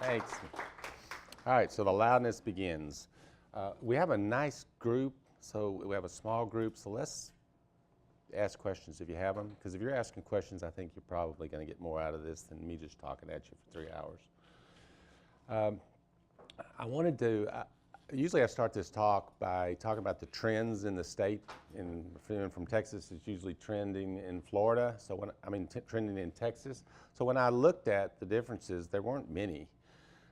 Thanks. All right, so the loudness begins. We have a nice group, so we have a small group, so let's ask questions if you have them, because if you're asking questions, I think you're probably going to get more out of this than me just talking at you for 3 hours. I wanted to, usually I start this talk by talking about the trends in the state. From Texas, it's usually trending in Florida, so trending in Texas. So when I looked at the differences, there weren't many.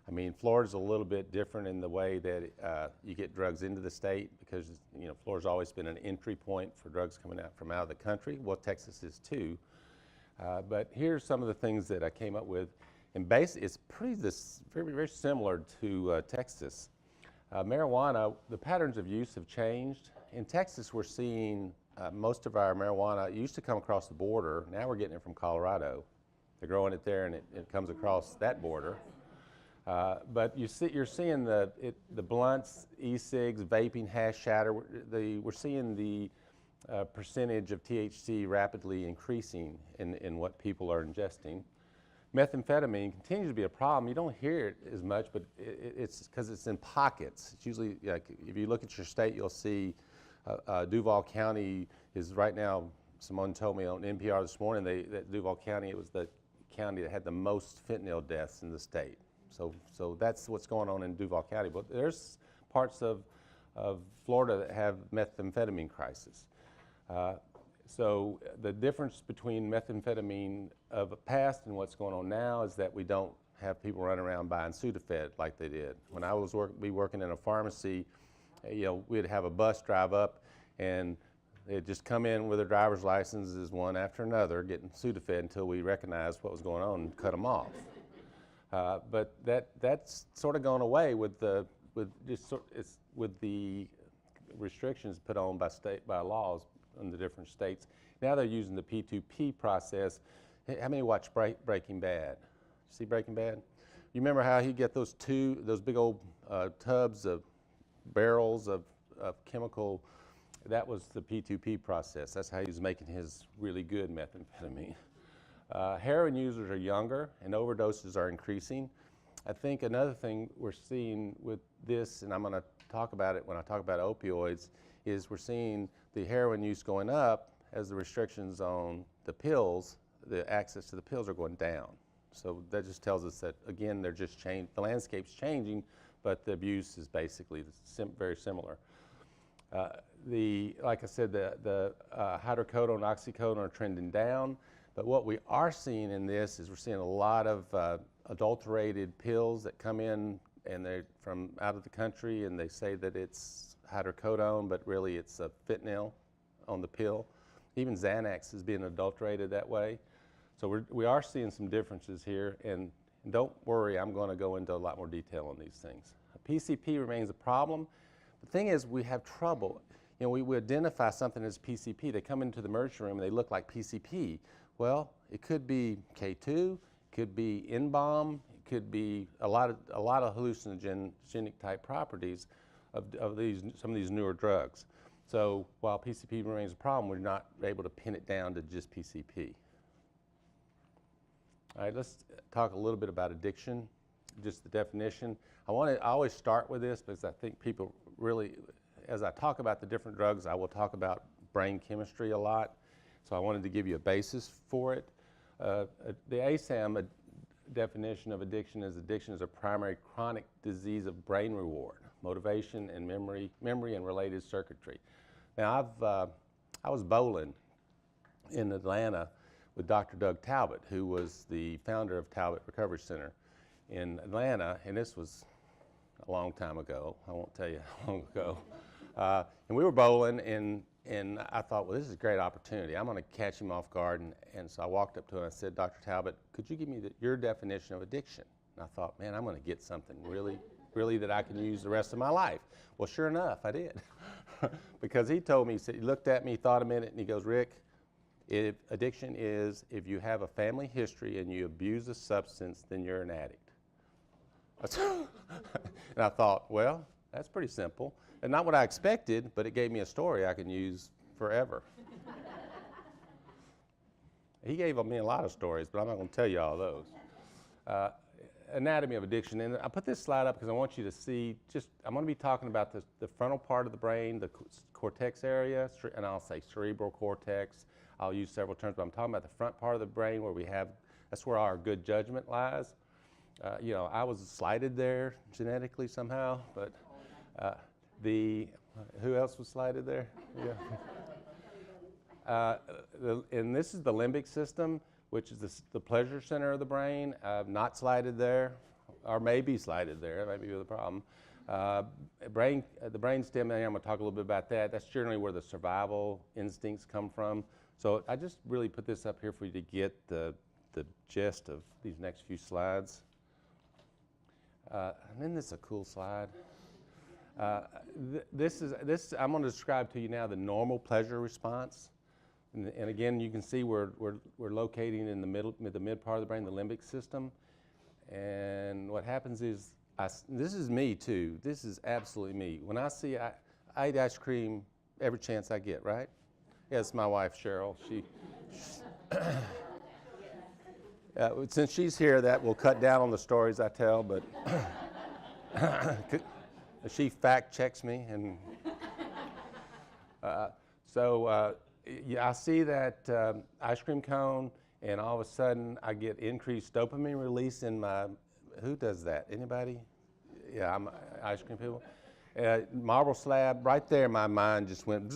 I mean, Florida's a little bit different in the way that you get drugs into the state because, Florida's always been an entry point for drugs coming out from out of the country. Well, Texas is too. But here's some of the things that I came up with. And basically, it's very, very similar to Texas. Marijuana, the patterns of use have changed. In Texas, we're seeing most of our marijuana used to come across the border. Now we're getting it from Colorado. They're growing it there, and it comes across that border. But you're seeing the blunts, e-cigs, vaping, hash shatter. We're seeing the percentage of THC rapidly increasing in what people are ingesting. Methamphetamine continues to be a problem. You don't hear it as much, but it's because it's in pockets. It's usually, like, if you look at your state, you'll see Duval County is right now, someone told me on NPR this morning that Duval County, it was the county that had the most fentanyl deaths in the state. So that's what's going on in Duval County. But there's parts of Florida that have methamphetamine crisis. So the difference between methamphetamine of the past and what's going on now is that we don't have people running around buying Sudafed like they did. When I was working in a pharmacy, we'd have a bus drive up and they'd just come in with their driver's licenses one after another getting Sudafed until we recognized what was going on and cut them off. But that's sort of gone away with the restrictions put on by laws in the different states. Now they're using the P2P process. How many watch Breaking Bad? See Breaking Bad? You remember how he'd get those big old tubs of barrels of chemical? That was the P2P process. That's how he was making his really good methamphetamine. Heroin users are younger and overdoses are increasing. I think another thing we're seeing with this, and I'm going to talk about it when I talk about opioids, is we're seeing the heroin use going up as the restrictions on the pills, the access to the pills are going down. So that just tells us that, again, the landscape's changing, but the abuse is basically very similar. Like I said, the hydrocodone, oxycodone are trending down. But what we are seeing in this is we're seeing a lot of adulterated pills that come in and they're from out of the country and they say that it's hydrocodone, but really it's a fentanyl on the pill. Even Xanax is being adulterated that way. So we are seeing some differences here, and don't worry, I'm going to go into a lot more detail on these things. PCP remains a problem. The thing is, we have trouble. We identify something as PCP. They come into the emergency room and they look like PCP. Well, it could be K2, it could be N-bomb, it could be a lot of hallucinogenic type properties of some of these newer drugs. So while PCP remains a problem, we're not able to pin it down to just PCP. All right, let's talk a little bit about addiction, just the definition. I always start with this because I think people really, as I talk about the different drugs, I will talk about brain chemistry a lot. So I wanted to give you a basis for it. The ASAM definition of addiction is a primary chronic disease of brain reward, motivation, and memory and related circuitry. Now, I was bowling in Atlanta with Dr. Doug Talbot, who was the founder of Talbot Recovery Center in Atlanta, and this was a long time ago. I won't tell you how long ago. And we were bowling, and I thought, well, this is a great opportunity. I'm going to catch him off guard. And so I walked up to him and I said, Dr. Talbot, could you give me your definition of addiction? And I thought, man, I'm going to get something really that I can use the rest of my life. Well, sure enough, I did. Because he told me, he looked at me, thought a minute, and he goes, Rick, addiction is if you have a family history and you abuse a substance, then you're an addict. And I thought, well, that's pretty simple. And not what I expected, but it gave me a story I can use forever. He gave me a lot of stories, but I'm not going to tell you all those. anatomy of addiction, and I put this slide up because I want you to see, I'm going to be talking about the frontal part of the brain, the cortex area, and I'll say cerebral cortex. I'll use several terms, but I'm talking about the front part of the brain where that's where our good judgment lies. I was slighted there genetically somehow, but who else was slighted there? Yeah. And this is the limbic system, which is the pleasure center of the brain. Not slighted there, or maybe slighted there. That might be the problem. The brain stem, I'm going to talk a little bit about that. That's generally where the survival instincts come from. So I just really put this up here for you to get the gist of these next few slides. And then this is a cool slide. This I'm going to describe to you now the normal pleasure response. And again, you can see we're locating in the mid part of the brain, the limbic system. And what happens is, this is me too. This is absolutely me. When I eat ice cream every chance I get, right? Yeah, it's my wife, Cheryl. Since she's here, that will cut down on the stories I tell, but she fact checks me. And I see that ice cream cone, and all of a sudden I get increased dopamine release in who does that? Anybody? Yeah, I'm ice cream people. Marble slab, right there my mind just went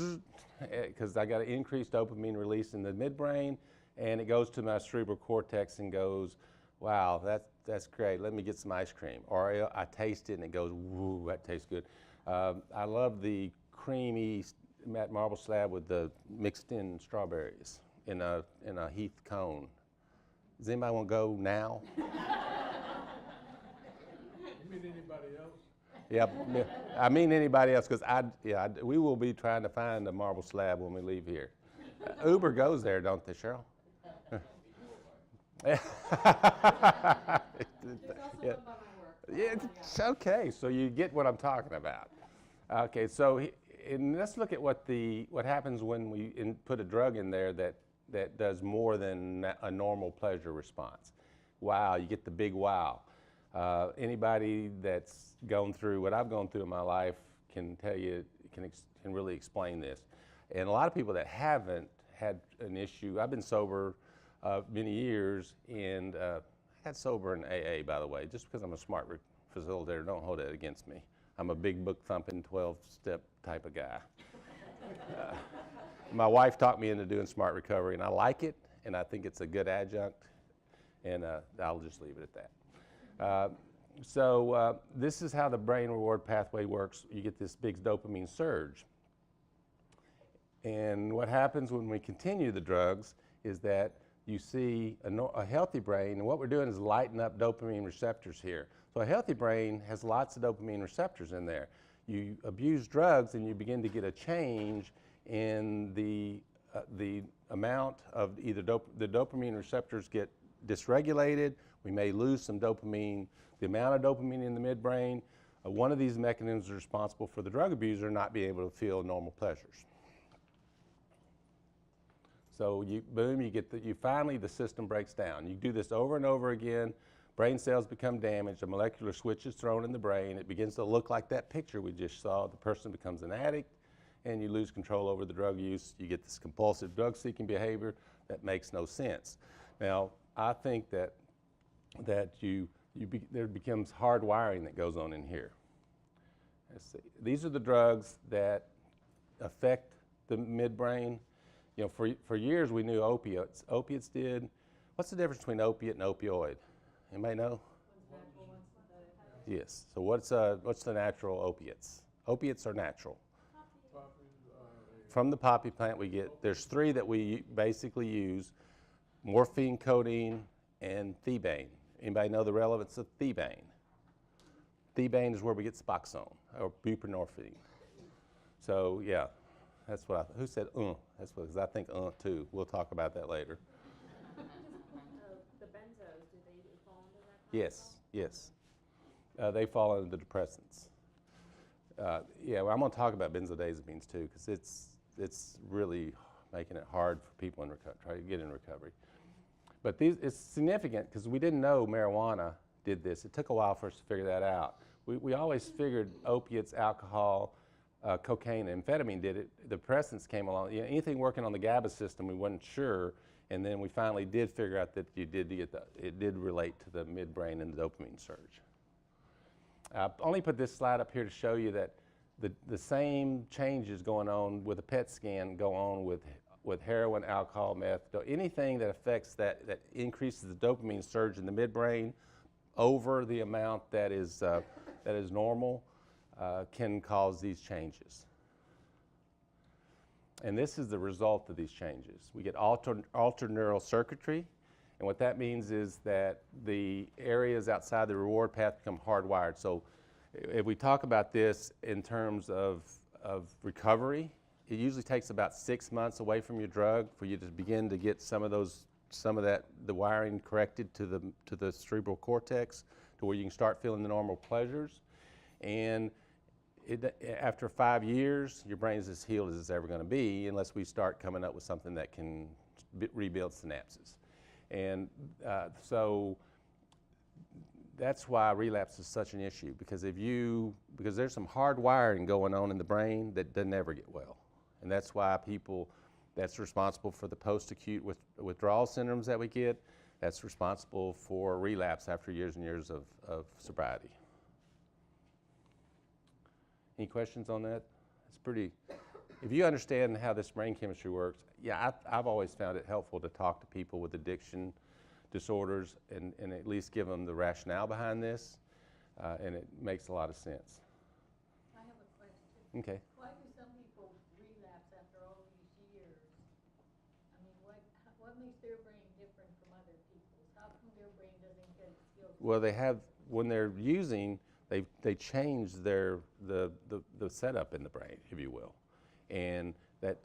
because I got an increased dopamine release in the midbrain, and it goes to my cerebral cortex and goes, wow, that's great, let me get some ice cream. Or I taste it and it goes, woo, that tastes good. I love the creamy marble slab with the mixed in strawberries in a Heath cone. Does anybody want to go now? You mean anybody else? Yeah, I mean anybody else, because we will be trying to find a marble slab when we leave here. Uber goes there, don't they, Cheryl? It's also Yeah. done by my work. Yeah, it's okay. So you get what I'm talking about. Okay, so and let's look at what happens when we put a drug in there that does more than a normal pleasure response. Wow, you get the big wow. Anybody that's gone through what I've gone through in my life can tell you, can really explain this. And a lot of people that haven't had an issue, I've been sober many years, and I got sober in AA, by the way. Just because I'm a smart facilitator, don't hold that against me. I'm a big book thumping 12-step type of guy. My wife talked me into doing smart recovery, and I like it, and I think it's a good adjunct, and I'll just leave it at that. This is how the brain reward pathway works. You get this big dopamine surge. And what happens when we continue the drugs is that you see a healthy brain, and what we're doing is lighting up dopamine receptors here. So a healthy brain has lots of dopamine receptors in there. You abuse drugs and you begin to get a change in the amount of either the dopamine receptors get dysregulated. We may lose some dopamine, the amount of dopamine in the midbrain. One of these mechanisms is responsible for the drug abuser not being able to feel normal pleasures. So finally the system breaks down. You do this over and over again. Brain cells become damaged. A molecular switch is thrown in the brain. It begins to look like that picture we just saw. The person becomes an addict, and you lose control over the drug use. You get this compulsive drug-seeking behavior that makes no sense. Now, I think that there becomes hard wiring that goes on in here. Let's see. These are the drugs that affect the midbrain. You know, for years we knew opiates. Opiates did. What's the difference between opiate and opioid? Anybody know? One's natural, one's synthetic. Yes. So what's the natural opiates? Opiates are natural. From the poppy plant we get. There's three that we basically use: morphine, codeine, and thebaine. Anybody know the relevance of thebaine? Thebaine is where we get Suboxone or buprenorphine. So yeah, that's what who said That's what, because I think too. We'll talk about that later. The benzos, do they fall into that? Yes, yes. They fall under the depressants. Yeah, well, I'm going to talk about benzodiazepines too, because it's really making it hard for people in recovery, try to get in recovery. But it's significant because we didn't know marijuana did this. It took a while for us to figure that out. We always figured opiates, alcohol, cocaine, and amphetamine did it. The depressants came along. You know, anything working on the GABA system, we weren't sure. And then we finally did figure out that it did relate to the midbrain and the dopamine surge. I only put this slide up here to show you that the same changes going on with a PET scan go on with heroin, alcohol, meth, anything that affects that increases the dopamine surge in the midbrain over the amount that is normal can cause these changes. And this is the result of these changes. We get altered neural circuitry, and what that means is that the areas outside the reward path become hardwired. So if we talk about this in terms of recovery, it usually takes about 6 months away from your drug for you to begin to get some of the wiring corrected to the cerebral cortex to where you can start feeling the normal pleasures. And after 5 years, your brain is as healed as it's ever going to be unless we start coming up with something that can rebuild synapses. And so that's why relapse is such an issue, because because there's some hard wiring going on in the brain that doesn't ever get well. And that's why that's responsible for the post-acute withdrawal syndromes that we get. That's responsible for relapse after years and years of sobriety. Any questions on that? It's pretty, if you understand how this brain chemistry works, yeah, I've always found it helpful to talk to people with addiction disorders and at least give them the rationale behind this, and it makes a lot of sense. I have a question. Okay. Why do some people relapse after all these years? I mean, what makes their brain different from other people's? How come their brain doesn't get its skills? Well, when they're using, they change the setup in the brain, if you will, and that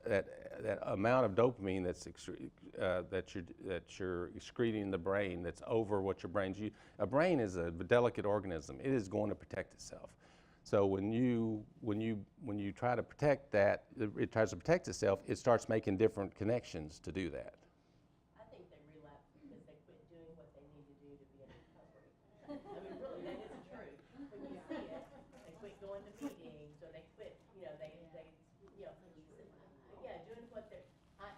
amount of dopamine that you're excreting in the brain that's over what your brain's used. A brain is a delicate organism. It is going to protect itself. So when you try to protect that, it tries to protect itself. It starts making different connections to do that. I think they relapse because they quit doing what they need to do to be in recovery. I mean, really, that is the truth. When you see it, they quit going to meetings, or they quit, yeah, doing what they're.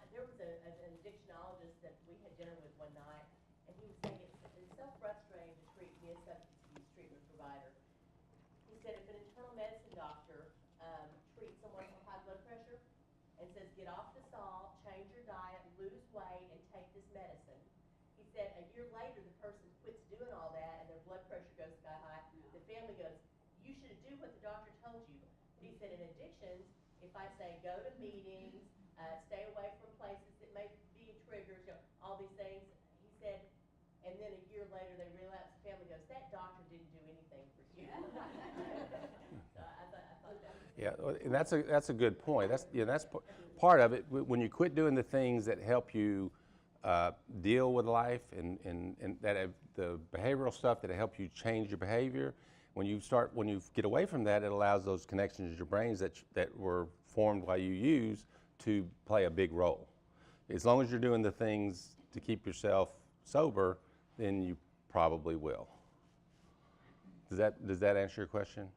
There was an addictionologist that we had dinner with one night, and he was saying it's so frustrating to treat me as substance abuse treatment provider. He said if an internal medicine doctor treats someone with high blood pressure and says get off the salt, change your diet, lose weight, and take this medicine, he said a year later the person quits doing all that and their blood pressure goes sky high. The family goes, you should do what the doctor told you. But he said in addictions, if I say go to meetings, stay away from places that may be triggers, all these things, he said, and then a year later they relapse, the family goes, that doctor didn't do anything for you. So I thought that was Yeah, and that's a good point. That's part of it. When you quit doing the things that help you deal with life and that the behavioral stuff that help you change your behavior, when you get away from that, it allows those connections in your brains that were formed while you use to play a big role. As long as you're doing the things to keep yourself sober, then you probably will. Does that answer your question?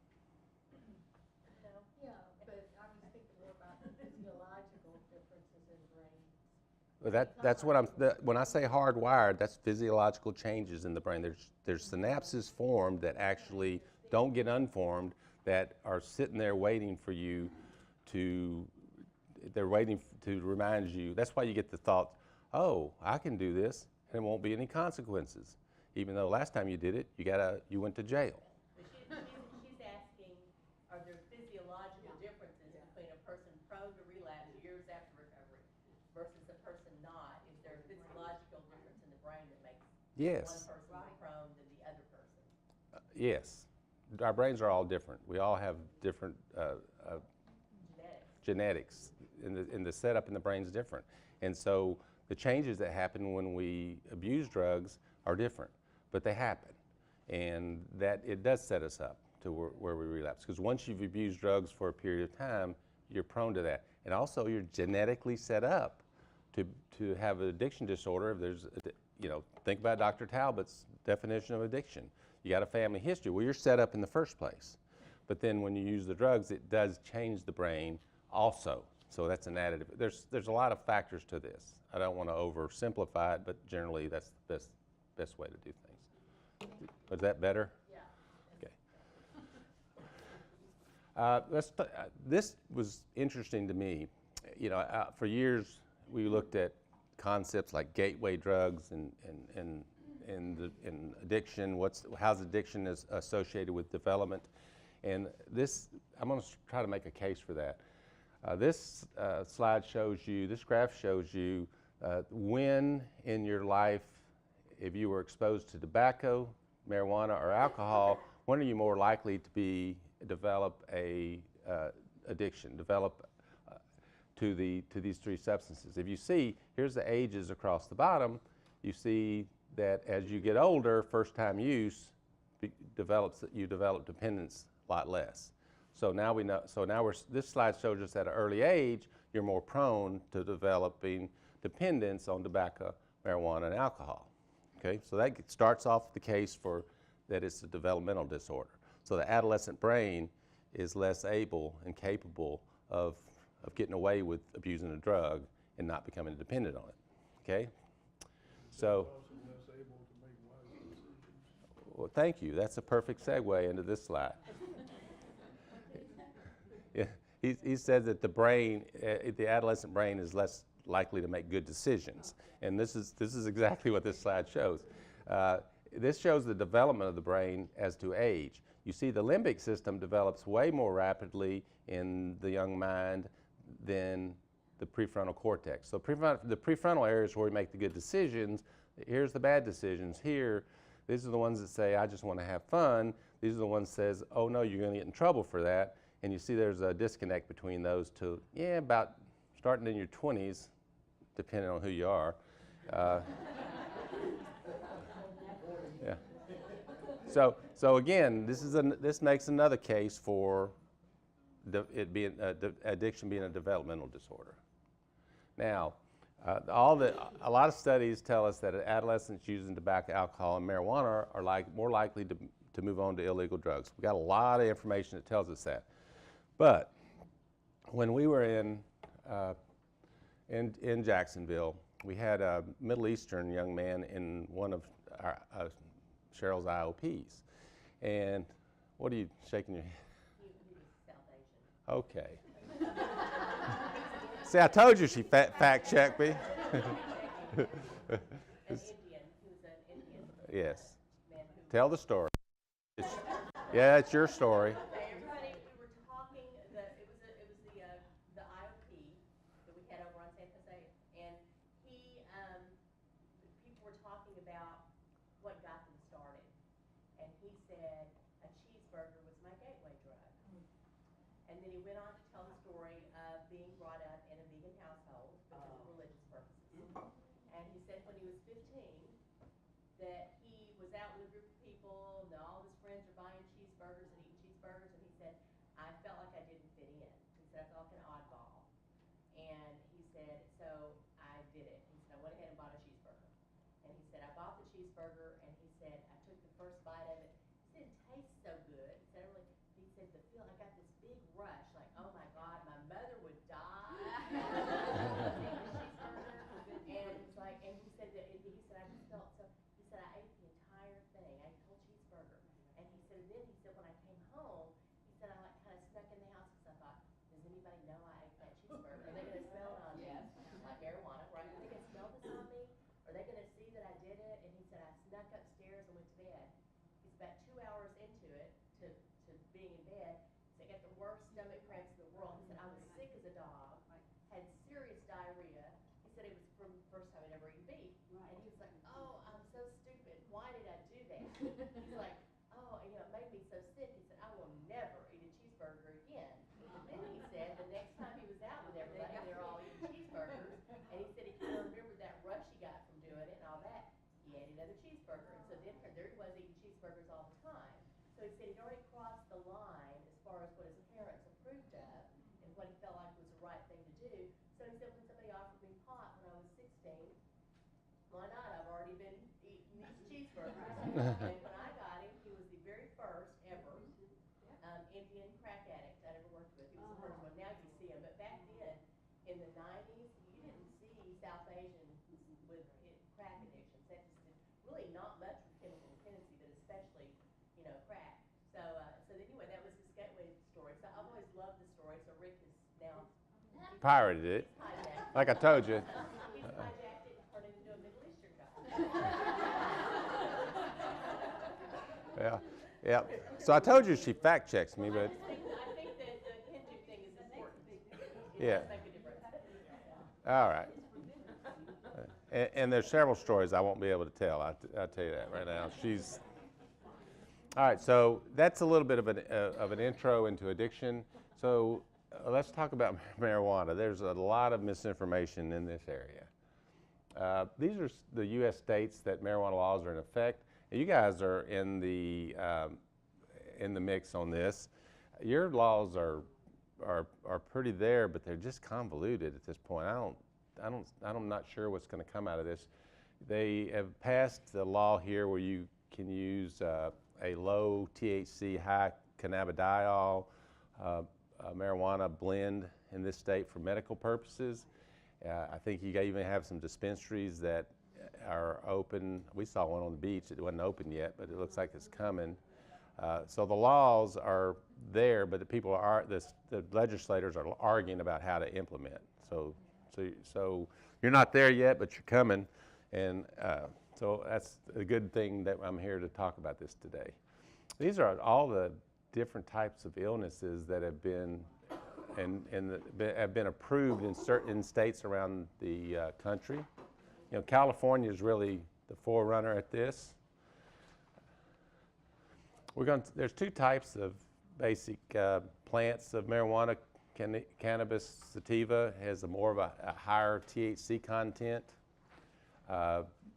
Yeah, but I was thinking more about the physiological differences in brains. Well, that's what when I say hardwired, that's physiological changes in the brain. There's synapses formed that actually don't get unformed, that are sitting there waiting for you they're waiting to remind you. That's why you get the thought, oh, I can do this, and there won't be any consequences. Even though last time you did it, you went to jail. But she's asking, are there physiological differences between a person prone to relapse years after recovery versus a person not? Is there a physiological difference in the brain that makes Yes. one person more prone than the other person? Yes. Our brains are all different. We all have different genetics. And the setup in the brain is different. And so the changes that happen when we abuse drugs are different, but they happen. And that it does set us up to where we relapse. Because once you've abused drugs for a period of time, you're prone to that. And also you're genetically set up to have an addiction disorder. If there's, think about Dr. Talbot's definition of addiction. You got a family history. Well, you're set up in the first place. But then when you use the drugs, it does change the brain also. So that's an additive. There's a lot of factors to this. I don't want to oversimplify it, but generally that's the best way to do things. Was that better? Yeah. Okay. This was interesting to me. You know, for years we looked at concepts like gateway drugs and addiction. How's addiction is associated with development, and this I'm going to try to make a case for that. This slide shows you. This graph shows you when in your life, if you were exposed to tobacco, marijuana, or alcohol, when are you more likely to develop a addiction, to these three substances. If you see, here's the ages across the bottom. You see that as you get older, first-time use you develop dependence a lot less. So now we know. So now this slide shows us at an early age you're more prone to developing dependence on tobacco, marijuana, and alcohol. Okay, so that starts off the case for that it's a developmental disorder. So the adolescent brain is less able and capable of getting away with abusing a drug and not becoming dependent on it. Okay, so. Also less able to make wise decisions. Well, thank you. That's a perfect segue into this slide. Yeah, he said that the brain, the adolescent brain, is less likely to make good decisions, and this is exactly what this slide shows. This shows the development of the brain as to age. You see, the limbic system develops way more rapidly in the young mind than the prefrontal cortex. So the prefrontal area is where we make the good decisions. Here's the bad decisions. Here, these are the ones that say, I just want to have fun. These are the ones that says, oh no, you're going to get in trouble for that. And you see there's a disconnect between those two. Yeah, about starting in your 20s, depending on who you are. Yeah. So again, this makes another case for addiction being a developmental disorder. Now, a lot of studies tell us that adolescents using tobacco, alcohol, and marijuana are more likely to move on to illegal drugs. We got a lot of information that tells us that. But when we were in Jacksonville, we had a Middle Eastern young man in one of Cheryl's IOPs. And what are you shaking your head? He was South Asian. Okay. See, I told you she fact-checked me. An Indian. He was an Indian. Yes. Man who. Tell the story. Yeah, it's your story. Everybody, we were talking. It was the IOP that we had over on San Jose, and people were talking about what got them started, and he said a cheeseburger was my gateway drug. And then he went on to tell the story of being brought up in a vegan household because of religious purposes. And he said when he was 15 that he was out with a group of people and all of his friends are buying cheeseburgers and eating cheeseburgers, and he said, I felt like I didn't fit in. He said, I felt like an oddball. And he said, so I did it. He said, I went ahead and bought a cheeseburger. And he said, I bought the cheeseburger, and he said, I took the first bite of it. It didn't taste so good. He said, I got this big rush, like, oh my God, my mother would die. And it's like, and he said, I just felt so, he said, I ate the entire thing. I ate the whole cheeseburger. And he said, when I came home, he said, I like kind of snuck in the house because I thought, does anybody know I ate that cheeseburger? Are they going to smell it on me? Like marijuana, right? Are they going to smell this on me? Are they going to see that I did it? And he said, I snuck upstairs and went to bed. He's about 2 hours into it, to being in bed. He said, I got the worst stomach cramps in the world. He said, I was sick as a dog, had serious diarrhea. He said it was from the first time he'd ever eaten beef. And he was like, oh, I'm so stupid. Why did I do that? He's like, oh, it made me so sick. He said, I will never eat a cheeseburger again. Then he said the next time he was out with everybody, they were all eating cheeseburgers. And he said he kind of remembered that rush he got from doing it and all that. He ate another cheeseburger. And so then there he was eating cheeseburgers all the time. So he said he'd already crossed the line as far as what his parents approved of and what he felt like was the right thing to do. So he said when somebody offered me pot when I was 16, why not? I've already been eating these cheeseburgers. And when I got him, he was the very first ever Indian crack addict I'd ever worked with. He was the first one. Now you see him, but back then, in the 90s, you didn't see South Asians with crack addictions. That just did really not much with chemical dependency, but especially, crack. So anyway, that was his gateway story. So I've always loved the story. So Rick is now Pirated it, hijacked. like I told you. He's hijacked it and turned it into a Middle Eastern guy. Yeah, yeah. So I told you she fact checks me, but I think that the Hindu thing is important. It Yeah. does make a difference. all right. And there's several stories I won't be able to tell. I'll tell you that right now. All right, so that's a little bit of an intro into addiction. So let's talk about marijuana. There's a lot of misinformation in this area. These are the U.S. states that marijuana laws are in effect. You guys are in the mix on this. Your laws are pretty there, but they're just convoluted at this point. I'm not sure what's going to come out of this. They have passed the law here where you can use a low THC, high cannabidiol marijuana blend in this state for medical purposes. I think you even have some dispensaries that are open. We saw one on the beach. It wasn't open yet, but it looks like it's coming. So the laws are there, but the legislators are arguing about how to implement. So you're not there yet, but you're coming, and so that's a good thing that I'm here to talk about this today. These are all the different types of illnesses that have been have been approved in certain states around the country. California is really the forerunner at this. There's two types of basic plants of marijuana. Cannabis sativa has more of a higher THC content.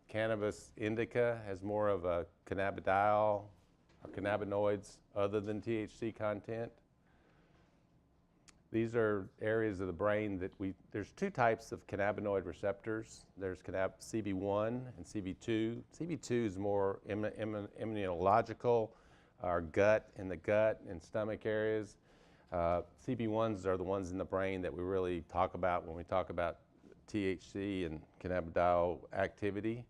Cannabis indica has more of a cannabidiol or cannabinoids other than THC content. These are areas of the brain that there's two types of cannabinoid receptors. There's CB1 and CB2. CB2 is more immunological, our gut and stomach areas. CB1s are the ones in the brain that we really talk about when we talk about THC and cannabidiol activity.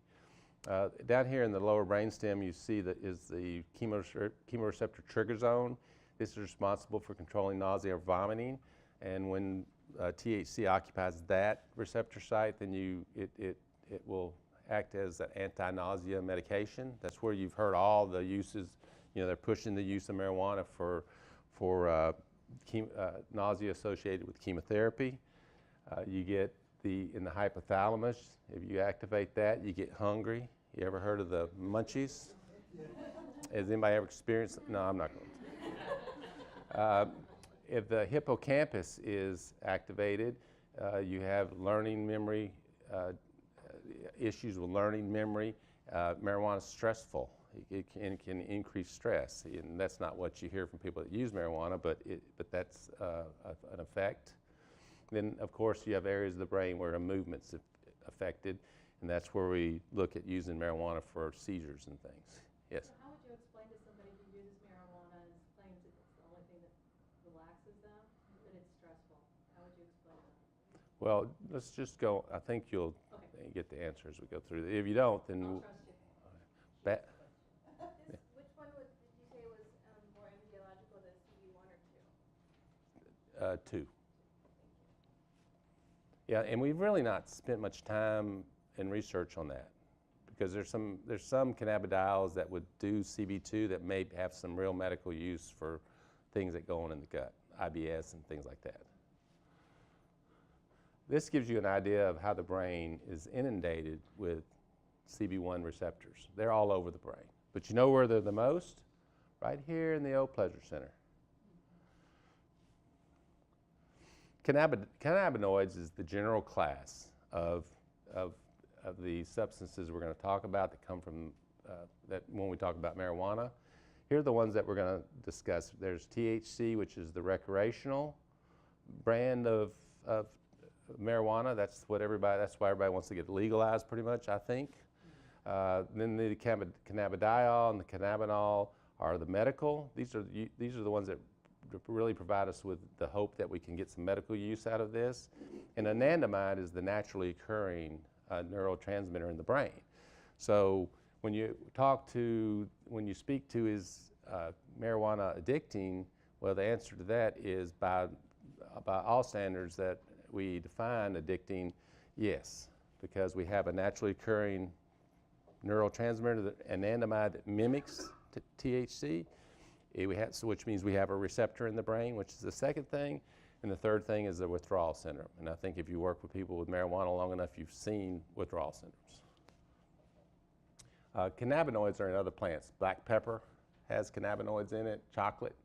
Down here in the lower brainstem, you see that is the chemoreceptor trigger zone. This is responsible for controlling nausea or vomiting. And when THC occupies that receptor site, then it will act as an anti-nausea medication. That's where you've heard all the uses. They're pushing the use of marijuana for nausea associated with chemotherapy. You get in the hypothalamus. If you activate that, you get hungry. You ever heard of the munchies? Has anybody ever experienced? No, I'm not going to. If the hippocampus is activated, you have learning memory, issues with learning memory. Marijuana is stressful. It can increase stress, and that's not what you hear from people that use marijuana, but that's an effect. Then, of course, you have areas of the brain where the movement's affected, and that's where we look at using marijuana for seizures and things. Yes? So how would you explain to somebody who uses marijuana and claims that it's the only thing that relaxes them, that it's stressful? How would you explain that? Well, let's just go. I think you'll get the answer as we go through. If you don't, then... I'll trust you. Which one did you say was more immunological, the CB1 or 2? 2. Yeah, and we've really not spent much time in research on that because there's some cannabidiols that would do CB2 that may have some real medical use for things that go on in the gut, IBS and things like that. This gives you an idea of how the brain is inundated with CB1 receptors. They're all over the brain. But you know where they're the most? Right here in the old pleasure center. Cannabinoids is the general class of the substances we're going to talk about that come from, that when we talk about marijuana. Here are the ones that we're going to discuss. There's THC, which is the recreational brand of marijuana. That's why everybody wants to get legalized pretty much, I think. Then the cannabidiol and the cannabinol are the medical. These are the ones that really provide us with the hope that we can get some medical use out of this. And anandamide is the naturally occurring neurotransmitter in the brain. So when you speak to is marijuana addicting, well, the answer to that is by all standards that we define addicting, yes, because we have a naturally occurring neurotransmitter, anandamide, that mimics THC, which means we have a receptor in the brain, which is the second thing. And the third thing is the withdrawal syndrome. And I think if you work with people with marijuana long enough, you've seen withdrawal syndromes. Cannabinoids are in other plants. Black pepper has cannabinoids in it, chocolate.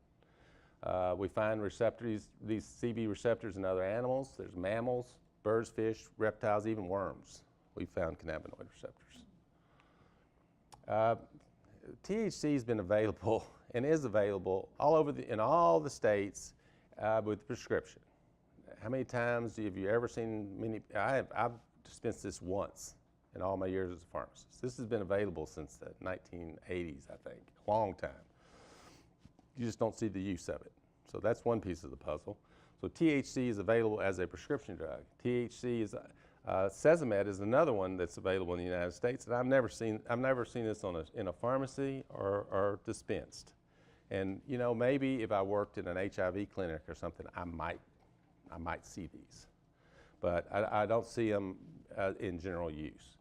We find receptors, these CB receptors in other animals. There's mammals, birds, fish, reptiles, even worms. We found cannabinoid receptors. THC has been available and is available all over in all the states with prescription. How many times have you ever seen I've dispensed this once in all my years as a pharmacist. This has been available since the 1980s, I think, a long time. You just don't see the use of it. So that's one piece of the puzzle. So THC is available as a prescription drug. THC is Sesamet is another one that's available in the United States, and I've never seen this in a pharmacy or dispensed. And you know, maybe if I worked in an HIV clinic or something, I might see these, but I don't see them in general use.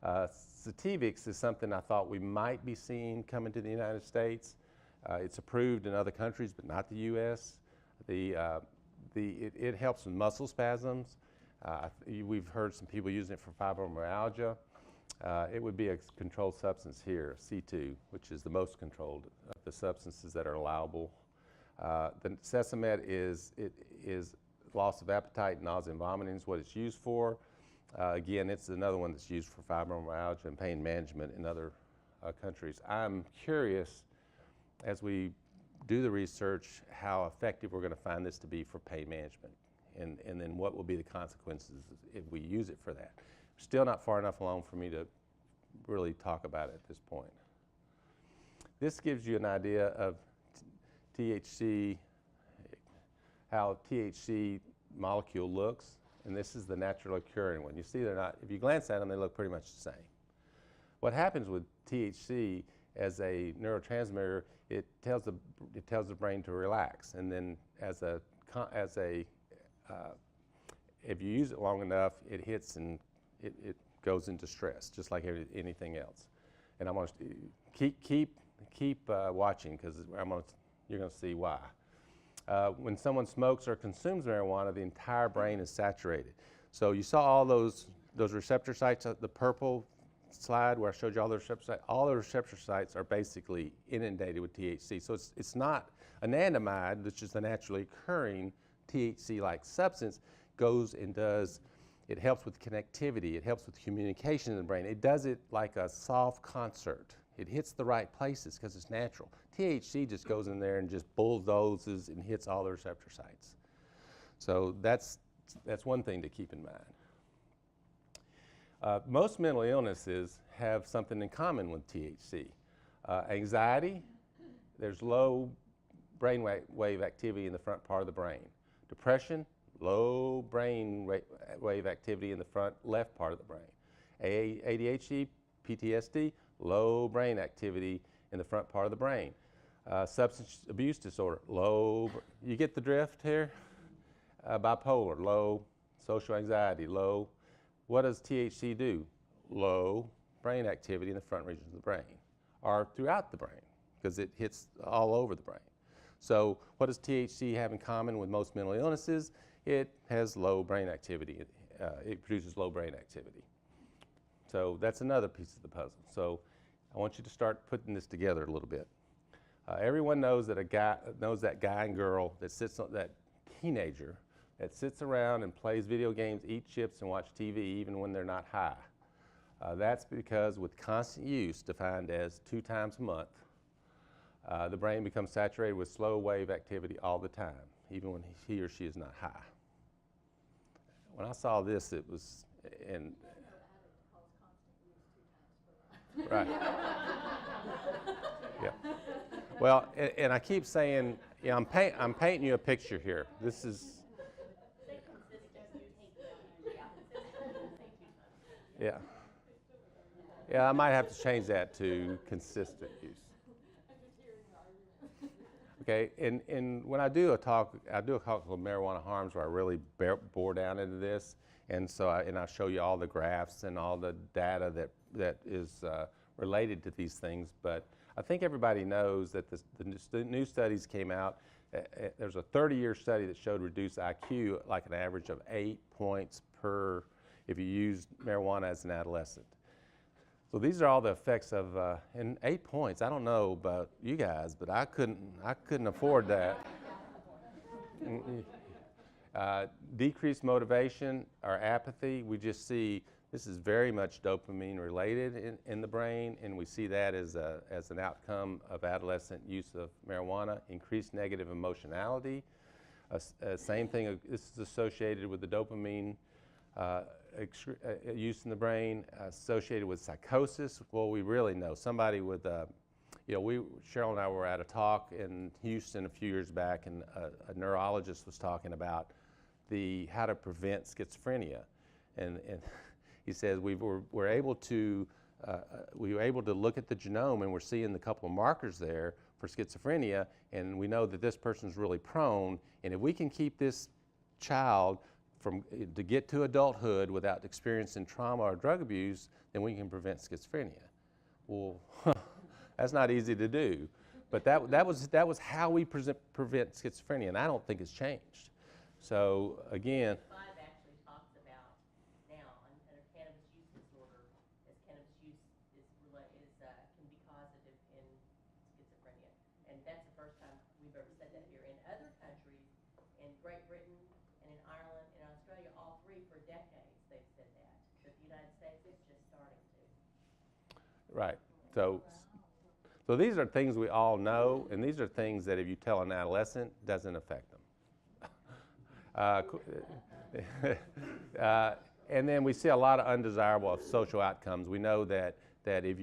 Sativix is something I thought we might be seeing coming to the United States. It's approved in other countries, but not the U.S. It helps with muscle spasms. We've heard some people using it for fibromyalgia. It would be a controlled substance here, C2, which is the most controlled of the substances that are allowable. The Sesamet is loss of appetite, nausea, and vomiting is what it's used for. Again, it's another one that's used for fibromyalgia and pain management in other countries. I'm curious, as we do the research, how effective we're going to find this to be for pain management, and then what will be the consequences if we use it for that. Still not far enough along for me to really talk about it at this point. This gives you an idea of THC, how THC molecule looks, and this is the naturally occurring one. You see they're not, if you glance at them, they look pretty much the same. What happens with THC as a neurotransmitter, it tells the brain to relax, and then if you use it long enough, it hits and it goes into stress, just like anything else. And I'm going to keep watching, because you're going to see why. When someone smokes or consumes marijuana, the entire brain is saturated. So you saw all those receptor sites, the purple slide where I showed you all the receptor sites. All the receptor sites are basically inundated with THC. So it's not anandamide, which is the naturally occurring THC-like substance, goes and does. It helps with connectivity. It helps with communication in the brain. It does it like a soft concert. It hits the right places because it's natural. THC just goes in there and just bulldozes and hits all the receptor sites. So that's one thing to keep in mind. Most mental illnesses have something in common with THC. Anxiety, there's low brainwave activity in the front part of the brain. Depression, low brain wave activity in the front left part of the brain. ADHD, PTSD, low brain activity in the front part of the brain. Substance abuse disorder, low, you get the drift here? Bipolar, low. Social anxiety, low. What does THC do? Low brain activity in the front regions of the brain, or throughout the brain, because it hits all over the brain. So what does THC have in common with most mental illnesses? It has low brain activity. It produces low brain activity. So that's another piece of the puzzle. So I want you to start putting this together a little bit. Everyone knows that that guy and girl that sits on that teenager that sits around and plays video games, eat chips, and watch TV even when they're not high. That's because with constant use, defined as 2 times a month, the brain becomes saturated with slow wave activity all the time, even when he or she is not high. When I saw this, it was, and Right. Yeah. Well, and I keep saying, yeah, I'm painting you a picture here. This is, Say consistent use. Yeah, consistent, say 2 times. yeah. Yeah, I might have to change that to consistent use. Okay, and when I do a talk called Marijuana Harms where I really bore down into this, and so I show you all the graphs and all the data that is related to these things. But I think everybody knows that the new studies came out. There's a 30-year study that showed reduced IQ like an average of 8 points per if you use marijuana as an adolescent. So these are all the effects of, and 8 points. I don't know about you guys, but I couldn't afford that. Decreased motivation or apathy. We just see this is very much dopamine related in the brain, and we see that as an outcome of adolescent use of marijuana. Increased negative emotionality. Same thing. This is associated with the dopamine. Use in the brain associated with psychosis. Well, we really know somebody with, Cheryl and I were at a talk in Houston a few years back, and a neurologist was talking about how to prevent schizophrenia, and he says we were able to look at the genome, and we're seeing the couple of markers there for schizophrenia, and we know that this person's really prone, and if we can keep this child to get to adulthood without experiencing trauma or drug abuse, then we can prevent schizophrenia. Well, that's not easy to do, but that was how we prevent schizophrenia, and I don't think it's changed. So again, 5 actually talks about now under cannabis use disorder, as cannabis use can be causative in schizophrenia, and that's the first time we've ever said that here. In other countries, in Great Britain, and in Ireland and Australia, all 3 for decades they've said that. But the United States is just starting to. right. So these are things we all know, and these are things that if you tell an adolescent, doesn't affect them. And then we see a lot of undesirable social outcomes. We know that if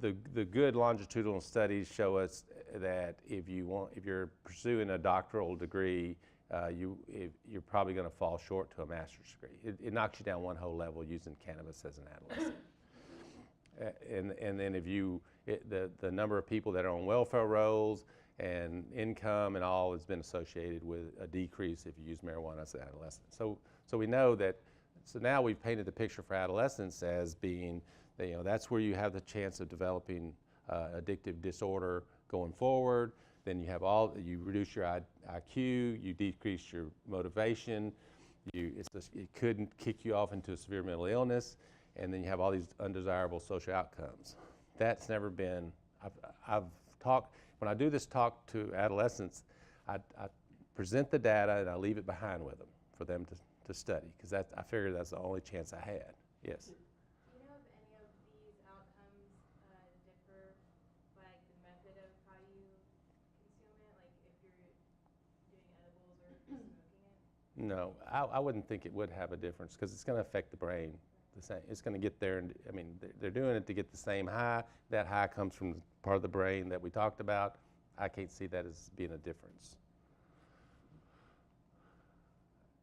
the good longitudinal studies show us that if you're pursuing a doctoral degree, you're probably going to fall short to a master's degree. It knocks you down one whole level using cannabis as an adolescent. And then the number of people that are on welfare rolls and income and all has been associated with a decrease if you use marijuana as an adolescent. So we know that. So now we've painted the picture for adolescents as being, that's where you have the chance of developing addictive disorder going forward. Then you reduce your IQ, you decrease your motivation, it couldn't kick you off into a severe mental illness, and then you have all these undesirable social outcomes. That's never been, when I do this talk to adolescents, I present the data and I leave it behind with them for them to study, because I figured that's the only chance I had. Yes? Do you know if any of these outcomes differ by the method of how you consume it? Like if you're doing edibles or smoking it? No, I wouldn't think it would have a difference, because it's going to affect the brain the same. It's going to get there, and they're doing it to get the same high. That high comes from the part of the brain that we talked about. I can't see that as being a difference.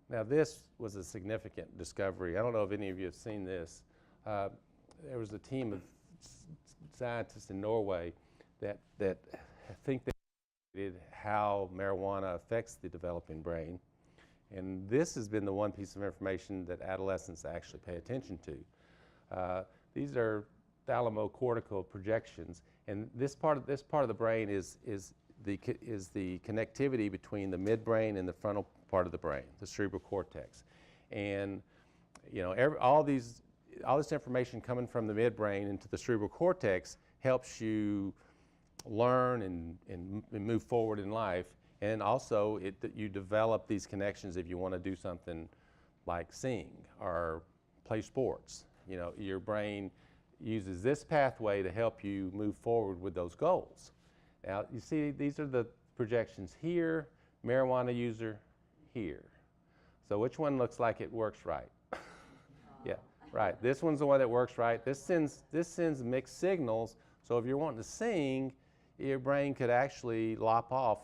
Now, this was a significant discovery. I don't know if any of you have seen this. There was a team of scientists in Norway that think they studied how marijuana affects the developing brain. And this has been the one piece of information that adolescents actually pay attention to. These are thalamocortical projections, and this part of the brain is the connectivity between the midbrain and the frontal part of the brain, the cerebral cortex. And all this information coming from the midbrain into the cerebral cortex helps you learn and move forward in life. And also, you develop these connections if you want to do something like sing or play sports. Your brain uses this pathway to help you move forward with those goals. Now, you see, these are the projections here, marijuana user here. So which one looks like it works right? Yeah. Right, this one's the one that works right. This sends mixed signals, so if you're wanting to sing, your brain could actually lop off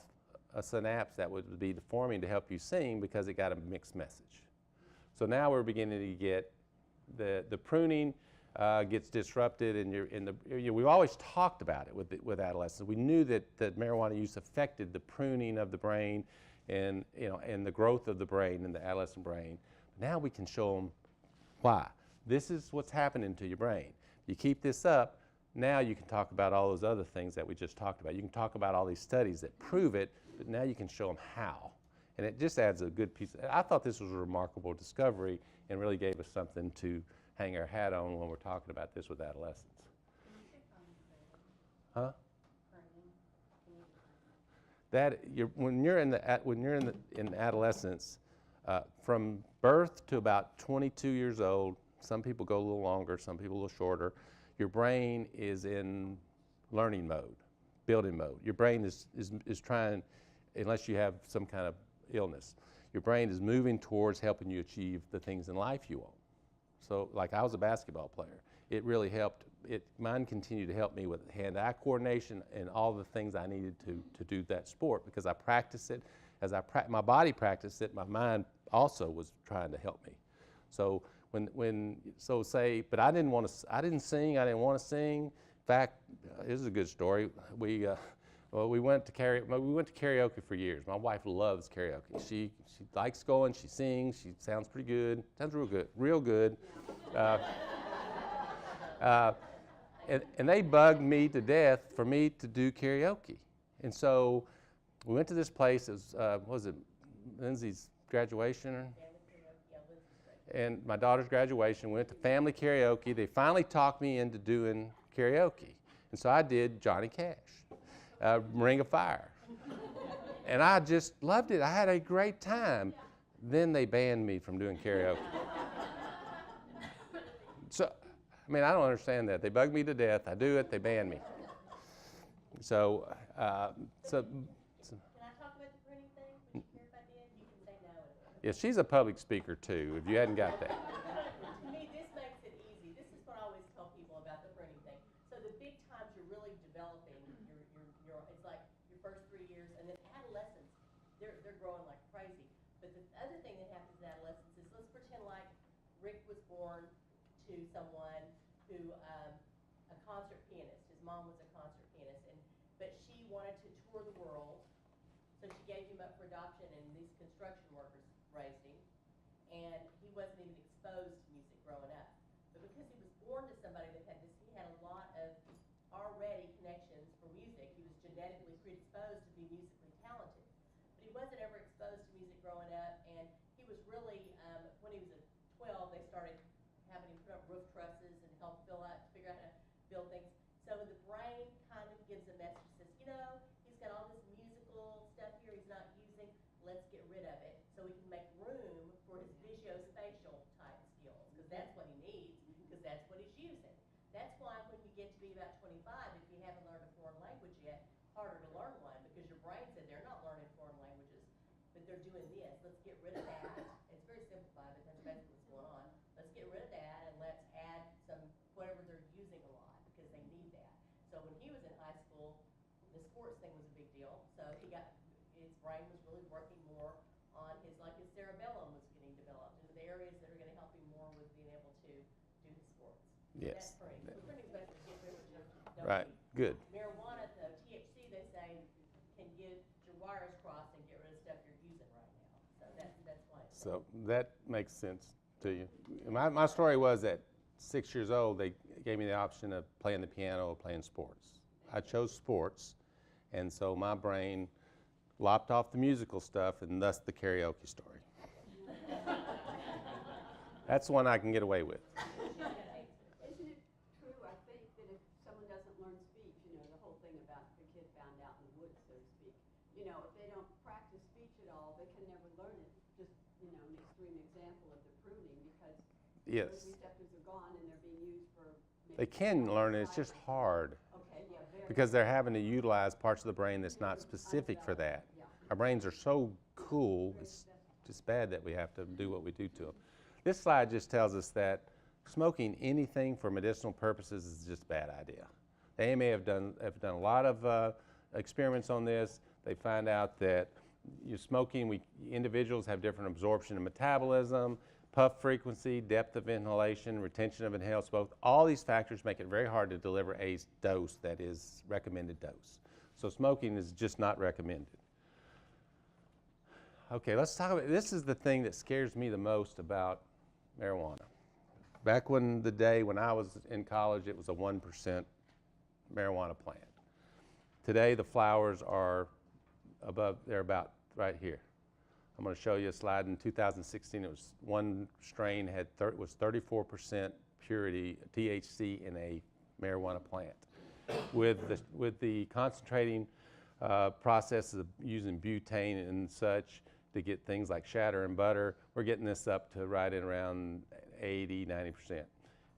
a synapse that would be forming to help you sing because it got a mixed message. So now we're beginning to get the pruning gets disrupted, and we've always talked about it with adolescents. We knew that marijuana use affected the pruning of the brain, and the growth of the brain in the adolescent brain. Now we can show them why. This is what's happening to your brain. You keep this up, now you can talk about all those other things that we just talked about. You can talk about all these studies that prove it, but now you can show them how. And it just adds a good piece. I thought this was a remarkable discovery and really gave us something to hang our hat on when we're talking about this with adolescents. Huh? When you're in adolescence, from birth to about 22 years old, some people go a little longer, some people a little shorter, your brain is in learning mode, building mode. Your brain is trying, unless you have some kind of illness, your brain is moving towards helping you achieve the things in life you want. So like I was a basketball player. It really helped. Mine continued to help me with hand-eye coordination and all the things I needed to do that sport because I practiced it. As my body practiced it, my mind also was trying to help me. So but I didn't sing. I didn't want to sing. In fact, this is a good story. We went to karaoke for years. My wife loves karaoke. She likes going. She sings. She sounds pretty good. Sounds real good. And they bugged me to death for me to do karaoke. And so we went to this place. It was Lindsay's graduation? And my daughter's graduation. We went to family karaoke. They finally talked me into doing karaoke. And so I did Johnny Cash, Ring of Fire. And I just loved it. I had a great time. Then they banned me from doing karaoke. So, I mean, I don't understand that. They bug me to death. I do it. They ban me. So. Can I talk about the pruning thing? Would you care if I did? You can say no. Yeah, she's a public speaker too, if you hadn't got that. To me, this makes it easy. This is what I always tell people about the pruning thing. So the big times you're really developing, it's like your first 3 years, and then adolescence, they're growing like crazy. But the other thing that happens in adolescence is, let's pretend like Rick was born to someone who, a concert pianist. His mom was a concert pianist, but she wanted to tour the world, so she gave him up for adoption, and these construction workers raised him, and he wasn't even exposed to music growing up. But because he was born to somebody that had he had a lot of already connections for music, he was genetically predisposed to be musically talented. But he wasn't ever exposed to music growing up, and he was really, when he was 12, they started having him put up roof trusses and help figure out how to build things. So the brain kind of gives a message that says, he's got all this musical stuff here he's not using, let's get rid of it so we can make room for his visuospatial type skills, because that's what he needs, because that's what he's using. That's why when you get to be about 25, if you haven't learned a foreign language yet, harder to learn one, because your brain said they're not learning foreign languages, but they're doing this. Let's get rid of that. It's very simplified, but that's basically what's going on. Let's get rid of that, and let's add some whatever they're using a lot, because they need that. So when he was in high school, the sports thing was a big deal. So his brain was really working more on his cerebellum was getting developed into the areas that are going to help him more with being able to do his sports. Yes. That's pruning. So pruning is basically get rid of what you don't Right. need. Good. Marijuana, the THC, they say, can get your wires crossed and get rid of stuff you're using right now. So that's why. So that makes sense to you. My story was at 6 years old, they gave me the option of playing the piano or playing sports. I chose sports, and so my brain lopped off the musical stuff, and thus the karaoke story. That's one I can get away with. Isn't it true, I think, that if someone doesn't learn speech, the whole thing about the kid found out in the woods, so to speak, if they don't practice speech at all, they can never learn it. Just, an extreme example of the pruning, because Yes. those receptors are gone and they're being used for maybe They can learn it, it's just hard. Okay, yeah, very. Because they're having to utilize parts of the brain that's not specific for that. Yeah. Our brains are so cool, it's just bad that we have to do what we do to them. This slide just tells us that smoking anything for medicinal purposes is just a bad idea. The AMA have done a lot of experiments on this. They find out that smoking, individuals have different absorption and metabolism, puff frequency, depth of inhalation, retention of inhaled smoke. All these factors make it very hard to deliver a dose that is recommended dose. So smoking is just not recommended. Okay, let's talk about, this is the thing that scares me the most about marijuana. Back when I was in college, it was a 1% marijuana plant. Today, the flowers are they're about right here. I'm going to show you a slide. In 2016, it was one strain was 34% purity THC in a marijuana plant. With the concentrating process of using butane and such to get things like shatter and butter, we're getting this up to right in around 80, 90%.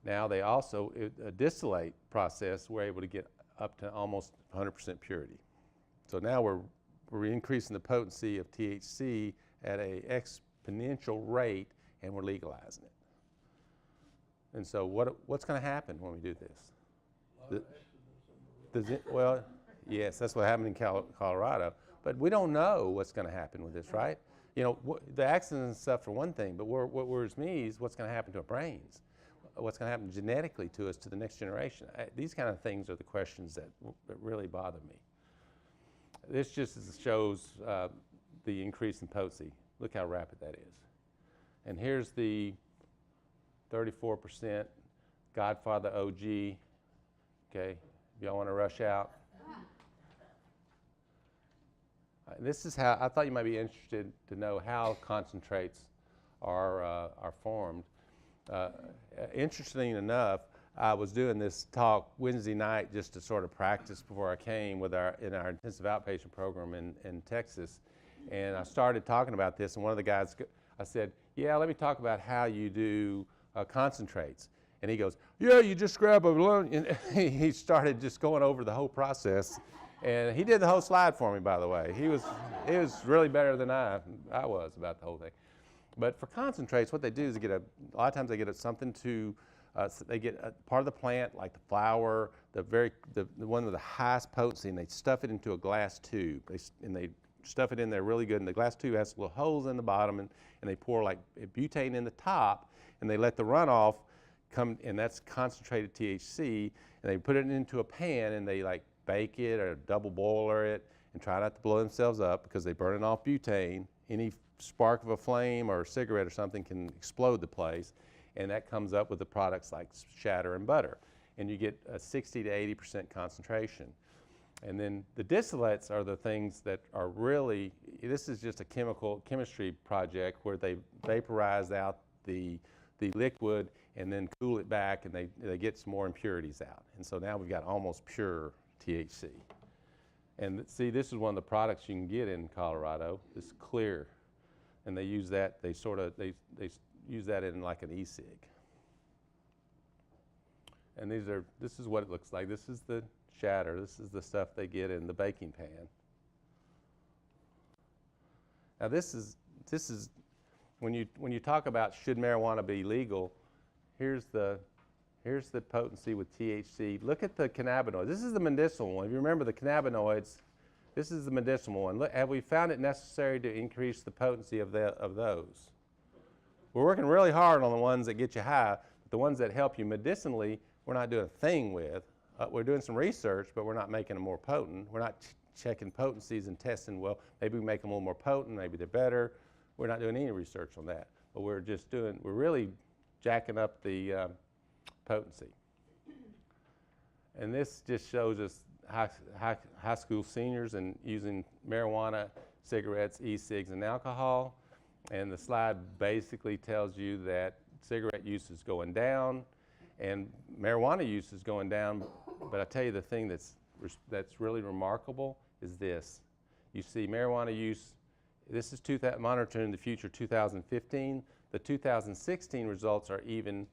Now they also, a distillate process, we're able to get up to almost 100% purity. So now we're increasing the potency of THC at an exponential rate, and we're legalizing it. And so what's going to happen when we do this? Well, yes, that's what happened in Colorado. But we don't know what's going to happen with this, right? You know, the accidents and stuff for one thing, but what worries me is what's going to happen to our brains. What's going to happen genetically to us, to the next generation. These kind of things are the questions that really bother me. This just shows the increase in potency. Look how rapid that is. And here's the 34% Godfather OG. Okay, if y'all want to rush out. This is how, I thought you might be interested to know how concentrates are formed. Interesting enough, I was doing this talk Wednesday night just to sort of practice before I came in our intensive outpatient program in Texas. And I started talking about this, and one of the guys, I said, yeah, let me talk about how you do concentrates. And he goes, yeah, you just grab a balloon. And he started just going over the whole process. And he did the whole slide for me, by the way. He was really better than I was about the whole thing. But for concentrates, what they do is they get a lot of times they get something to, they get a part of the plant, like the flower, the one with the highest potency, and they stuff it into a glass tube. They stuff it in there really good, and the glass tube has little holes in the bottom, and they pour like butane in the top, and they let the runoff come, and that's concentrated THC, and they put it into a pan, and they like bake it or double boiler it, and try not to blow themselves up because they burn it off butane. Any spark of a flame or a cigarette or something can explode the place, and that comes up with the products like shatter and butter, and you get a 60 to 80% concentration. And then the distillates are the things that are really, this is just a chemistry project where they vaporize out the liquid and then cool it back, and they get some more impurities out. And so now we've got almost pure THC. And see, this is one of the products you can get in Colorado. It's clear. And they use that, they use that in like an e-cig. And this is what it looks like. This is the shatter. This is the stuff they get in the baking pan. Now this is when you talk about should marijuana be legal, here's the potency with THC. Look at the cannabinoids. This is the medicinal one. If you remember the cannabinoids, this is the medicinal one. Look, have we found it necessary to increase the potency of those? We're working really hard on the ones that get you high, but the ones that help you medicinally, we're not doing a thing with. We're doing some research, but we're not making them more potent. We're not checking potencies and testing, well, maybe we make them a little more potent, maybe they're better. We're not doing any research on that, but we're really jacking up the potency. And this just shows us high school seniors and using marijuana, cigarettes, e-cigs, and alcohol. And the slide basically tells you that cigarette use is going down and marijuana use is going down. But I tell you the thing that's really remarkable is this. You see marijuana use, this is monitoring the future 2015. The 2016 results are even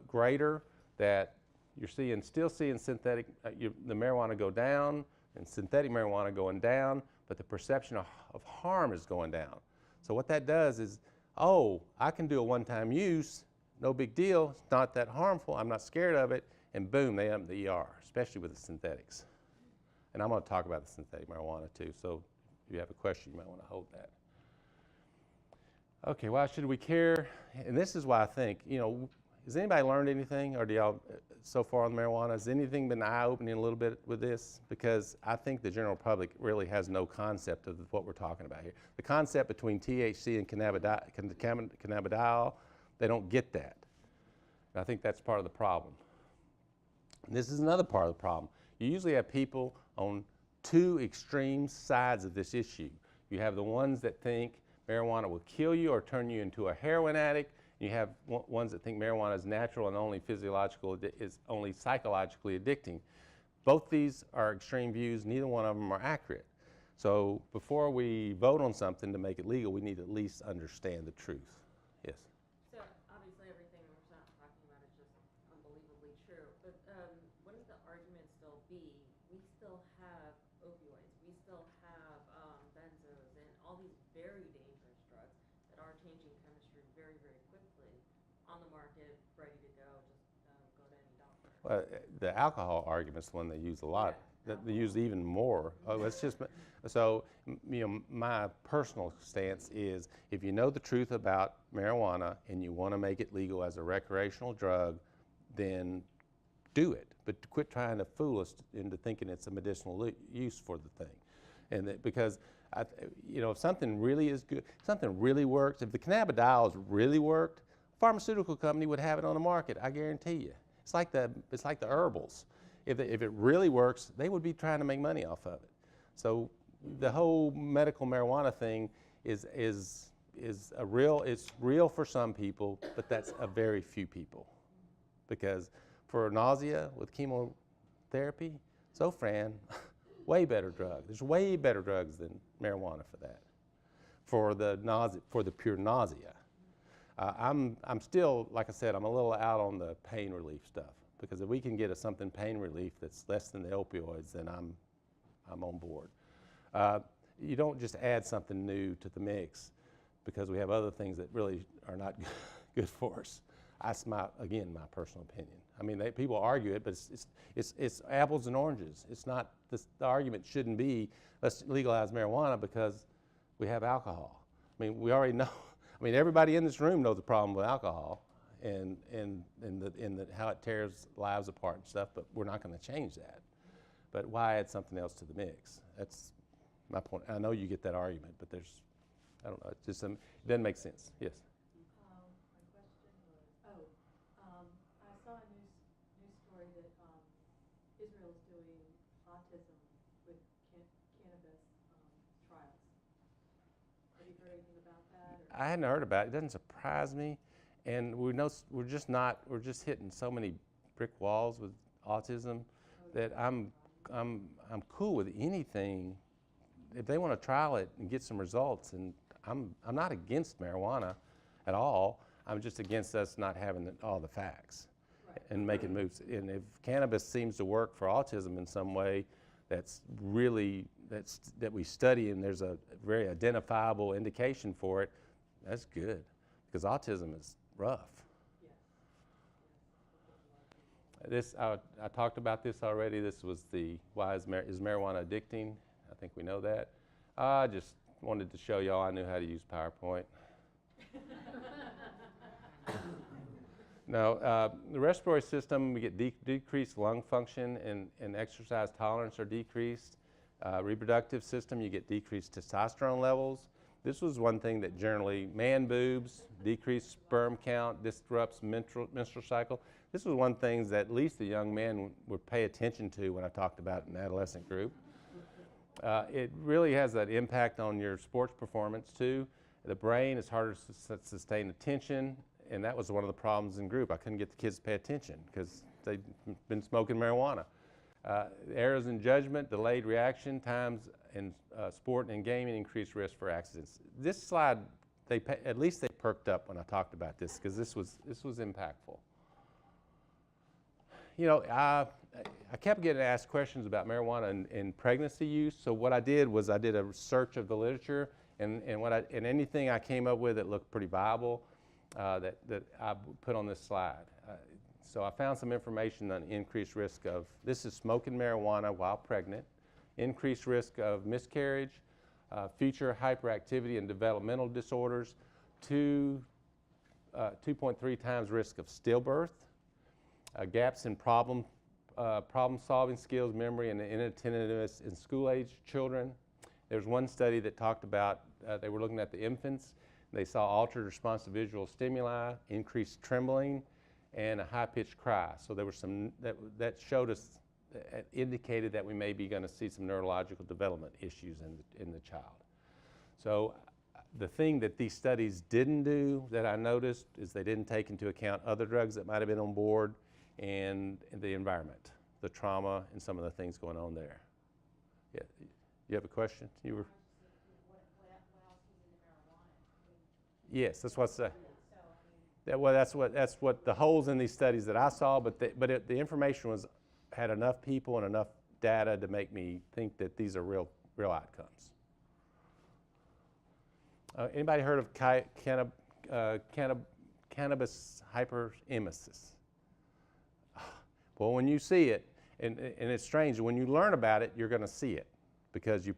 greater, that you're still seeing synthetic, the marijuana go down and synthetic marijuana going down, but the perception of harm is going down. So what that does is, oh, I can do a one-time use, no big deal, it's not that harmful, I'm not scared of it, and boom, they end up in the ER, especially with the synthetics. And I'm going to talk about the synthetic marijuana too, so if you have a question, you might want to hold that. Okay, why should we care? And this is why I think, has anybody learned anything, or do y'all, so far on marijuana, has anything been eye-opening a little bit with this? Because I think the general public really has no concept of what we're talking about here. The concept between THC and cannabidiol, they don't get that. And I think that's part of the problem. And this is another part of the problem. You usually have people on two extreme sides of this issue. You have the ones that think marijuana will kill you or turn you into a heroin addict. You have ones that think marijuana is natural and only only psychologically addicting. Both these are extreme views. Neither one of them are accurate. So before we vote on something to make it legal, we need to at least understand the truth. Yes? So obviously everything we're not talking about is just unbelievably true. But wouldn't the argument still be, we still have opioids, we still have benzos, and all these very dangerous drugs that are changing chemistry very, very quickly on the market, ready to go, just go to any doctor. Well, the alcohol argument's the one they use a lot. Yeah. That they use even more. It's just, so, my personal stance is if you know the truth about marijuana and you want to make it legal as a recreational drug, then do it. But quit trying to fool us into thinking it's a medicinal use for the thing. And that, because, if something really is good, something really works, if the cannabidiols really worked, a pharmaceutical company would have it on the market, I guarantee you. It's like the herbals. If it really works, they would be trying to make money off of it. So the whole medical marijuana thing is it's real for some people, but that's a very few people. Because for nausea with chemotherapy, Zofran, way better drug. There's way better drugs than marijuana for that. For the pure nausea. I'm still, like I said, I'm a little out on the pain relief stuff. Because if we can get something pain relief that's less than the opioids, then I'm on board. You don't just add something new to the mix because we have other things that really are not good for us. That's again my personal opinion. I mean, people argue it, but it's apples and oranges. It's not. The argument shouldn't be let's legalize marijuana because we have alcohol. I mean, we already know. I mean, everybody in this room knows the problem with alcohol. And how it tears lives apart and stuff, but we're not going to change that. But why add something else to the mix? That's my point. I know you get that argument, but I don't know, it doesn't make sense. Yes? My question was, I saw a news story that Israel's doing autism with cannabis trials. Have you heard anything about that? I hadn't heard about it. It doesn't surprise me. And we're just hitting so many brick walls with autism that I'm cool with anything. If they want to trial it and get some results, and I'm not against marijuana at all. I'm just against us not having all the facts and making moves. And if cannabis seems to work for autism in some way, that we study and there's a very identifiable indication for it, that's good because autism is rough. I talked about this already. This was why is marijuana addicting? I think we know that. I just wanted to show y'all I knew how to use PowerPoint. No, the respiratory system, we get decreased lung function and exercise tolerance are decreased. Reproductive system, you get decreased testosterone levels. This was one thing that generally, man boobs, decreased sperm count, disrupts menstrual cycle. This was one thing that at least the young men would pay attention to when I talked about an adolescent group. It really has that impact on your sports performance too. The brain is harder to sustain attention, and that was one of the problems in group. I couldn't get the kids to pay attention because they'd been smoking marijuana. Errors in judgment, delayed reaction times in sport and gaming, increased risk for accidents. This slide, at least they perked up when I talked about this because this was impactful. I kept getting asked questions about marijuana and pregnancy use. So what I did was I did a search of the literature and anything I came up with that looked pretty viable. that I put on this slide. So I found some information on increased risk of, this is smoking marijuana while pregnant, increased risk of miscarriage, future hyperactivity and developmental disorders, 2.3 times risk of stillbirth, gaps in problem-solving skills, memory, and inattentiveness in school-age children. There's one study that talked about, they were looking at the infants. They saw altered response to visual stimuli, increased trembling, and a high-pitched cry. So there was some, that showed us, indicated that we may be going to see some neurological development issues in the child. So the thing that these studies didn't do that I noticed is they didn't take into account other drugs that might have been on board and the environment, the trauma, and some of the things going on there. Yeah, you have a question? You were. Yes, that's what's. Well, that's what the holes in these studies that I saw. But the information had enough people and enough data to make me think that these are real outcomes. Anybody heard of cannabis hyperemesis? Well, when you see it, and it's strange, when you learn about it, you're going to see it because you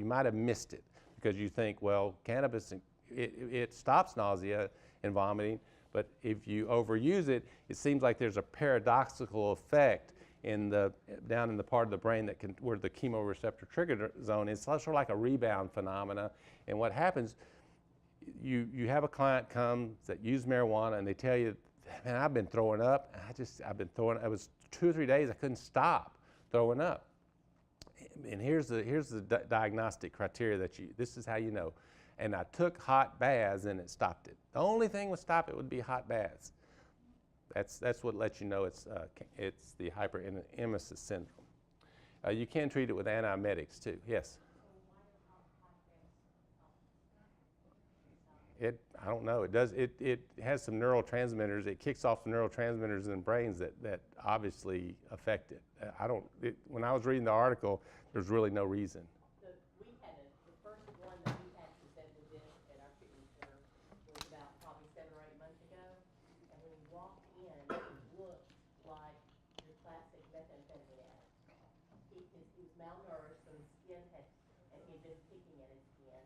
might have missed it because you think, well, cannabis, it stops nausea and vomiting, but if you overuse it, it seems like there's a paradoxical effect down in the part of the brain where the chemoreceptor trigger zone is, sort of like a rebound phenomena. And what happens, you have a client come that used marijuana and they tell you, man, I've been throwing up. I've been throwing. It was 2 or 3 days I couldn't stop throwing up. And here's the diagnostic criteria this is how you know. And I took hot baths and it stopped it. The only thing would stop it would be hot baths. That's what lets you know it's the hyperemesis syndrome. You can treat it with antiemetics too. Yes. I don't know. It does. It has some neurotransmitters. It kicks off the neurotransmitters in brains that obviously affect it. When I was reading the article, there's really no reason. The first one that we had presented with this at our treatment center was about probably 7 or 8 months ago. And when he walked in, he looked like your classic methamphetamine addict. He was malnourished, so his skin and he had been picking at his skin,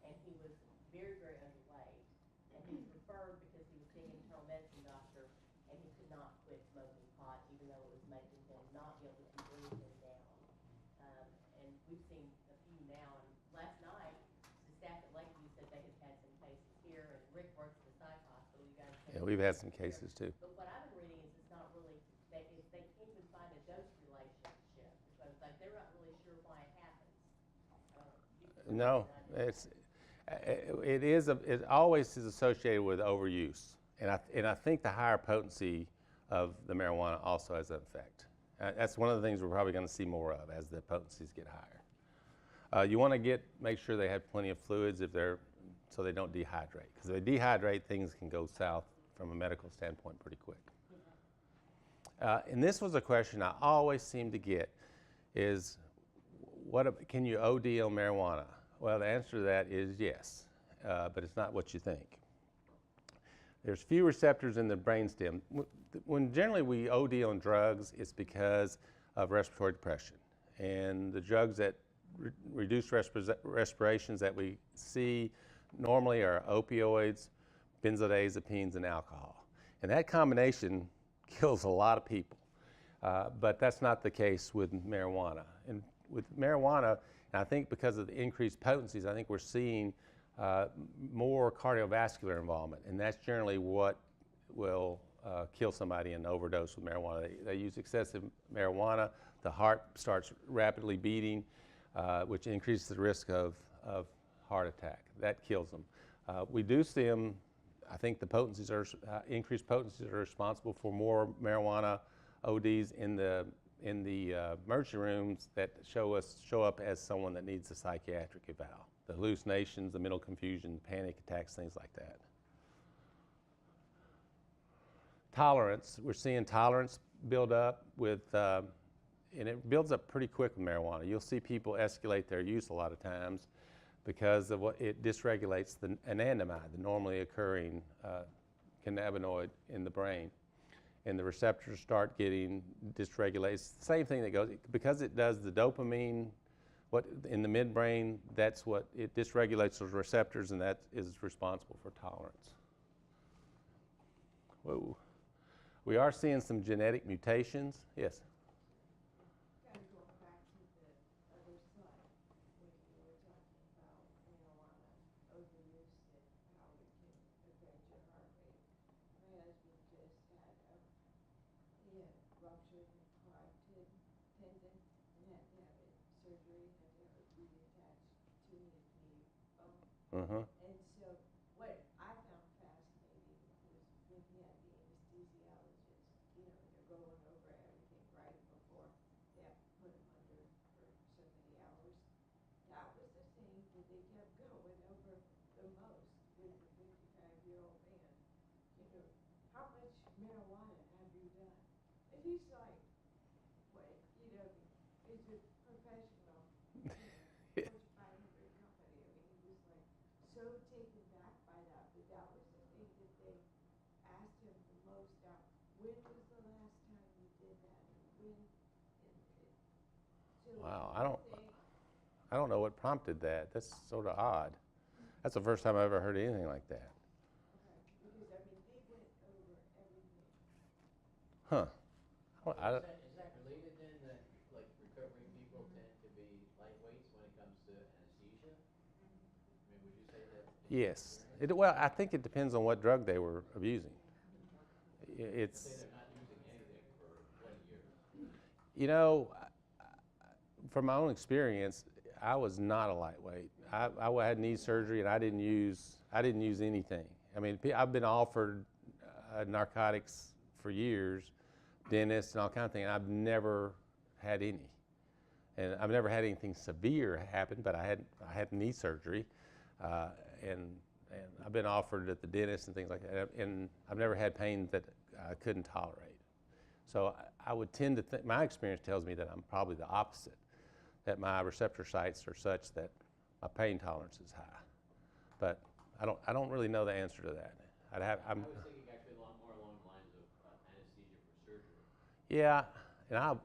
and he was very, very underweight. And he was referred because he was seeing an internal medicine doctor, and he could not quit smoking pot, even though it was making him not be able to breathe him down. And we've seen a few now. And last night, the staff at Lakeview said they had some cases here, and Rick works at the psych hospital. You guys. Yeah, we've had some cases too. But what I've been reading is it's not really. They can't even find a dose relationship. So it's like they're not really sure why it happens. No, it always is associated with overuse, and I think the higher potency of the marijuana also has an effect. That's one of the things we're probably going to see more of as the potencies get higher. You want to make sure they have plenty of fluids so they don't dehydrate, because if they dehydrate, things can go south from a medical standpoint pretty quick. And this was a question I always seem to get is, can you OD on marijuana? Well, the answer to that is yes, but it's not what you think. There's few receptors in the brainstem. When generally we OD on drugs, it's because of respiratory depression. And the drugs that reduce respirations that we see normally are opioids, benzodiazepines, and alcohol. And that combination kills a lot of people. But that's not the case with marijuana. And with marijuana, and I think because of the increased potencies, I think we're seeing more cardiovascular involvement, and that's generally what will kill somebody in an overdose with marijuana. They use excessive marijuana, the heart starts rapidly beating, which increases the risk of heart attack. That kills them. We do see them, I think the potencies increased potencies are responsible for more marijuana ODs in the emergency rooms that show up as someone that needs a psychiatric eval. The hallucinations, the mental confusion, panic attacks, things like that. Tolerance, we're seeing tolerance build up and it builds up pretty quick with marijuana. You'll see people escalate their use a lot of times because of what it dysregulates the anandamide, the normally occurring cannabinoid in the brain. And the receptors start getting dysregulated. It's the same thing that goes, because it does the dopamine, what in the midbrain, that's what, it dysregulates those receptors, and that is responsible for tolerance. Whoa. We are seeing some genetic mutations. Yes? Kind of going back to the other slide, when you were talking about marijuana overuse and how it can affect your heart rate. My husband just had he had ruptured carotid tendon and had to have it surgery, had to have it reattached to his knee bone. Uh-huh. And so what I found fascinating was when he had the anesthesiologist, they're going over everything right before they have to put him under for so many hours. That was the thing that they kept going over the most with the 55-year-old man. How much marijuana have you done? And he's like, what, it's a professional, Fortune 500 company. I mean, he was like so taken back by that, but that was the thing that they asked him the most out. When was the last time you did that? And when, so Wow, the thing, I don't know what prompted that. That's sort of odd. That's the first time I've ever heard anything like that. okay, because I mean, they went over everything. Huh. Well, I Is don't- that related then, that like recovering people tend to be lightweights when it comes to anesthesia? I mean, would you say that? in your Yes. experience? Well, I think it depends on what drug they were abusing. Say It's, they're not using anything for 20 years. you know, from my own experience, I was not a lightweight. I had knee surgery and I didn't use anything. I mean, I've been offered narcotics for years, dentists and all kinds of things. I've never had any, and I've never had anything severe happen. But I had knee surgery, and I've been offered at the dentist and things like that. And I've never had pain that I couldn't tolerate. So I would tend to think, my experience tells me that I'm probably the opposite, that my receptor sites are such that my pain tolerance is high. But I don't really know the answer to that. I was thinking actually a lot more along the lines of anesthesia for surgery. Yeah, and They may not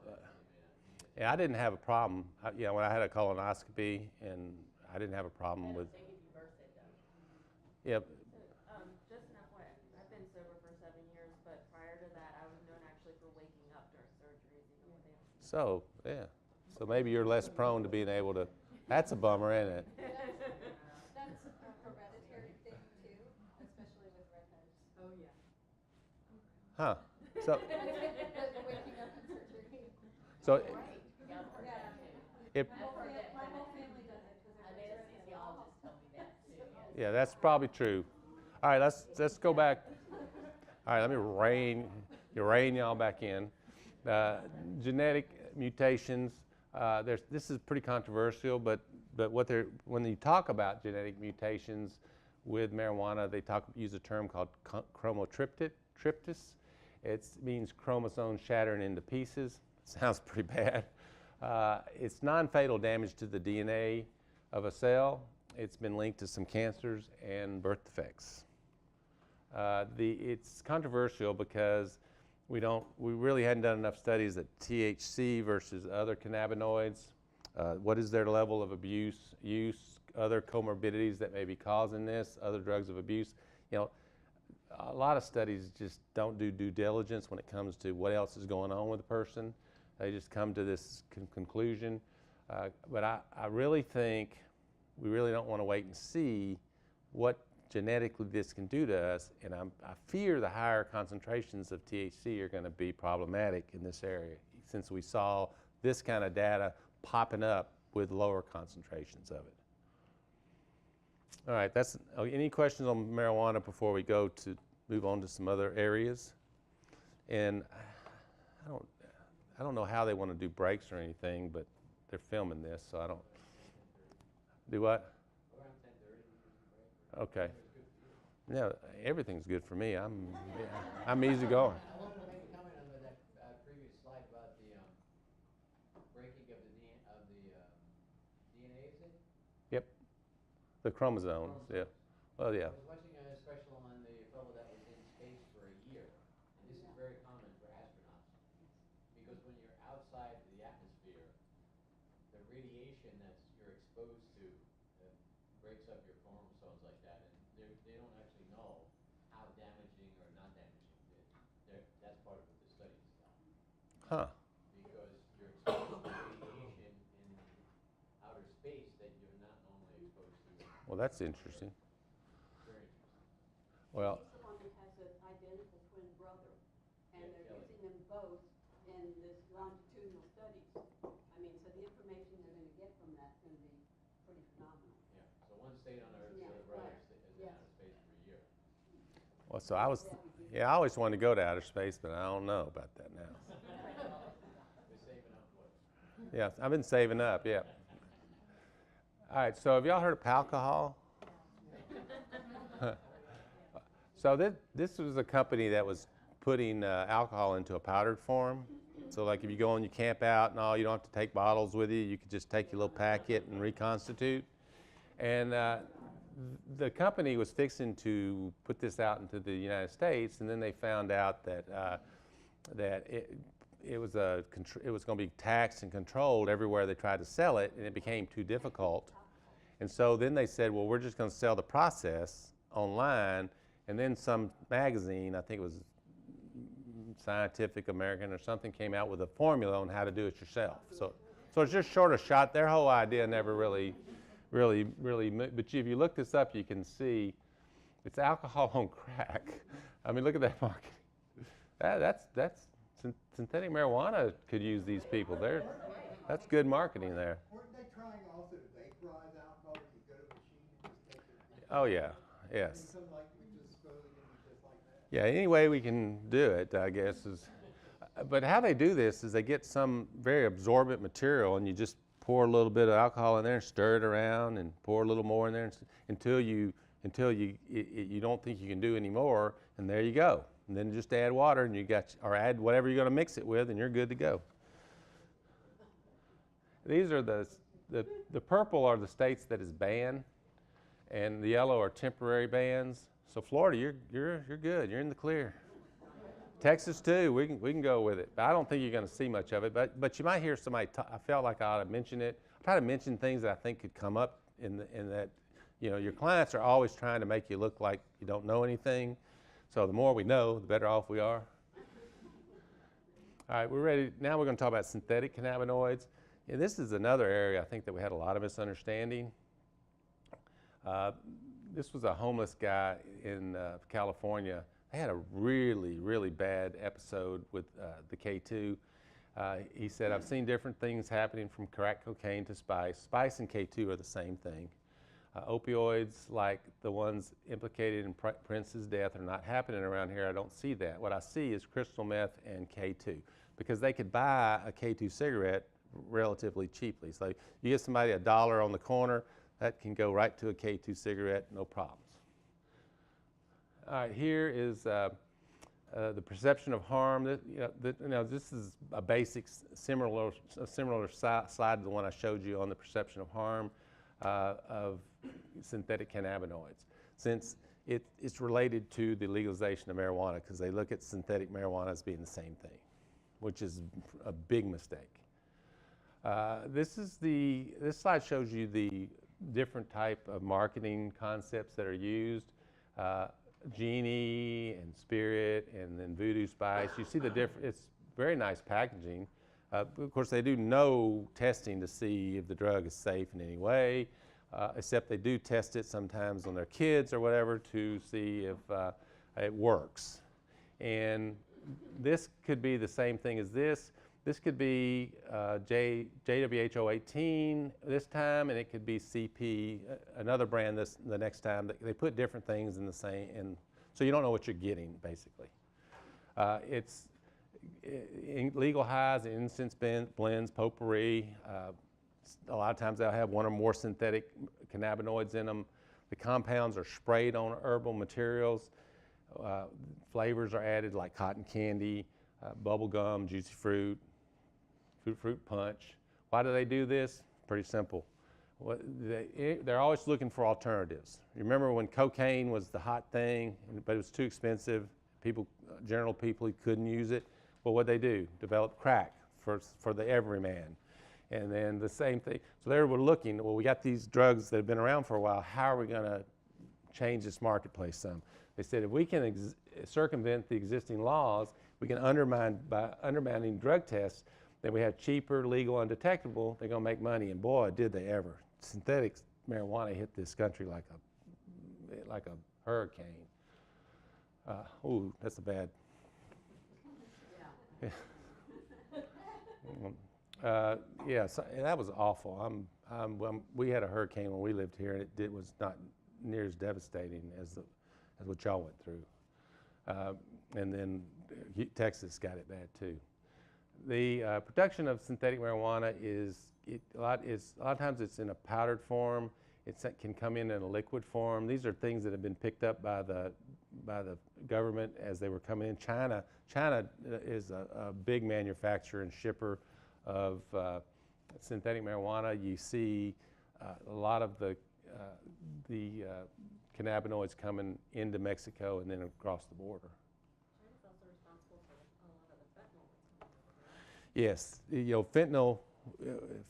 need it. I didn't have a problem. When I had a colonoscopy, and I didn't have a problem with. They give you Versed though. Yep. So, just an FYI, I've been sober for 7 years, but prior to that, I was known actually for waking up during surgeries, even with anesthesia. So yeah. So maybe you're less prone to being able to. That's a bummer, isn't it? That's a hereditary thing too, especially with redheads. Oh, yeah. Huh. So Waking up in surgery. so Yeah, I've heard that too. it. My whole family does it because An anesthesiologist told me that too, yes. Yeah, that's probably true. All right, let's go back. All right, let me rein y'all back in. Genetic mutations. This is pretty controversial, but when you talk about genetic mutations with marijuana, they use a term called chromotryptis. It means chromosomes shattering into pieces. Sounds pretty bad. It's non-fatal damage to the DNA of a cell. It's been linked to some cancers and birth defects. It's controversial because we really hadn't done enough studies at THC versus other cannabinoids. What is their level of abuse, use, other comorbidities that may be causing this, other drugs of abuse. A lot of studies just don't do due diligence when it comes to what else is going on with a person. They just come to this conclusion. But I really think we really don't want to wait and see what genetically this can do to us, and I fear the higher concentrations of THC are going to be problematic in this area, since we saw this kind of data popping up with lower concentrations of it. All right, any questions on marijuana before we move on to some other areas? And I don't know how they want to do breaks or anything, but they're filming this, so I don't. Do what? Around 10:30, we usually break. Okay. Yeah, everything's good for me. I'm easy going. I wanted to make a comment on that previous slide about the breaking of the DNA, is it? Yep. The chromosomes, yeah. Well, yeah. I was watching a special on the fellow that was in space radiation that's you're exposed to breaks up your chromosomes like that, and they don't actually know how damaging or not damaging it is. That's part of what the study is about. Huh. Because you're exposed to radiation in outer space that you're not normally exposed to. Well, that's interesting. Very interesting. Well, He's the one that has an identical twin brother, and Yeah, they're Kelly. using them both in this longitudinal studies. I mean, so the information they're gonna get from that's gonna be pretty phenomenal. Yeah, so one stayed on Earth, the Yeah, other brother right. is in Yeah. outer space for a year. well, so I always wanted to go to outer space, but I don't know about that now. They're saving up for it. Yeah, I've been saving up, yeah. All right, so have y'all heard of alcohol? So this was a company that was putting alcohol into a powdered form. So like if you go and you camp out and all, you don't have to take bottles with you. You could just take your little packet and reconstitute. And the company was fixing to put this out into the United States, and then they found out that it was going to be taxed and controlled everywhere they tried to sell it, and it became too difficult. And so then they said, well, we're just going to sell the process online. And then some magazine, I think it was Scientific American or something, came out with a formula on how to do it yourself. So it's just short of shot. Their whole idea never really, but if you look this up, you can see it's alcohol on crack. I mean, look at that marketing. That's synthetic marijuana could use these people. That's good marketing there. Weren't they trying also to vaporize alcohol? You go to a machine and just take it? Oh yeah, yes. Something like we just supposed it would be just like that. Yeah, any way we can do it, I guess, is. But how they do this is they get some very absorbent material, and you just pour a little bit of alcohol in there and stir it around, and pour a little more in there until you don't think you can do any more, and there you go. And then just add water, and or add whatever you're going to mix it with, and you're good to go. These are the purple are the states that is banned, and the yellow are temporary bans. So Florida, you're good. You're in the clear. Texas too. We can go with it. But I don't think you're going to see much of it. But you might hear somebody. I felt like I ought to mention it. I try to mention things that I think could come up in that. Your clients are always trying to make you look like you don't know anything. So the more we know, the better off we are. All right, we're ready. Now we're going to talk about synthetic cannabinoids. And this is another area I think that we had a lot of misunderstanding. This was a homeless guy in California. They had a really, really bad episode with the K2. He said, I've seen different things happening from crack cocaine to spice. Spice and K2 are the same thing. Opioids, like the ones implicated in Prince's death, are not happening around here. I don't see that. What I see is crystal meth and K2, because they could buy a K2 cigarette relatively cheaply. So you get somebody $1 on the corner, that can go right to a K2 cigarette, no problems. All right, here is the perception of harm. This is a basic, similar slide to the one I showed you on the perception of harm of synthetic cannabinoids, since it's related to the legalization of marijuana, because they look at synthetic marijuana as being the same thing, which is a big mistake. This slide shows you the different type of marketing concepts that are used. Genie and Spirit and then Voodoo Spice. You see the different, it's very nice packaging. Of course, they do no testing to see if the drug is safe in any way, except they do test it sometimes on their kids or whatever to see if it works. And this could be the same thing as this. This could be JWH-018 this time, and it could be CP, another brand the next time. They put different things in the same, and so you don't know what you're getting, basically. It's legal highs, incense blends, potpourri. A lot of times they'll have one or more synthetic cannabinoids in them. The compounds are sprayed on herbal materials. Flavors are added like cotton candy, bubble gum, juicy fruit, fruit punch. Why do they do this? Pretty simple. They're always looking for alternatives. Remember when cocaine was the hot thing, but it was too expensive? General people couldn't use it. Well, what'd they do? Develop crack for the everyman. And then the same thing. So they were looking, well, we got these drugs that have been around for a while. How are we going to change this marketplace some? They said if we can circumvent the existing laws, we can undermining drug tests, then we have cheaper, legal, undetectable, they're going to make money. And boy, did they ever. Synthetic marijuana hit this country like a hurricane. Ooh, that's a bad. Yeah, so, that was awful. We had a hurricane when we lived here, and it was not near as devastating as what y'all went through. And then Texas got it bad too. The production of synthetic marijuana a lot of times it's in a powdered form. It can come in a liquid form. These are things that have been picked up by the government as they were coming in. China is a big manufacturer and shipper of synthetic marijuana. You see a lot of the cannabinoids coming into Mexico and then across the border. China's also responsible for a lot of the fentanyl that's coming over there. Yes,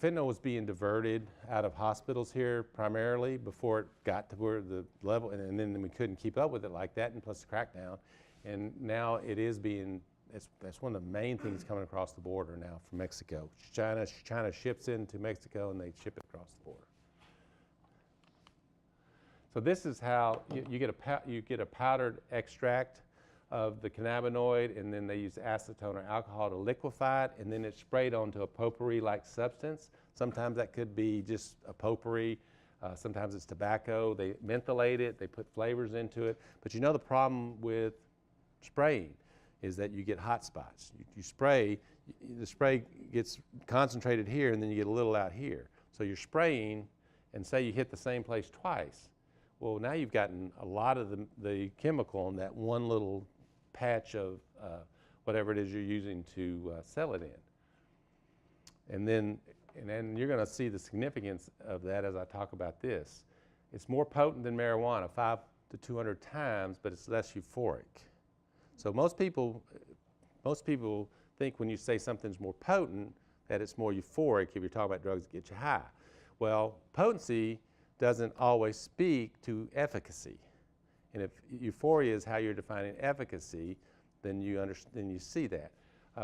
fentanyl was being diverted out of hospitals here primarily before it got to where the level, and then we couldn't keep up with it like that, and plus the crackdown. And now it is that's one of the main things coming across the border now from Mexico. China ships into Mexico and they ship it across the border. So this is how you get a powdered extract of the cannabinoid, and then they use acetone or alcohol to liquefy it, and then it's sprayed onto a potpourri-like substance. Sometimes that could be just a potpourri. Sometimes it's tobacco. They mentholate it. They put flavors into it. But the problem with spraying is that you get hot spots. You spray, the spray gets concentrated here, and then you get a little out here. So you're spraying, and say you hit the same place twice. Well, now you've gotten a lot of the chemical in that one little patch of whatever it is you're using to sell it in. And then you're going to see the significance of that as I talk about this. It's more potent than marijuana, 5 to 200 times, but it's less euphoric. So most people think when you say something's more potent that it's more euphoric if you're talking about drugs that get you high. Well, potency doesn't always speak to efficacy. And if euphoria is how you're defining efficacy, then you see that.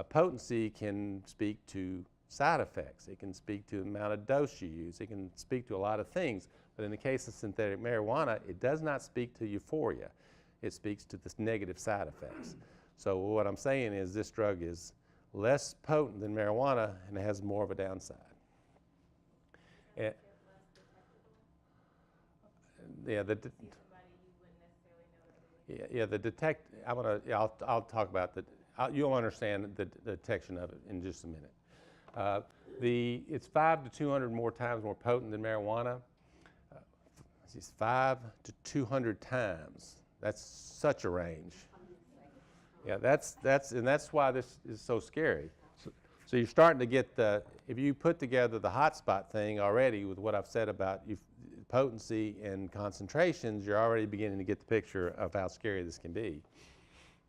Potency can speak to side effects. It can speak to the amount of dose you use. It can speak to a lot of things. But in the case of synthetic marijuana, it does not speak to euphoria. It speaks to the negative side effects. So what I'm saying is this drug is less potent than marijuana, and it has more of a downside. And, yeah, I'll talk about you'll understand the detection of it in just a minute. It's 5 to 200 more times more potent than marijuana. It's 5 to 200 times. That's such a range. Yeah, that's why this is so scary. So you're starting to get if you put together the hotspot thing already with what I've said about potency and concentrations, you're already beginning to get the picture of how scary this can be.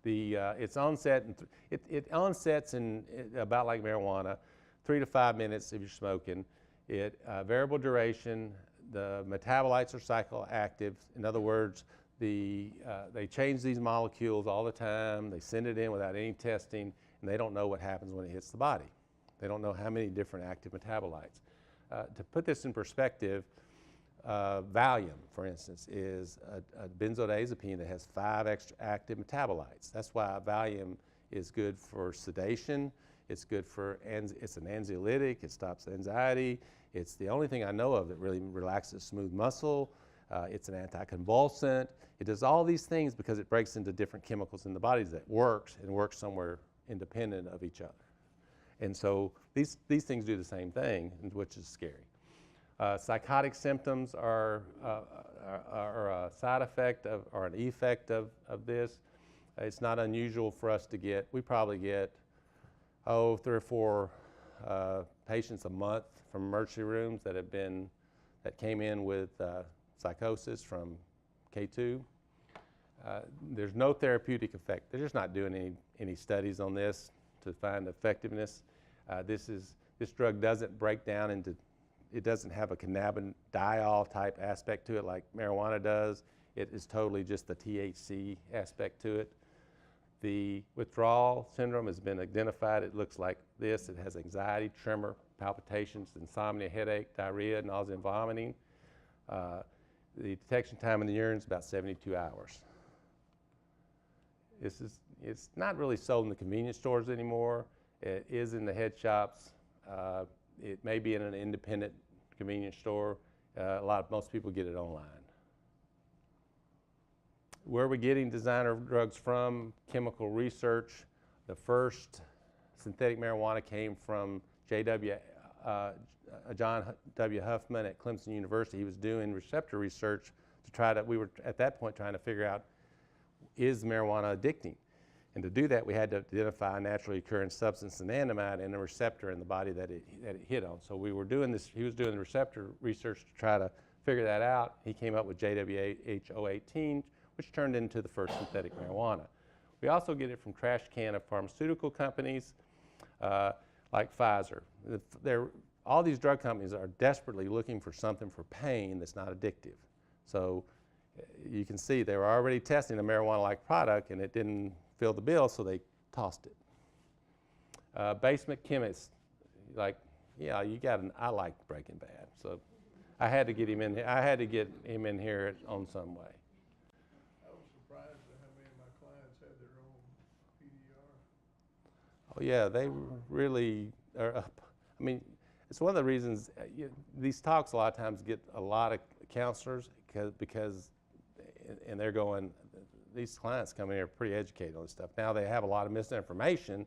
Its onset, it onsets in about like marijuana, 3 to 5 minutes if you're smoking. Variable duration, the metabolites are cycloactive. In other words, they change these molecules all the time. They send it in without any testing, and they don't know what happens when it hits the body. They don't know how many different active metabolites. To put this in perspective, Valium, for instance, is a benzodiazepine that has 5 extra active metabolites. That's why Valium is good for sedation. It's good it's an anxiolytic. It stops anxiety. It's the only thing I know of that really relaxes smooth muscle. It's an anticonvulsant. It does all these things because it breaks into different chemicals in the body that works somewhere independent of each other. And so these things do the same thing, which is scary. Psychotic symptoms are a side effect or an effect of this. It's not unusual for us to get, we probably get, 3 or 4 patients a month from emergency rooms that came in with psychosis from K2. There's no therapeutic effect. They're just not doing any studies on this to find effectiveness. This drug doesn't break down into, it doesn't have a cannabidiol type aspect to it like marijuana does. It is totally just the THC aspect to it. The withdrawal syndrome has been identified. It looks like this. It has anxiety, tremor, palpitations, insomnia, headache, diarrhea, nausea, and vomiting. The detection time in the urine is about 72 hours. It's not really sold in the convenience stores anymore. It is in the head shops. It may be in an independent convenience store. Most people get it online. Where are we getting designer drugs from? Chemical research. The first synthetic marijuana came from John W. Huffman at Clemson University. He was doing receptor research we were at that point trying to figure out, is marijuana addicting? And to do that, we had to identify a naturally occurring substance, anandamide, and a receptor in the body that it hit on. So we were doing this, he was doing the receptor research to try to figure that out. He came up with JWH-018, which turned into the first synthetic marijuana. We also get it from trash can of pharmaceutical companies like Pfizer. All these drug companies are desperately looking for something for pain that's not addictive. So you can see they were already testing a marijuana-like product and it didn't fill the bill, so they tossed it. Basement chemists, like, yeah, I like Breaking Bad, so I had to get him in here. I had to get him in here on some way. I was surprised at how many of my clients had their own PDR. Oh yeah, they really are up. I mean, it's one of the reasons these talks a lot of times get a lot of counselors because and they're going, these clients come in here pretty educated on this stuff. Now they have a lot of misinformation.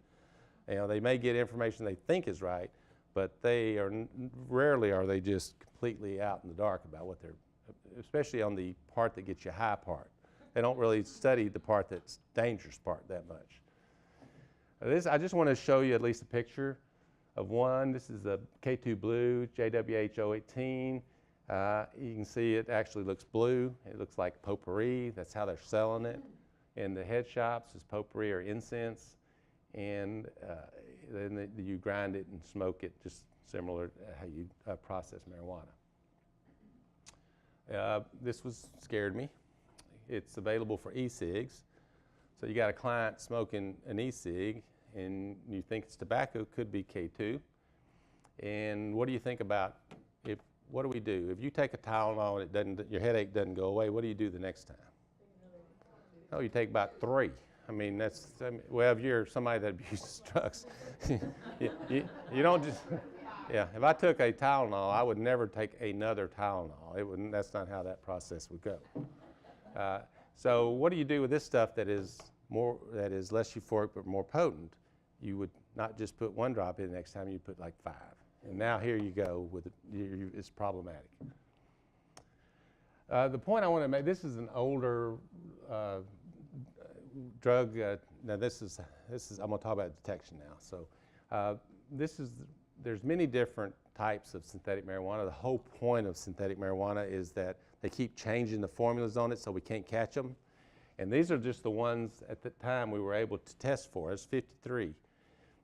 You know, they may get information they think is right, but they are rarely are they just completely out in the dark about what they're, especially on the part that gets you high part. They don't really study the part that's dangerous part that much. I just want to show you at least a picture of one. This is a K2 Blue, JWH-018. You can see it actually looks blue. It looks like potpourri. That's how they're selling it. In the head shops is potpourri or incense. And then you grind it and smoke it, just similar to how you process marijuana. This scared me. It's available for e-cigs. So you got a client smoking an e-cig and you think it's tobacco, could be K2. And what do you think about what do we do? If you take a Tylenol and your headache doesn't go away, what do you do the next time? Oh, you take about 3. I mean, well, if you're somebody that abuses drugs, you don't just, yeah. If I took a Tylenol, I would never take another Tylenol. That's not how that process would go. So what do you do with this stuff that is less euphoric but more potent? You would not just put 1 drop in, the next time you put like 5. And now here you go with it's problematic. The point I want to make, this is an older drug. Now this is I'm going to talk about detection now. So there's many different types of synthetic marijuana. The whole point of synthetic marijuana is that they keep changing the formulas on it so we can't catch them. And these are just the ones at the time we were able to test for. It's 53.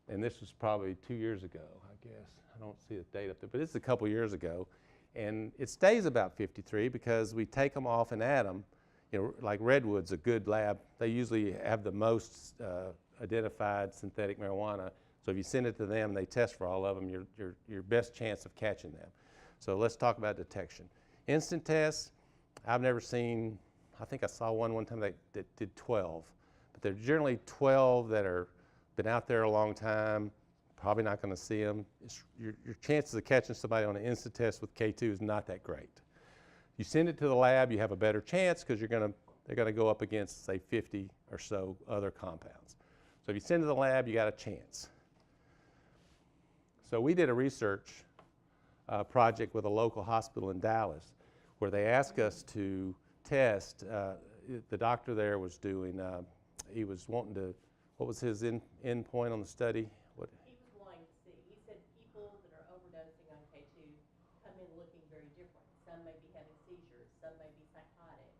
And this was probably 2 years ago, I guess. I don't see the date up there, but it's a couple years ago. And it stays about 53 because we take them off and add them. You know, like Redwood's a good lab. They usually have the most identified synthetic marijuana. So if you send it to them, they test for all of them, your best chance of catching them. So let's talk about detection. Instant tests, I've never seen, I think I saw one time that did 12. But they're generally 12 that are been out there a long time, probably not going to see them. Your chances of catching somebody on an instant test with K2 is not that great. You send it to the lab, you have a better chance because they're going to go up against, say, 50 or so other compounds. So if you send it to the lab, you got a chance. So we did a research project with a local hospital in Dallas where they asked us to test, the doctor there was doing, he was wanting to, what was his end point on the study? What? He was wanting to see, he said people that are overdosing on K2 come in looking very different. Some may be having seizures, some may be psychotic,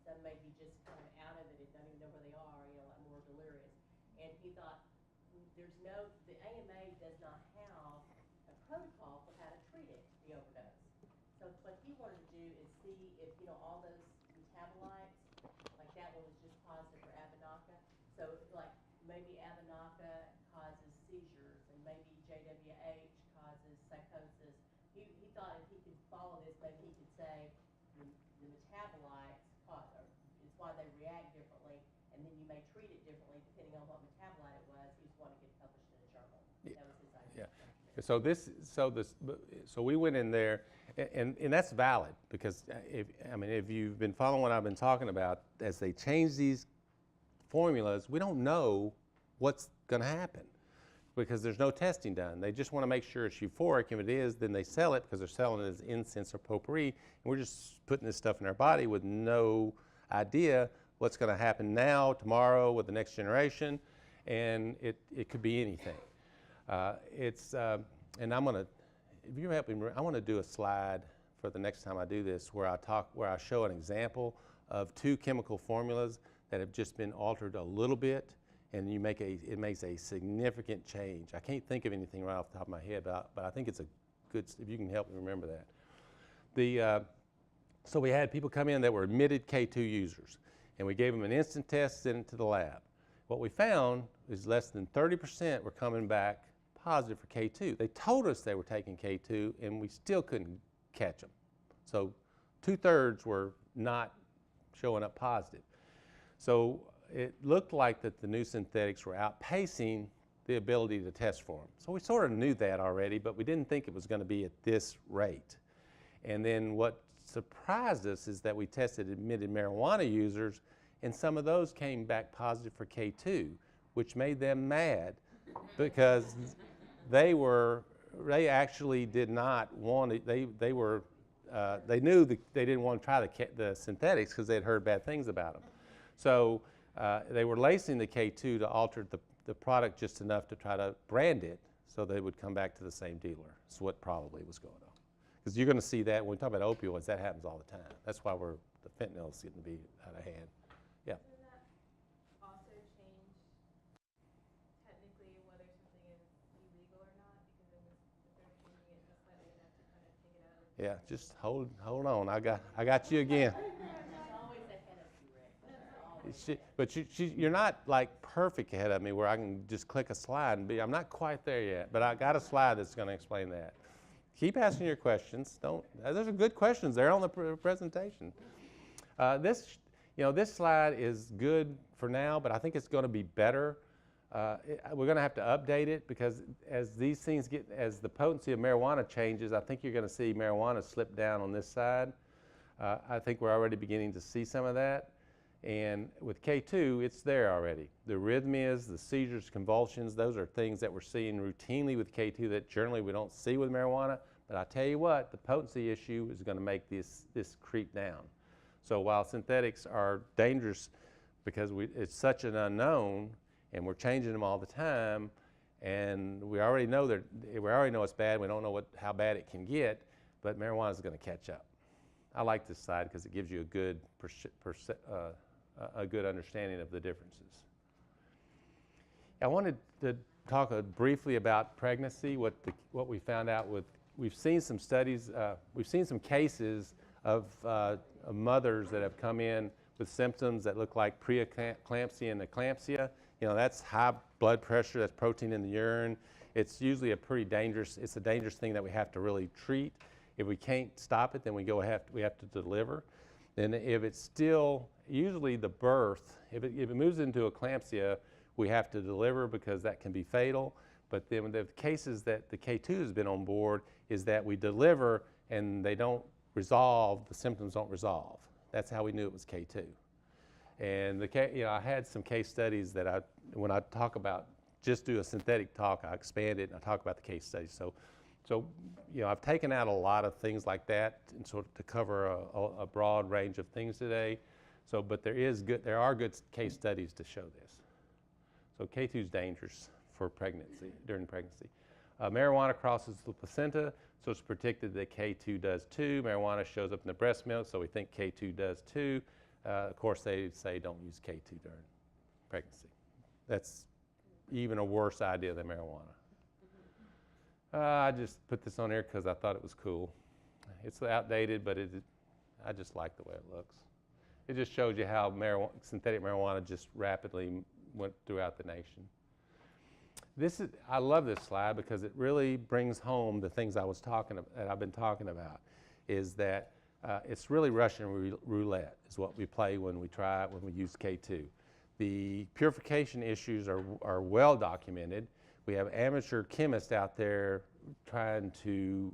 some may be just kind of out of it and don't even know where they are, you know, like more delirious. And he thought, the AMA does not have a see if, you know, all those metabolites, like that one was just positive for Abenaka. So like maybe Abenaka causes seizures and maybe JWH causes psychosis. He thought if he could follow this, maybe he could say the metabolites cause, or it's why they react differently, and then you may treat it differently depending on what metabolite it was. He just wanted to get published in a journal. That was his idea. Yeah. So we went in there, and that's valid because if you've been following what I've been talking about, as they change these formulas, we don't know what's going to happen because there's no testing done. They just want to make sure it's euphoric. If it is, then they sell it because they're selling it as incense or potpourri, and we're just putting this stuff in our body with no idea what's going to happen now, tomorrow, with the next generation, and it could be anything. And I'm gonna, if you help me, I want to do a slide for the next time I do this where I show an example of two chemical formulas that have just been altered a little bit, and it makes a significant change. I can't think of anything right off the top of my head, but I think it's a good, if you can help me remember that. So we had people come in that were admitted K2 users, and we gave them an instant test, sent it to the lab. What we found is less than 30% were coming back positive for K2. They told us they were taking K2, and we still couldn't catch them. So 2/3 were not showing up positive. So it looked like that the new synthetics were outpacing the ability to test for them. So we sort of knew that already, but we didn't think it was going to be at this rate. And then what surprised us is that we tested admitted marijuana users, and some of those came back positive for K2, which made them mad because they actually did not want it. They knew that they didn't want to try the synthetics because they had heard bad things about them. So they were lacing the K2 to alter the product just enough to try to brand it so they would come back to the same dealer. That's what probably was going on. Because you're going to see that when we talk about opioids, that happens all the time. That's why the fentanyl is getting to be out of hand. Yeah. Doesn't that also change technically whether something is illegal or not? Because if they're changing it just slightly enough to kind of take it out of. Yeah, just hold on. I got you again. But you're not like perfect ahead of me where I can just click a slide and I'm not quite there yet, but I got a slide that's going to explain that. Keep asking your questions. Those are good questions. They're on the presentation. This slide is good for now, but I think it's going to be better. We're going to have to update it because as these things as the potency of marijuana changes, I think you're going to see marijuana slip down on this side. I think we're already beginning to see some of that. And with K2, it's there already. The arrhythmias, the seizures, convulsions, those are things that we're seeing routinely with K2 that generally we don't see with marijuana. But I tell you what, the potency issue is going to make this creep down. So while synthetics are dangerous because it's such an unknown and we're changing them all the time, and we already know it's bad. We don't know how bad it can get, but marijuana is going to catch up. I like this slide because it gives you a good understanding of the differences. I wanted to talk briefly about pregnancy. What we found out we've seen some studies. We've seen some cases of mothers that have come in with symptoms that look like preeclampsia and eclampsia. That's high blood pressure. That's protein in the urine. It's usually a dangerous thing that we have to really treat. If we can't stop it, then we have to deliver. And if it's still, usually the birth, if it moves into eclampsia, we have to deliver because that can be fatal. But then the cases that the K2 has been on board is that we deliver and they don't resolve, the symptoms don't resolve. That's how we knew it was K2. And I had some case studies that when I talk about, just do a synthetic talk, I expand it and I talk about the case studies. So I've taken out a lot of things like that and sort of to cover a broad range of things today. But there are good case studies to show this. So K2 is dangerous for during pregnancy. Marijuana crosses the placenta, so it's predicted that K2 does too. Marijuana shows up in the breast milk, so we think K2 does too. Of course, they say don't use K2 during pregnancy. That's even a worse idea than marijuana. I just put this on here because I thought it was cool. It's outdated, but I just like the way it looks. It just shows you how synthetic marijuana just rapidly went throughout the nation. I love this slide because it really brings home the things that I've been talking about, is that it's really Russian roulette is what we play when we use K2. The purification issues are well documented. We have amateur chemists out there trying to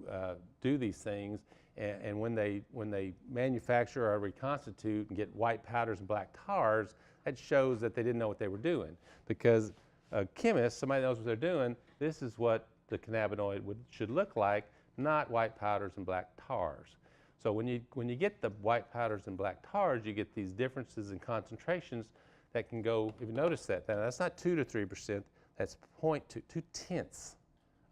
do these things, and when they manufacture or reconstitute and get white powders and black tars, that shows that they didn't know what they were doing. Because a chemist, somebody knows what they're doing, this is what the cannabinoid should look like, not white powders and black tars. So when you get the white powders and black tars, you get these differences in concentrations that can go, if you notice that, that's not 2 to 3%, that's 0.2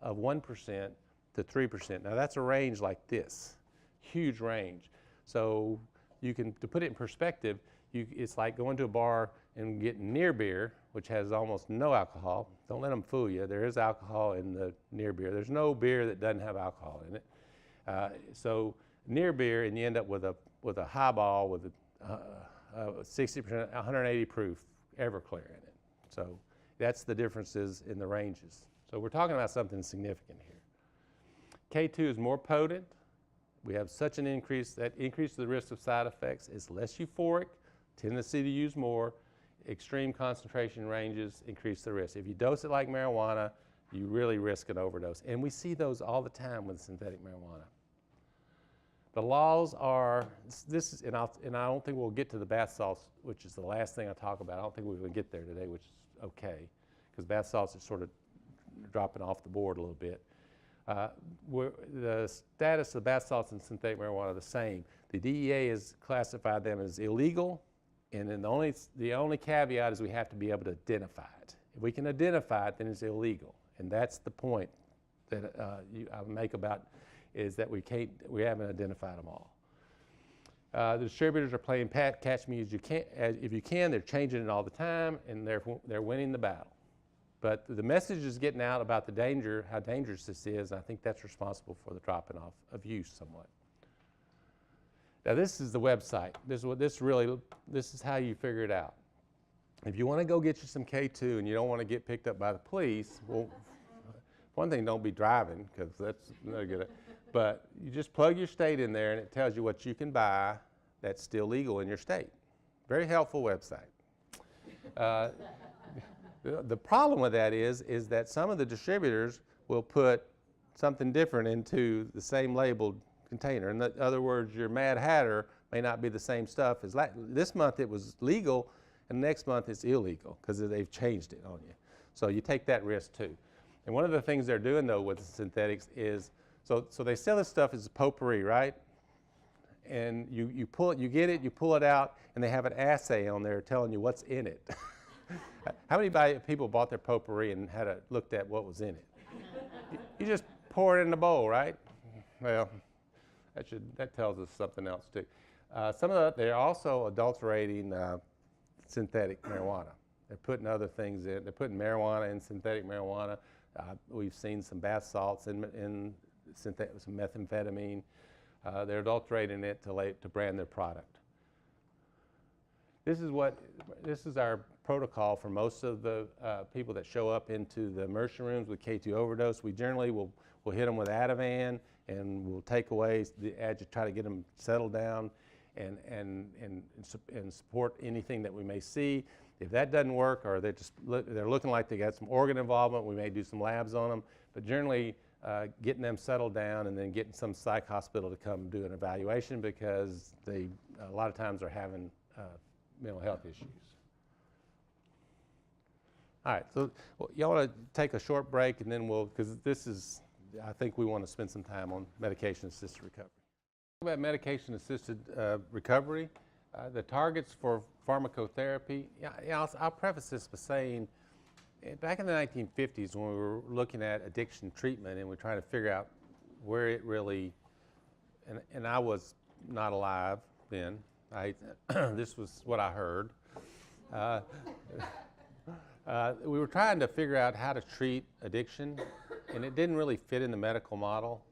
of 1% to 3%. Now that's a range like this, huge range. So to put it in perspective, it's like going to a bar and getting near beer, which has almost no alcohol. Don't let them fool you. There is alcohol in the near beer. There's no beer that doesn't have alcohol in it. So near beer, and you end up with a highball with a 60%, 180 proof Everclear in it. So that's the differences in the ranges. So we're talking about something significant here. K2 is more potent. We have such an increase, that increases the risk of side effects. It's less euphoric, tendency to use more. Extreme concentration ranges increase the risk. If you dose it like marijuana, you really risk an overdose. And we see those all the time with synthetic marijuana. The laws are, and I don't think we'll get to the bath salts, which is the last thing I talk about. I don't think we're going to get there today, which is okay, because bath salts are sort of dropping off the board a little bit. The status of bath salts and synthetic marijuana are the same. The DEA has classified them as illegal, and then the only caveat is we have to be able to identify it. If we can identify it, then it's illegal, and that's the point that I make about is that we haven't identified them all. The distributors are playing catch me as you can. If you can, they're changing it all the time, and they're winning the battle. But the message is getting out about the danger, how dangerous this is, and I think that's responsible for the dropping off of use somewhat. Now this is the website. This is how you figure it out. If you want to go get you some K2 and you don't want to get picked up by the police, well, one thing, don't be driving, because that's no good. But you just plug your state in there and it tells you what you can buy that's still legal in your state. Very helpful website. The problem with that is that some of the distributors will put something different into the same labeled container. In other words, your Mad Hatter may not be the same stuff as this month it was legal, and next month it's illegal because they've changed it on you. So you take that risk too. And one of the things they're doing though with the synthetics is, so they sell this stuff as a potpourri, right? And you get it, you pull it out, and they have an assay on there telling you what's in it. How many people bought their potpourri and looked at what was in it? You just pour it in the bowl, right? Well, that tells us something else too. They're also adulterating synthetic marijuana. They're putting other things in. They're putting marijuana in synthetic marijuana. We've seen some bath salts in some methamphetamine. They're adulterating it to brand their product. This is our protocol for most of the people that show up into the immersion rooms with K2 overdose. We generally will hit them with Ativan, and we'll take away try to get them settled down and support anything that we may see. If that doesn't work, or they're looking like they got some organ involvement, we may do some labs on them. But generally, getting them settled down and then getting some psych hospital to come do an evaluation, because they a lot of times are having mental health issues. All right, so y'all want to take a short break, and then because I think we want to spend some time on medication-assisted recovery. About medication-assisted recovery, the targets for pharmacotherapy, I'll preface this by saying, back in the 1950s when we were looking at addiction treatment and we're trying to figure out where it really, and I was not alive then, this was what I heard. We were trying to figure out how to treat addiction, and it didn't really fit in the medical model.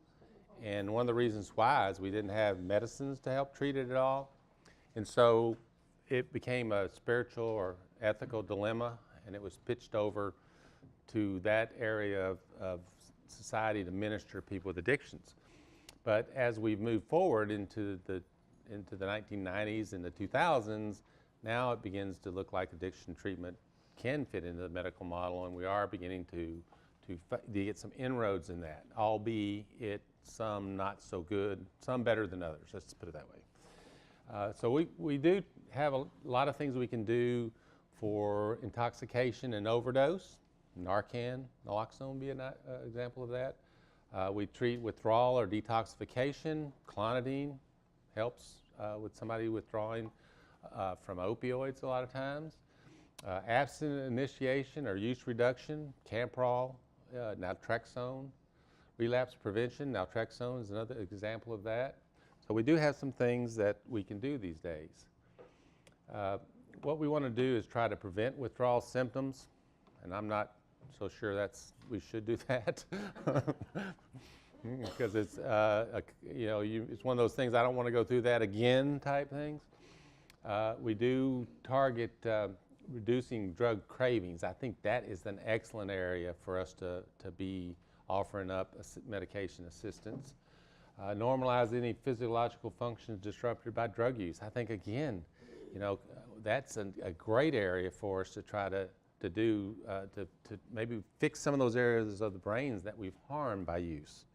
And one of the reasons why is we didn't have medicines to help treat it at all. And so it became a spiritual or ethical dilemma, and it was pitched over to that area of society to minister to people with addictions. But as we've moved forward into the 1990s and the 2000s, now it begins to look like addiction treatment can fit into the medical model, and we are beginning to get some inroads in that, albeit some not so good, some better than others, let's put it that way. So we do have a lot of things we can do for intoxication and overdose. Narcan, naloxone would be an example of that. We treat withdrawal or detoxification. Clonidine helps with somebody withdrawing from opioids a lot of times. Abstinence initiation or use reduction, Camprol, naltrexone. Relapse prevention, naltrexone is another example of that. So we do have some things that we can do these days. What we want to do is try to prevent withdrawal symptoms, and I'm not so sure we should do that because it's it's one of those things I don't want to go through that again type things. We do target reducing drug cravings. I think that is an excellent area for us to be offering up medication assistance. Normalize any physiological functions disrupted by drug use. I think again, that's a great area for us to try to maybe fix some of those areas of the brains that we've harmed by use.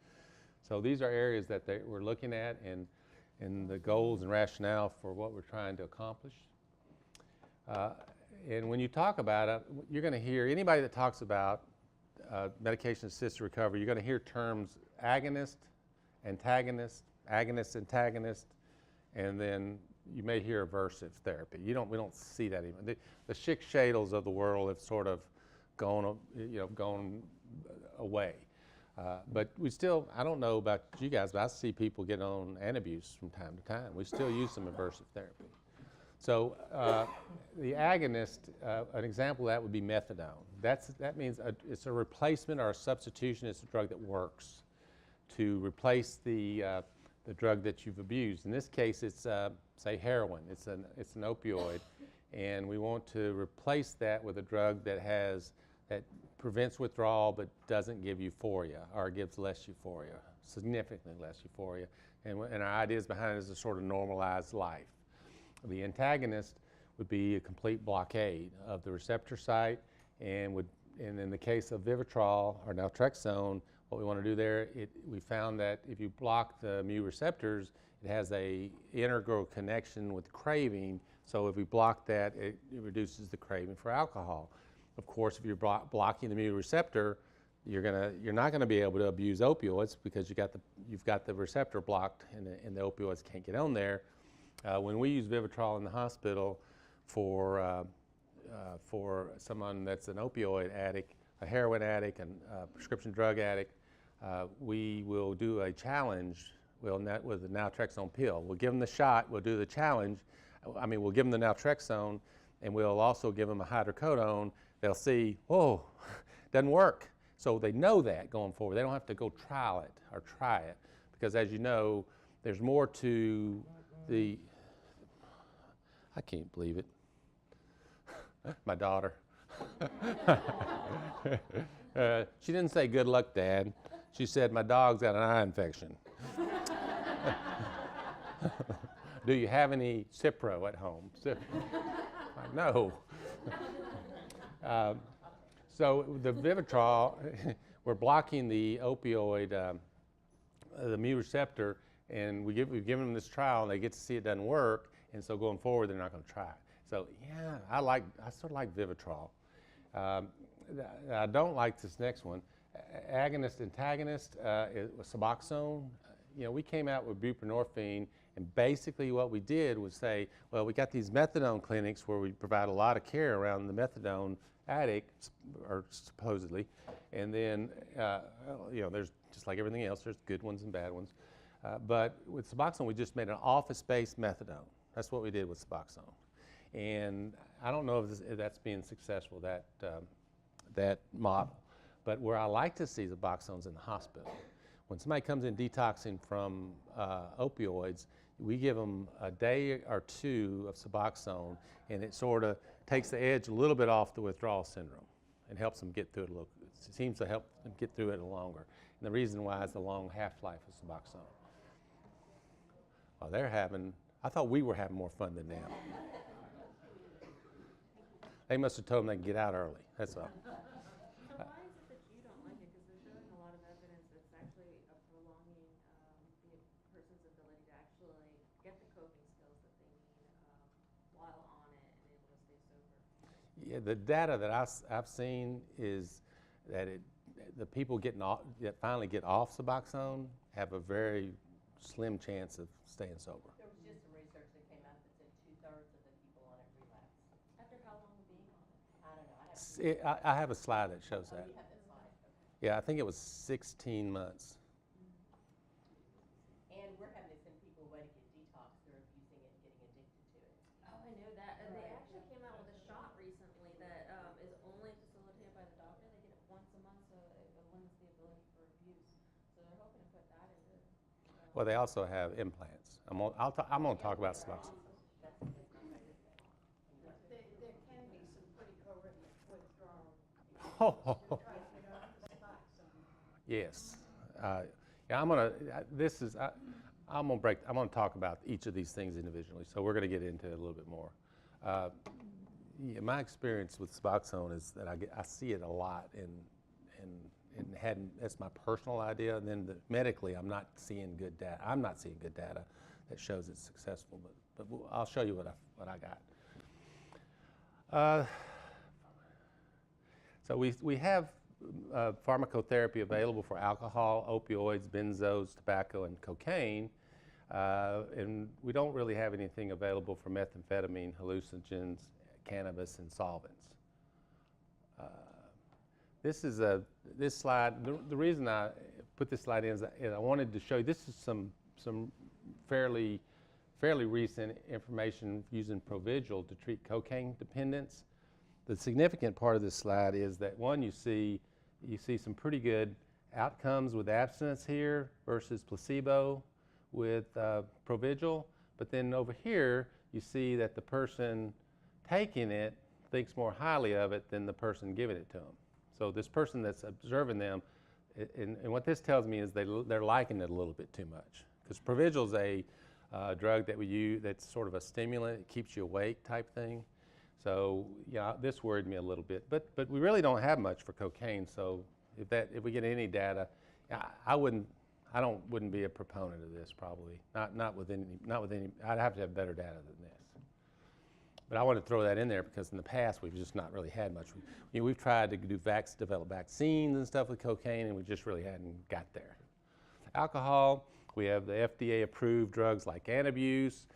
So these are areas that we're looking at and the goals and rationale for what we're trying to accomplish. And when you talk about it, you're going to hear anybody that talks about medication-assisted recovery, you're going to hear terms agonist, antagonist, and then you may hear aversive therapy. We don't see that even. The Schick Shadles of the world have sort of gone away. But we still, I don't know about you guys, but I see people get on antabuse from time to time. We still use some aversive therapy. So the agonist, an example of that would be methadone. That means it's a replacement or a substitution. It's a drug that works to replace the drug that you've abused. In this case, it's say heroin. It's an opioid, and we want to replace that with a drug that prevents withdrawal but doesn't give euphoria, or gives less euphoria, significantly less euphoria. And our ideas behind it is to sort of normalize life. The antagonist would be a complete blockade of the receptor site, and in the case of Vivitrol or naltrexone, what we want to do there, we found that if you block the mu receptors, it has a integral connection with craving. So if we block that, it reduces the craving for alcohol. Of course, if you're blocking the mu receptor, you're not going to be able to abuse opioids because you've got the receptor blocked, and the opioids can't get on there. When we use Vivitrol in the hospital for someone that's an opioid addict, a heroin addict, and a prescription drug addict, we will do a challenge with the naltrexone pill. We'll give them the shot, we'll do the challenge. We'll give them the naltrexone, and we'll also give them a hydrocodone. They'll see, oh, doesn't work. So they know that going forward. They don't have to go try it, because as you know, there's more to I can't believe it. My daughter. She didn't say good luck, Dad. She said my dog's got an eye infection. Do you have any Cipro at home? No. So the Vivitrol, we're blocking the opioid, the mu receptor, and we've given them this trial, and they get to see it doesn't work, and so going forward, they're not going to try it. So yeah, I sort of like Vivitrol. I don't like this next one. Agonist, antagonist, Suboxone. We came out with buprenorphine, and basically what we did was say, well, we got these methadone clinics where we provide a lot of care around the methadone addict, or supposedly, and then there's just like everything else, there's good ones and bad ones. But with Suboxone, we just made an office-based methadone. That's what we did with Suboxone. And I don't know if that's being successful, that model. But where I like to see Suboxone's in the hospital. when somebody comes in detoxing from opioids, we give them a day or two of Suboxone, and it sort of takes the edge a little bit off the withdrawal syndrome and helps them get through it a little. It seems to help them get through it longer. And the reason why is the long half-life of Suboxone. Well, I thought we were having more fun than them. They must have told them they can get out early, that's all. So why is it that you don't like it? Because they're showing a lot of evidence that's actually prolonging the person's ability to actually get the coping skills that they need while on it and able to stay sober. Yeah, the data that I've seen is that the people that finally get off Suboxone have a very slim chance of staying sober. There was just some research that came out that said 2/3 of the people on it relapse. After how long of being on it? I don't know. I have a slide that shows that. You have that slide, okay. Yeah, I think it was 16 months. And we're having to send people away to get detox. They're abusing it and getting addicted to it. Oh, I know that. And they actually came out with a shot recently that is only facilitated by the doctor. They get it once a month, so it limits the ability for abuse. So they're hoping to put that into. Well, they also have implants. I'm going to talk about Suboxone. There can be some pretty horrific withdrawal. Oh, Try to get off the Suboxone. yes. Yeah, I'm going to talk about each of these things individually. So we're going to get into it a little bit more. Yeah, my experience with Suboxone is that I see it a lot, and that's my personal idea. And then medically, I'm not seeing good data. I'm not seeing good data that shows it's successful. But I'll show you what I got. So we have pharmacotherapy available for alcohol, opioids, benzos, tobacco, and cocaine. And we don't really have anything available for methamphetamine, hallucinogens, cannabis, and solvents. This slide, the reason I put this slide in is I wanted to show you, this is some fairly recent information using Provigil to treat cocaine dependence. The significant part of this slide is that, one, you see some pretty good outcomes with abstinence here versus placebo with Provigil, but then over here you see that the person taking it thinks more highly of it than the person giving it to them. So this person that's observing them, and what this tells me is they're liking it a little bit too much, because Provigil is a drug that we use that's sort of a stimulant. It keeps you awake type thing. So yeah, this worried me a little bit, but we really don't have much for cocaine. So if we get any data, I wouldn't be a proponent of this probably. Not with any. I'd have to have better data than this. But I want to throw that in there because in the past we've just not really had much. We've tried to develop vaccines and stuff with cocaine, and we just really hadn't got there. Alcohol, we have the FDA-approved drugs like Cannabis.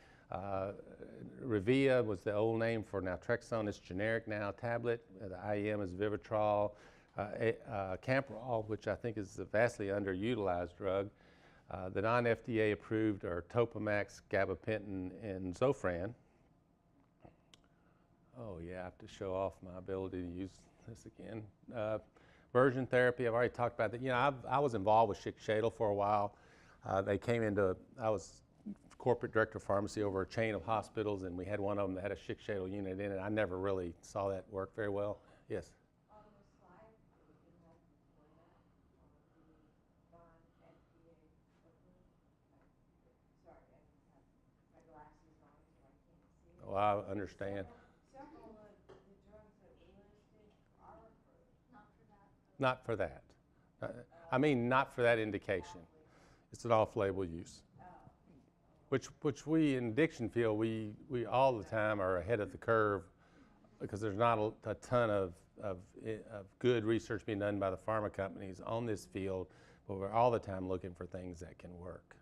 Revia was the old name for naltrexone. It's generic now, tablet. The IM is Vivitrol. Camprol, which I think is a vastly underutilized drug. The non-FDA approved are Topamax, gabapentin, and Zofran. Oh yeah, I have to show off my ability to use this again. Version therapy, I've already talked about that. You know, I was involved with Schick Shadle for a while. I was corporate director of pharmacy over a chain of hospitals, and we had one of them that had a Schick Shadle unit in it. I never really saw that work very well. Yes? On the slide that you had before that, the non-FDA approved, sorry, I have my glasses on, so I can't see it. Oh, I understand. Several of the drugs that we listed are approved. Not for that. Not for that. I mean, not for that indication. It's an off-label use. Which we in addiction field, we all the time are ahead of the curve because there's not a ton of good research being done by the pharma companies on this field, but we're all the time looking for things that can work.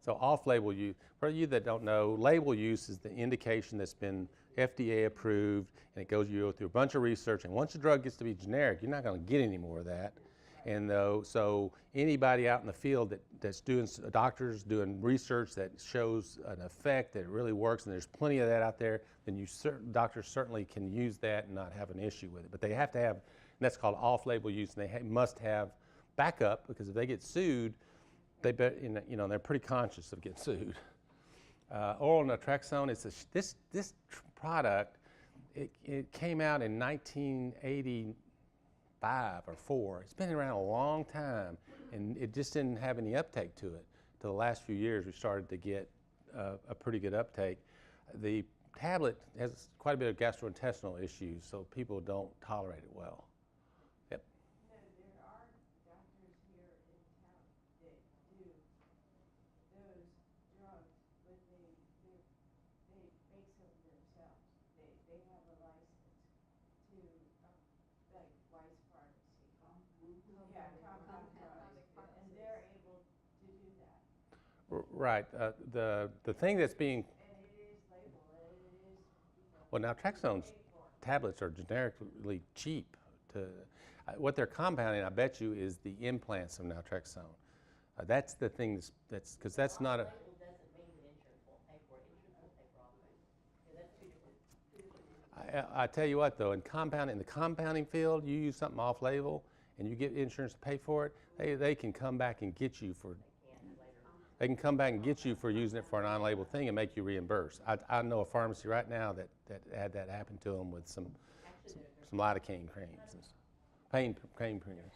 So off-label use, for you that don't know, label use is the indication that's been FDA approved, and it goes, you go through a bunch of research, and once a drug gets to be generic, you're not going to get any more of that. And so anybody out in the field that's doing, doctors doing research that shows an effect, that it really works, and there's plenty of that out there, then doctors certainly can use that and not have an issue with it. But they have to have, and that's called off-label use, and they must have backup, because if they get sued, they they're pretty conscious of getting sued. Oral naltrexone, this product, it came out in 1985 or 4. It's been around a long time, and it just didn't have any uptake to it. To the last few years, we started to get a pretty good uptake. The tablet has quite a bit of gastrointestinal issues, so people don't tolerate it well. Yep. There are doctors here in town that do those drugs, but they make them themselves. They have a license to, like Weiss Pharmacy. Yeah, compound drugs, and they're able to do that. Right. The thing that's being And it is labeled, and it is, well, naltrexone's tablets are generically cheap. What they're compounding, I bet you, is the implants of naltrexone. That's the thing that's because that's not a. Label doesn't mean that insurance won't pay for it. Insurance will pay for all of it. So that's two different. I tell you what, though, in the compounding field, you use something off-label and you get insurance to pay for it, they can come back and get you for. They can come back and get you for using it for an on-label thing and make you reimburse. I know a pharmacy right now that had that happen to them with some lidocaine creams, and pain creams.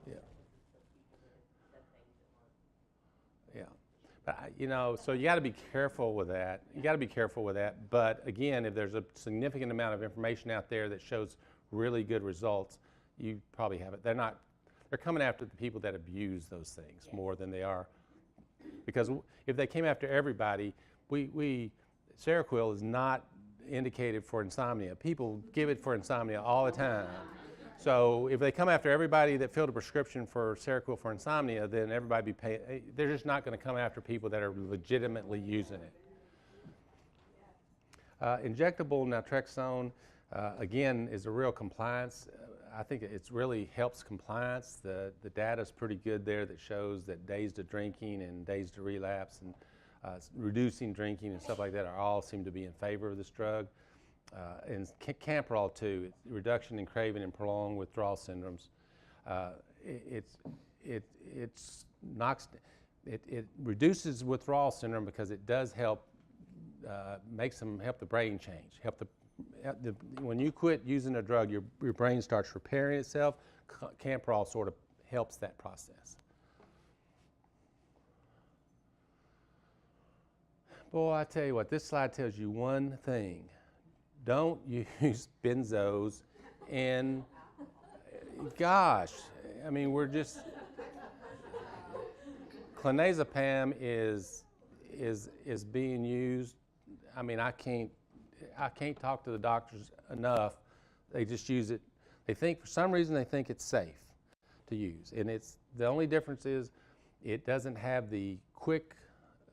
Yeah. Yeah. But so you got to be careful with that. You got to be careful with that. But again, if there's a significant amount of information out there that shows really good results, you probably have it. They're coming after the people that abuse those things more than they are. Because if they came after everybody, Seroquel is not indicated for insomnia. People give it for insomnia all the time. So if they come after everybody that filled a prescription for Seroquel for insomnia, then everybody be paying. They're just not going to come after people that are legitimately using it. Injectable naltrexone, again, is a real compliance. I think it really helps compliance. The data is pretty good there that shows that days to drinking and days to relapse and reducing drinking and stuff like that all seem to be in favor of this drug. And Camprol too, reduction in craving and prolonged withdrawal syndromes. It reduces withdrawal syndrome because it does help, help the brain change, when you quit using a drug, your brain starts repairing itself. Camprol sort of helps that process. Boy, I tell you what, this slide tells you one thing. Don't use benzos, and gosh, I mean, clonazepam is being used. I mean, I can't talk to the doctors enough. They just use it. They think, for some reason, they think it's safe to use. And the only difference is it doesn't have the quick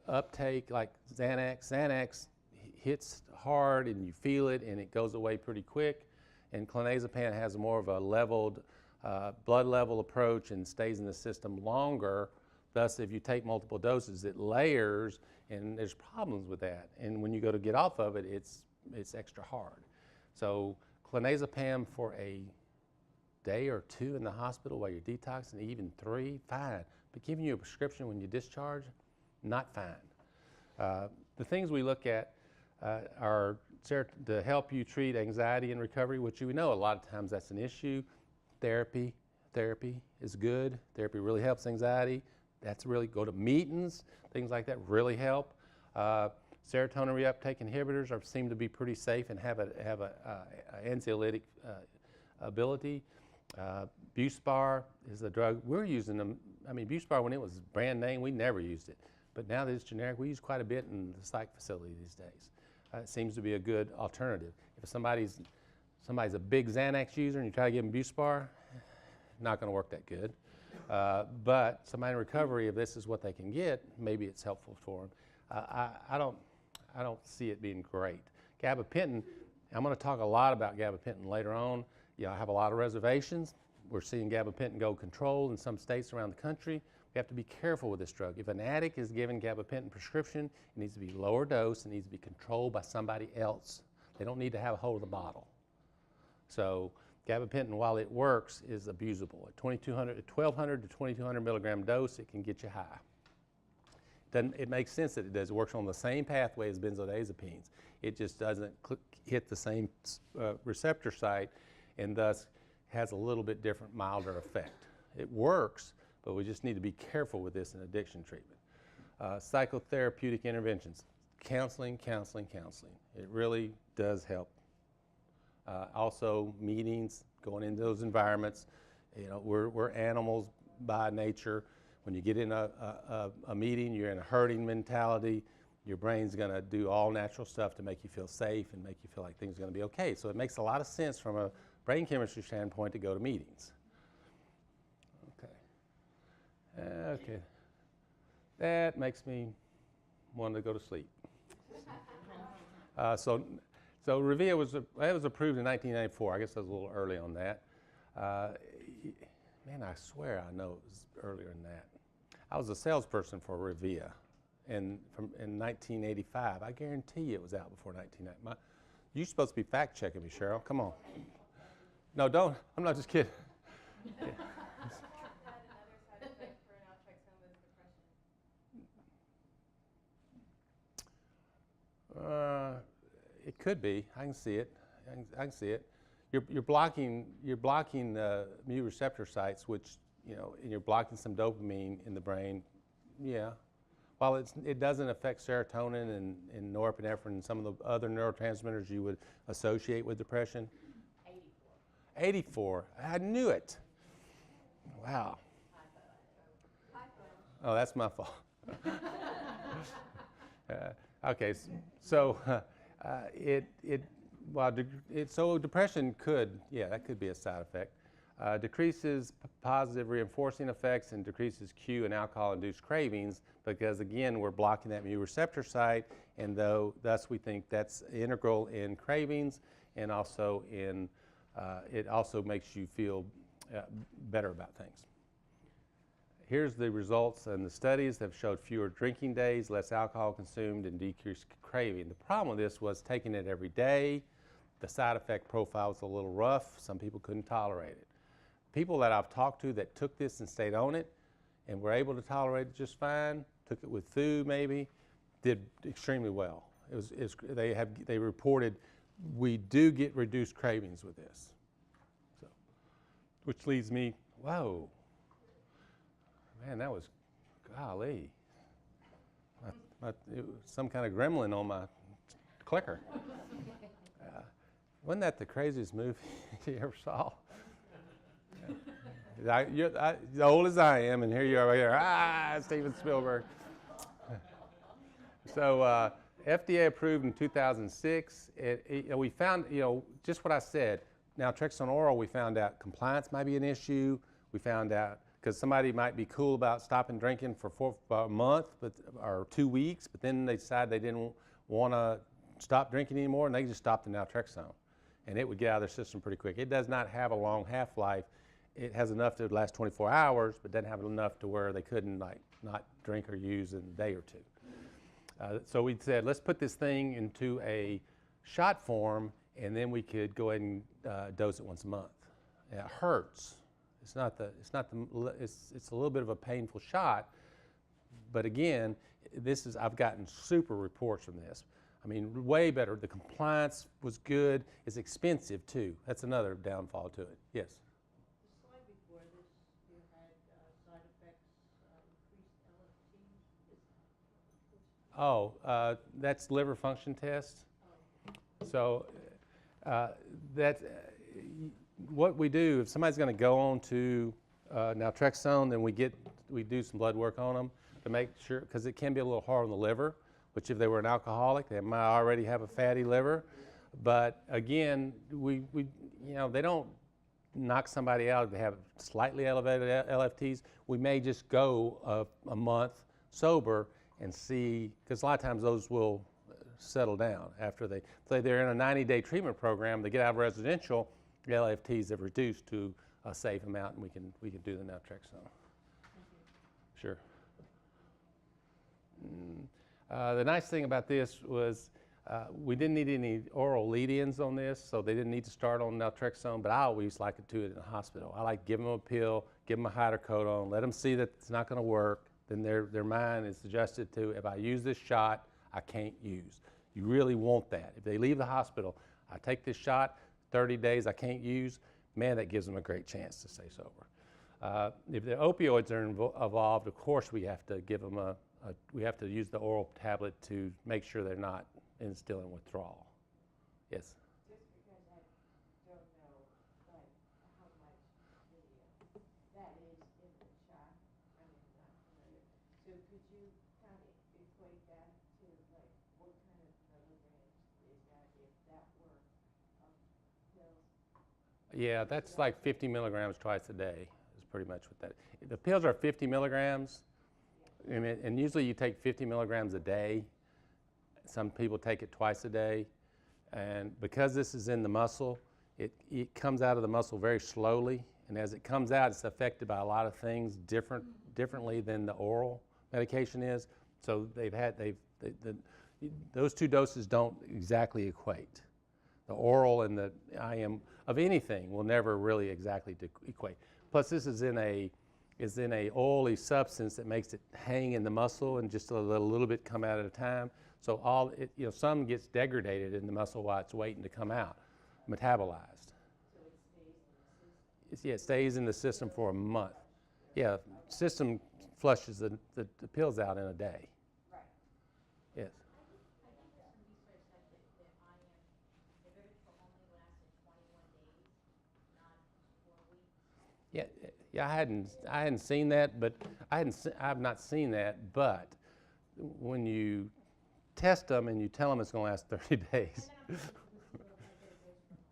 uptake like Xanax. Xanax hits hard and you feel it and it goes away pretty quick. And clonazepam has more of a leveled blood level approach and stays in the system longer. Thus, if you take multiple doses, it layers, and there's problems with that. And when you go to get off of it, it's extra hard. So clonazepam for a day or two in the hospital while you're detoxing, even 3, fine. But giving you a prescription when you discharge, not fine. The things we look at are to help you treat anxiety and recovery, which you know a lot of times that's an issue. Therapy is good. Therapy really helps anxiety. That's really, go to meetings, things like that really help. Serotonin reuptake inhibitors seem to be pretty safe and have a anxiolytic ability. Buspar is a drug. We're using them. I mean, Buspar, when it was brand name, we never used it. But now that it's generic, we use quite a bit in the psych facility these days. It seems to be a good alternative. If somebody's a big Xanax user and you try to give them Buspar, not going to work that good. But somebody in recovery, if this is what they can get, maybe it's helpful for them. I don't see it being great. Gabapentin, I'm going to talk a lot about gabapentin later on. I have a lot of reservations. We're seeing gabapentin go controlled in some states around the country. We have to be careful with this drug. If an addict is given gabapentin prescription, it needs to be lower dose. It needs to be controlled by somebody else. They don't need to have a hold of the bottle. So Gabapentin, while it works, is abusable. At 1,200 to 2,200 milligram dose, it can get you high. It makes sense that it does. It works on the same pathway as benzodiazepines. It just doesn't hit the same receptor site, and thus has a little bit different, milder effect. It works, but we just need to be careful with this in addiction treatment. Psychotherapeutic interventions, counseling. It really does help. Also, meetings, going into those environments. You know, we're animals by nature. When you get in a meeting, you're in a herding mentality. Your brain's going to do all natural stuff to make you feel safe and make you feel like things are going to be okay. So it makes a lot of sense from a brain chemistry standpoint to go to meetings. Okay. That makes me want to go to sleep. So Revia was approved in 1994. I guess I was a little early on that. Man, I swear I know it was earlier than that. I was a salesperson for Revia in 1985. I guarantee you it was out before 1990. You're supposed to be fact checking me, Cheryl. Come on. No, don't. I'm not just kidding. Yeah. It could be. I can see it. I can see it. You're blocking mu receptor sites, which, you know, and you're blocking some dopamine in the brain. Yeah. While it doesn't affect serotonin and norepinephrine and some of the other neurotransmitters you would associate with depression. 84. I knew it. Wow. Oh, that's my fault. Okay, so so depression that could be a side effect. Decreases positive reinforcing effects and decreases cue and alcohol-induced cravings because, again, we're blocking that mu receptor site, and thus we think that's integral in cravings, and also it also makes you feel better about things. Here's the results, and the studies have showed fewer drinking days, less alcohol consumed, and decreased craving. The problem with this was taking it every day. The side effect profile was a little rough. Some people couldn't tolerate it. People that I've talked to that took this and stayed on it and were able to tolerate it just fine, took it with food maybe, did extremely well. They reported we do get reduced cravings with this. So, which leads me, whoa. Man, that was, golly. It was some kind of gremlin on my clicker. Wasn't that the craziest movie you ever saw? You're as old as I am, and here you are right here. Steven Spielberg. So FDA approved in 2006. We found, just what I said. Naltrexone oral, we found out compliance might be an issue. We found out because somebody might be cool about stopping drinking for a month or 2 weeks, but then they decide they didn't want to stop drinking anymore, and they just stopped the naltrexone. And it would get out of their system pretty quick. It does not have a long half-life. It has enough to last 24 hours, but doesn't have enough to where they couldn't not drink or use in a day or two. So we said, let's put this thing into a shot form, and then we could go ahead and dose it once a month. And it hurts. It's a little bit of a painful shot, but again, I've gotten super reports from this. I mean, way better. The compliance was good. It's expensive too. That's another downfall to it. Yes. The slide before this, you had side effects, increased LFT. Oh, that's liver function test. So that's what we do. If somebody's going to go on to naltrexone, then we do some blood work on them to make sure, because it can be a little hard on the liver. Which if they were an alcoholic, they might already have a fatty liver. But again, they don't knock somebody out if they have slightly elevated LFTs. We may just go a month sober and see, because a lot of times those will settle down after they're in a 90-day treatment program. They get out of residential, the LFTs have reduced to a safe amount, and we can do the naltrexone. Sure. The nice thing about this was We didn't need any oral lead-ins on this, so they didn't need to start on naltrexone, but I always like to do it in the hospital. I like give them a pill, give them a hydrocodone, let them see that it's not going to work. Then their mind is adjusted to, if I use this shot, I can't use. You really want that. If they leave the hospital, I take this shot, 30 days I can't use, man, that gives them a great chance to stay sober. If the opioids are involved, of course we have to give them we have to use the oral tablet to make sure they're not instilling withdrawal. Yes? Just because I don't know, like, how much that is in the shot, I mean, I'm not familiar. So could you kind of equate that to, like, what kind of milligrams is that, if that were pills? Yeah, that's like 50 milligrams twice a day is pretty much what that. The pills are 50 milligrams, and usually you take 50 milligrams a day. Some people take it twice a day, and because this is in the muscle, it comes out of the muscle very slowly, and as it comes out, it's affected by a lot of things differently than the oral medication is. So those two doses don't exactly equate. The oral and the IM of anything will never really exactly equate. Plus, this is in a oily substance that makes it hang in the muscle and just a little bit come out at a time. So some gets degraded in the muscle while it's waiting to come out, metabolized. So it stays in the system? Yeah, it stays in the system for a month. Yeah, system flushes the pills out in a day. Right. Yes. I think there's some research that the IM, the vertical only lasted 21 days, not 4 weeks. Yeah, I hadn't seen that, but I've not seen that. But when you test them and you tell them it's going to last 30 days,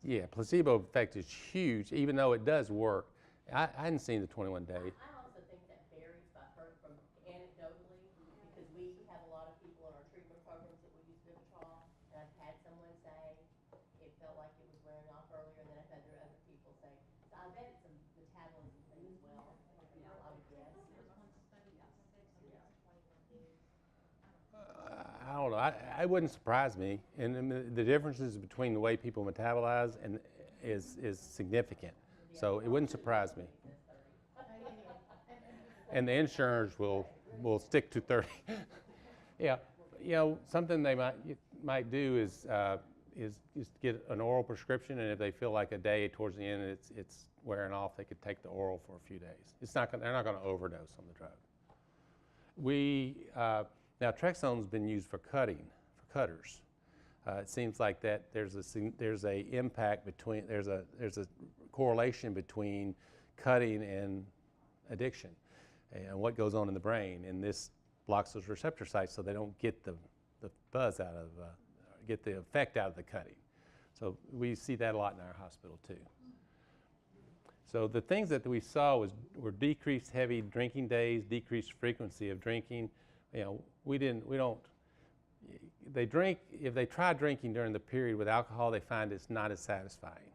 yeah, placebo effect is huge, even though it does work. I hadn't seen the 21 day. I also think that varies by from anecdotally, because we have a lot of people in our treatment programs that we use Vivitrol, and I've had someone say it felt like it was wearing off earlier, and then I've had other people say, so I bet it's a metabolism thing as well, I would guess. There was one study that said something like 21 days. I don't know. It wouldn't surprise me. And the differences between the way people metabolize is significant. So it wouldn't surprise me. And the insurers will stick to 30. Yeah, something they might do is just get an oral prescription, and if they feel like a day towards the end it's wearing off, they could take the oral for a few days. They're not going to overdose on the drug. Now, naltrexone's been used for cutters. It seems like that there's a impact between there's a correlation between cutting and addiction, and what goes on in the brain. And this blocks those receptor sites, so they don't get the buzz out of get the effect out of the cutting. So we see that a lot in our hospital too. So the things that we saw were decreased heavy drinking days, decreased frequency of drinking. They drink, if they try drinking during the period with alcohol, they find it's not as satisfying.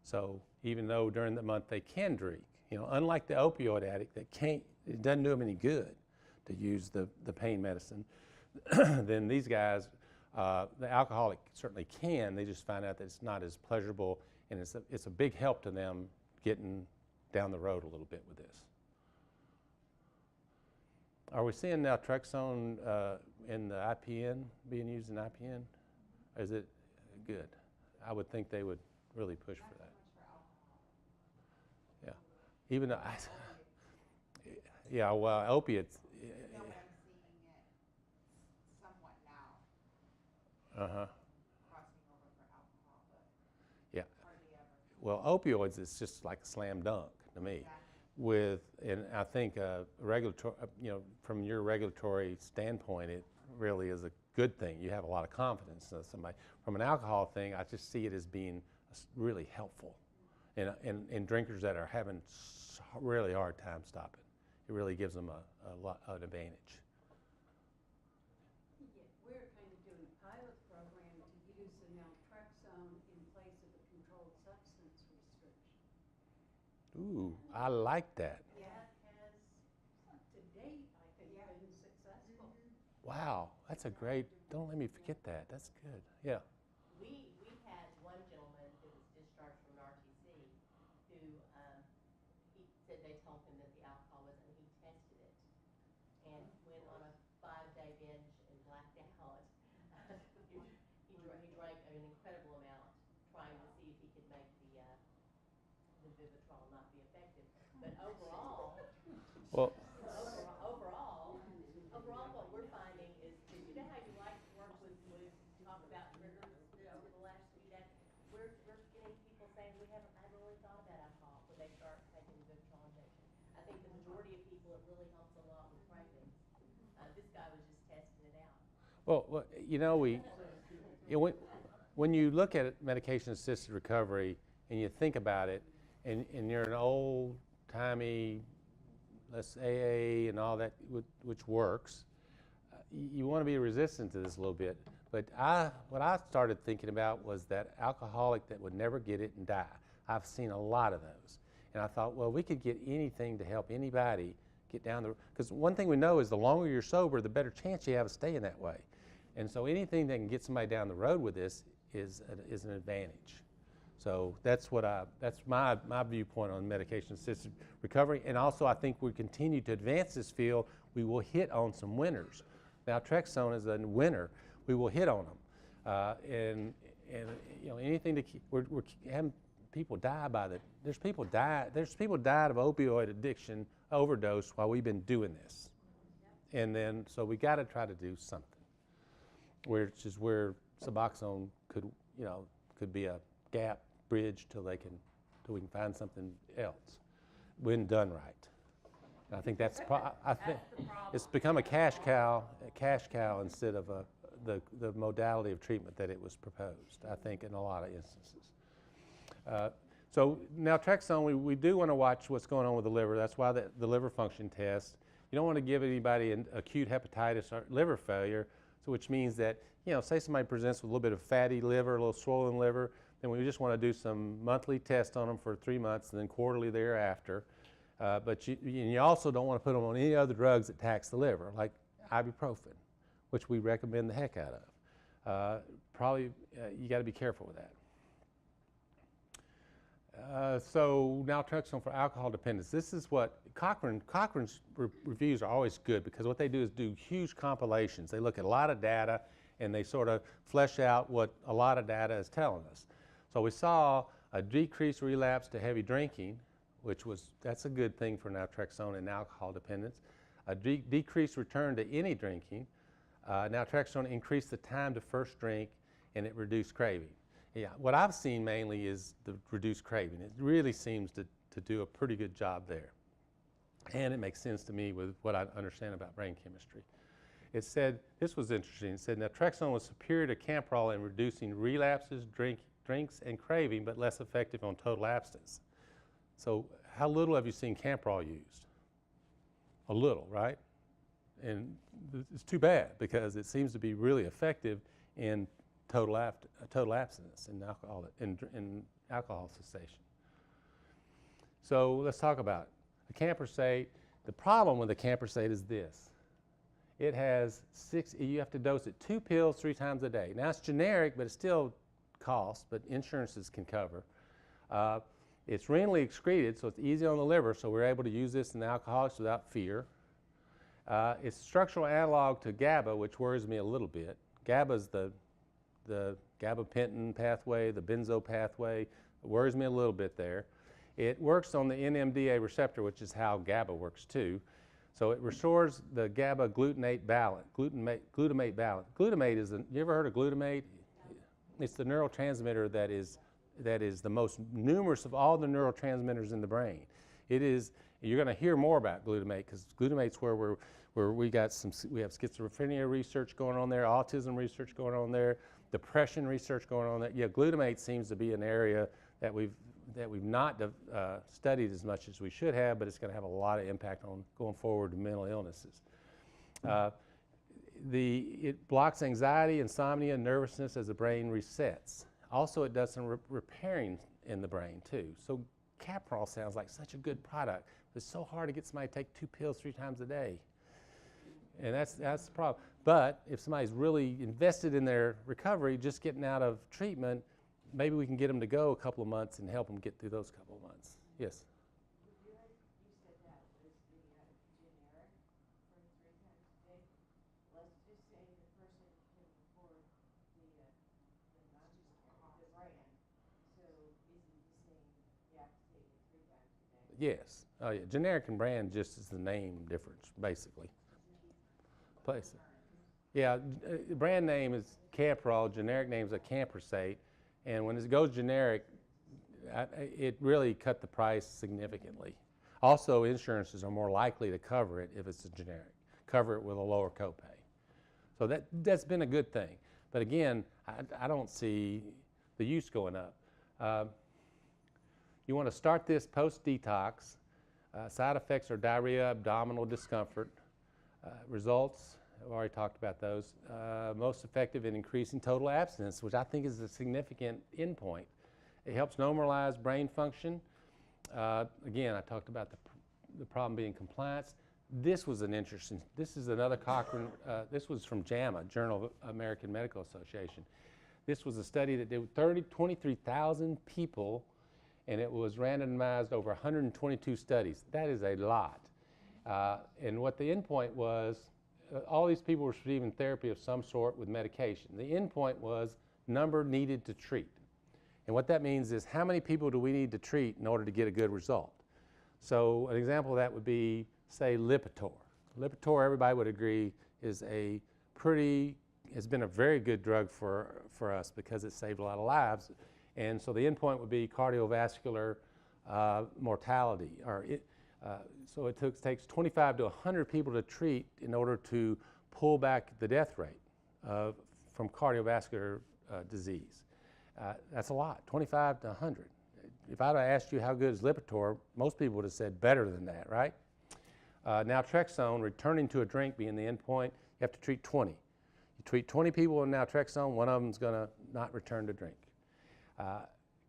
So even though during the month they can drink, unlike the opioid addict it doesn't do them any good to use the pain medicine, then these guys, the alcoholic certainly can, they just find out that it's not as pleasurable, and it's a big help to them getting down the road a little bit with this. Are we seeing naltrexone in the IPN, being used in IPN? Is it good? I would think they would really push for that. Yeah, even though yeah, well, opiates. You know what, I'm seeing it somewhat now. Uh-huh. Crossing over for alcohol, but Yeah. hardly ever. Well, opioids is just like a slam dunk to me. Exactly. And I think regulatory, from your regulatory standpoint, it really is a good thing. You have a lot of confidence in somebody. From an alcohol thing, I just see it as being really helpful, and drinkers that are having really hard time stopping. It really gives them an advantage. Yeah, we're kind of doing a pilot program to use the naltrexone in place of a controlled substance restriction. Ooh, I like that. That has, to date, I think, been successful. Wow, that's a great, don't let me forget that. That's good. Yeah. We had one gentleman who was discharged from an RTC who, he said they told him that the alcohol was, and he tested it and went on a 5-day binge and blacked out. He drank an incredible amount, trying to see if he could make the Vivitrol not be effective. But overall, Well, overall, what we're finding is you know how you like to work with talk about triggers over the last few days? We're getting people saying I haven't really thought about alcohol when they start taking the Vivitrol injection. I think the majority of people, it really helps a lot with cravings. This guy was just testing it out. well, you know, when you look at medication-assisted recovery and you think about it, and you're an old-timey, let's AA and all that, which works, you want to be resistant to this a little bit. But what I started thinking about was that alcoholic that would never get it and die. I've seen a lot of those. And I thought, well, we could get anything to help anybody get down the, because one thing we know is the longer you're sober, the better chance you have of staying that way. And so anything that can get somebody down the road with this is an advantage. So that's my viewpoint on medication-assisted recovery. And also, I think we continue to advance this field, we will hit on some winners. Naltrexone is a winner. We will hit on them. And you know, anything to keep, we're having people die by the, there's people died of opioid addiction overdose while we've been doing this. And then, so we got to try to do something. Which is where Suboxone could be a gap bridge till we can find something else when done right. And I think that's the problem. It's become a cash cow instead of the modality of treatment that it was proposed, I think, in a lot of instances. So naltrexone, we do want to watch what's going on with the liver. That's why the liver function test. You don't want to give anybody an acute hepatitis or liver failure, so which means that, you know, say somebody presents with a little bit of fatty liver, a little swollen liver, then we just want to do some monthly tests on them for 3 months and then quarterly thereafter. But you also don't want to put them on any other drugs that tax the liver, like ibuprofen, which we recommend the heck out of. You got to be careful with that. So naltrexone for alcohol dependence. This is what Cochrane's reviews are always good, because what they do is do huge compilations. They look at a lot of data and they sort of flesh out what a lot of data is telling us. So we saw a decreased relapse to heavy drinking, that's a good thing for naltrexone and alcohol dependence. A decreased return to any drinking. Naltrexone increased the time to first drink and it reduced craving. Yeah, what I've seen mainly is the reduced craving. It really seems to do a pretty good job there. And it makes sense to me with what I understand about brain chemistry. It said, this was interesting, it said naltrexone was superior to Camprol in reducing relapses, drinks, and craving, but less effective on total abstinence. So how little have you seen Camprol used? A little, right? And it's too bad, because it seems to be really effective in total abstinence in alcohol cessation. So let's talk about it. A camprosate, the problem with a camprosate is this. It has you have to dose it 2 pills 3 times a day. Now it's generic, but it still costs, but insurances can cover. It's renally excreted, so it's easy on the liver, so we're able to use this in alcoholics without fear. It's structural analog to GABA, which worries me a little bit. GABA is the gabapentin pathway, the benzo pathway. It worries me a little bit there. It works on the NMDA receptor, which is how GABA works too. So it restores the GABA glutamate balance. Glutamate is you ever heard of glutamate? It's the neurotransmitter that is the most numerous of all the neurotransmitters in the brain. It is, you're going to hear more about glutamate, because glutamate's where we have schizophrenia research going on there, autism research going on there, depression research going on there. Yeah, glutamate seems to be an area that we've not studied as much as we should have, but it's going to have a lot of impact on going forward to mental illnesses. It blocks anxiety, insomnia, nervousness as the brain resets. Also, it does some repairing in the brain too. So Camprol sounds like such a good product. It's so hard to get somebody to take 2 pills 3 times a day. And that's the problem. But if somebody's really invested in their recovery, just getting out of treatment, maybe we can get them to go a couple of months and help them get through those couple of months. Yes? You said that was the generic for 3 times a day. Let's just say the person can afford the non-generic, the brand. So is it the same, you have to take it 3 times a day? Yes. Oh, yeah. Generic and brand just is the name difference, basically. Place. Yeah, brand name is Camprol, generic name is a Camprosate, and when it goes generic, it really cut the price significantly. Also, insurances are more likely to cover it if it's a generic, cover it with a lower copay. So that's been a good thing. But again, I don't see the use going up. You want to start this post-detox. Side effects are diarrhea, abdominal discomfort. Results, I've already talked about those. Most effective in increasing total abstinence, which I think is a significant endpoint. It helps normalize brain function. Again, I talked about the problem being compliance. This was an interesting, this is another Cochrane, this was from JAMA, Journal of American Medical Association. This was a study that did 23,000 people, and it was randomized over 122 studies. That is a lot. And what the endpoint was, all these people were receiving therapy of some sort with medication. The endpoint was number needed to treat. And what that means is how many people do we need to treat in order to get a good result? So an example of that would be, say, Lipitor. Lipitor, everybody would agree, is has been a very good drug for us because it saved a lot of lives. And so the endpoint would be cardiovascular mortality. So it takes 25 to 100 people to treat in order to pull back the death rate from cardiovascular disease. That's a lot, 25 to 100. If I'd have asked you how good is Lipitor, most people would have said better than that, right? Naltrexone, returning to a drink being the endpoint, you have to treat 20. You treat 20 people with naltrexone, one of them's going to not return to drink.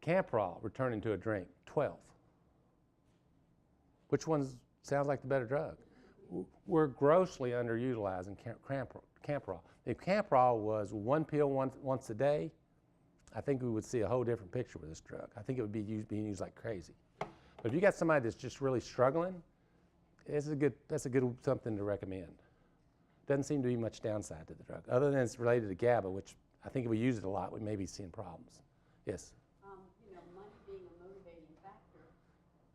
Camprol, returning to a drink, 12. Which one sounds like the better drug? We're grossly underutilizing Camprol. If Camprol was one pill once a day, I think we would see a whole different picture with this drug. I think it would be being used like crazy. But if you got somebody that's just really struggling, that's a good something to recommend. Doesn't seem to be much downside to the drug, other than it's related to GABA, which I think if we use it a lot, we may be seeing problems. Yes? Money being a motivating factor,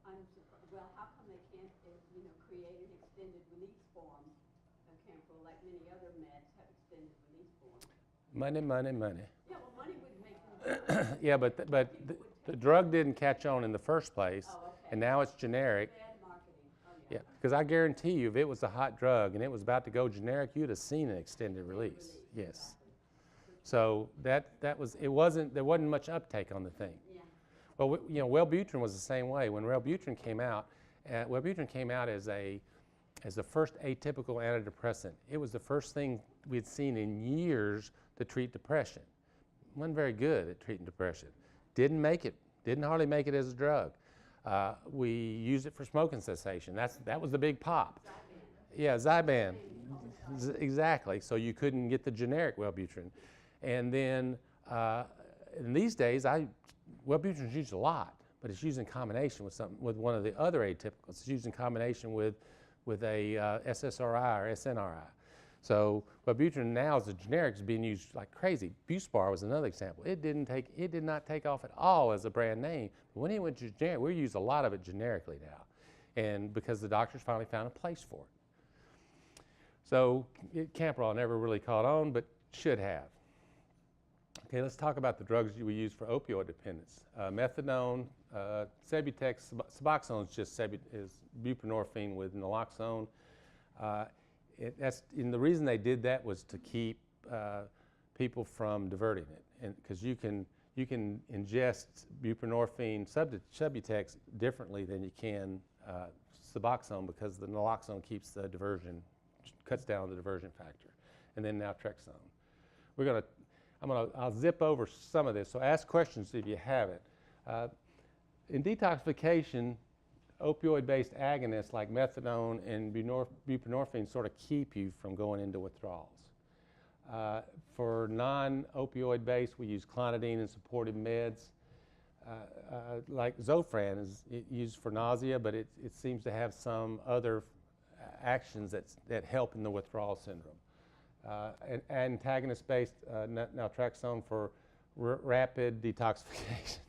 I'm surprised, well, how come they can't, create an extended release form of Camprol, like many other meds have extended release forms? Money, money, money. Yeah, well, money would make them. Yeah, but the drug didn't catch on in the first place, and now it's generic. Bad marketing. Oh, yeah. Yeah, because I guarantee you, if it was a hot drug and it was about to go generic, you'd have seen an extended release. Yes. So there wasn't much uptake on the thing. Yeah. Well, Wellbutrin was the same way. When Wellbutrin came out, Wellbutrin came out as the first atypical antidepressant. It was the first thing we'd seen in years to treat depression. Wasn't very good at treating depression. Didn't hardly make it as a drug. We used it for smoking cessation. That was the big pop. Zyban. Yeah, Zyban. Exactly. So you couldn't get the generic Wellbutrin. And then in these days, Wellbutrin is used a lot, but it's used in combination with one of the other atypicals. It's used in combination with a SSRI or SNRI. So Wellbutrin now as a generic is being used like crazy. Buspar was another example. It did not take off at all as a brand name. But when it went to generic, we use a lot of it generically now, and because the doctors finally found a place for it. So Camprol never really caught on, but should have. Okay, let's talk about the drugs we use for opioid dependence. Methadone, Subutex, Suboxone is buprenorphine with naloxone. And the reason they did that was to keep people from diverting it, and because you can ingest buprenorphine Subutex differently than you can Suboxone, because the naloxone keeps the diversion, cuts down the diversion factor, and then naltrexone. I'll zip over some of this, so ask questions if you have it. In detoxification, opioid-based agonists like methadone and buprenorphine sort of keep you from going into withdrawals. For non-opioid based, we use clonidine and supportive meds. Like Zofran is used for nausea, but it seems to have some other actions that help in the withdrawal syndrome. Antagonist-based naltrexone for rapid detoxification.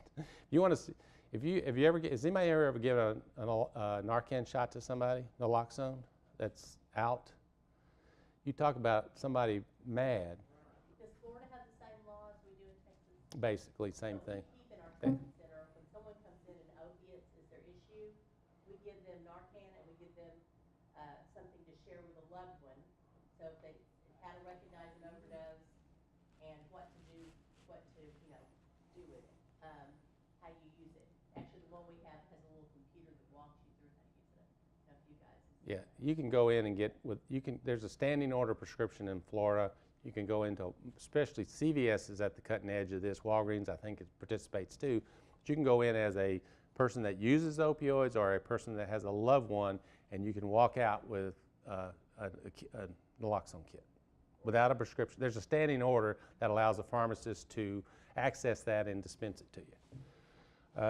You want to see, if you ever get, has anybody ever given a Narcan shot to somebody, naloxone, that's out? You talk about somebody mad. Does Florida have the same laws we do in Texas? Basically, same thing. We keep in our treatment center, when someone comes in and opiates is their issue, we give them Narcan and we give them something to share with a loved one. So if they, how to recognize an overdose and what to do with it, how you use it. Actually, the one we have has a little computer that walks you through how to use it. Now, if you guys. Yeah, you can go in and get there's a standing order prescription in Florida. You can go into, especially CVS is at the cutting edge of this. Walgreens, I think, it participates too. But you can go in as a person that uses opioids or a person that has a loved one, and you can walk out with a naloxone kit without a prescription. There's a standing order that allows a pharmacist to access that and dispense it to you.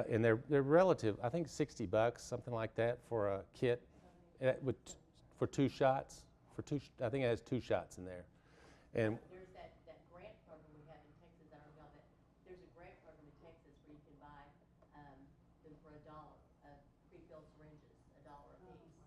And they're relative, I think $60, something like that for a kit for 2 shots. I think it has 2 shots in there. And There's that grant program we have in Texas. I don't know that there's a grant program in Texas where you can buy them for $1, pre-filled syringes, $1 a piece.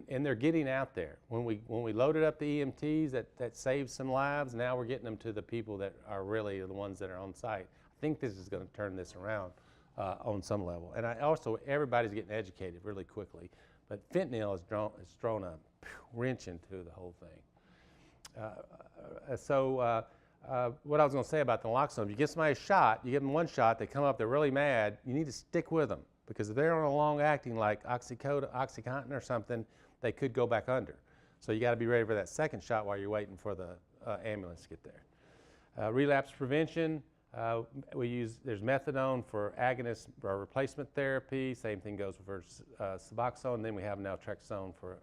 And they're getting out there. When we loaded up the EMTs, that saved some lives. Now we're getting them to the people that are really the ones that are on site. I think this is going to turn this around on some level. And everybody's getting educated really quickly. But fentanyl has thrown a wrench into the whole thing. What I was going to say about the naloxone, if you give somebody a shot, you give them 1 shot, they come up, they're really mad, you need to stick with them. Because if they're on a long acting like OxyContin or something, they could go back under. So you got to be ready for that 2nd shot while you're waiting for the ambulance to get there. Relapse prevention, there's methadone for agonist or replacement therapy. Same thing goes for Suboxone. Then we have naltrexone for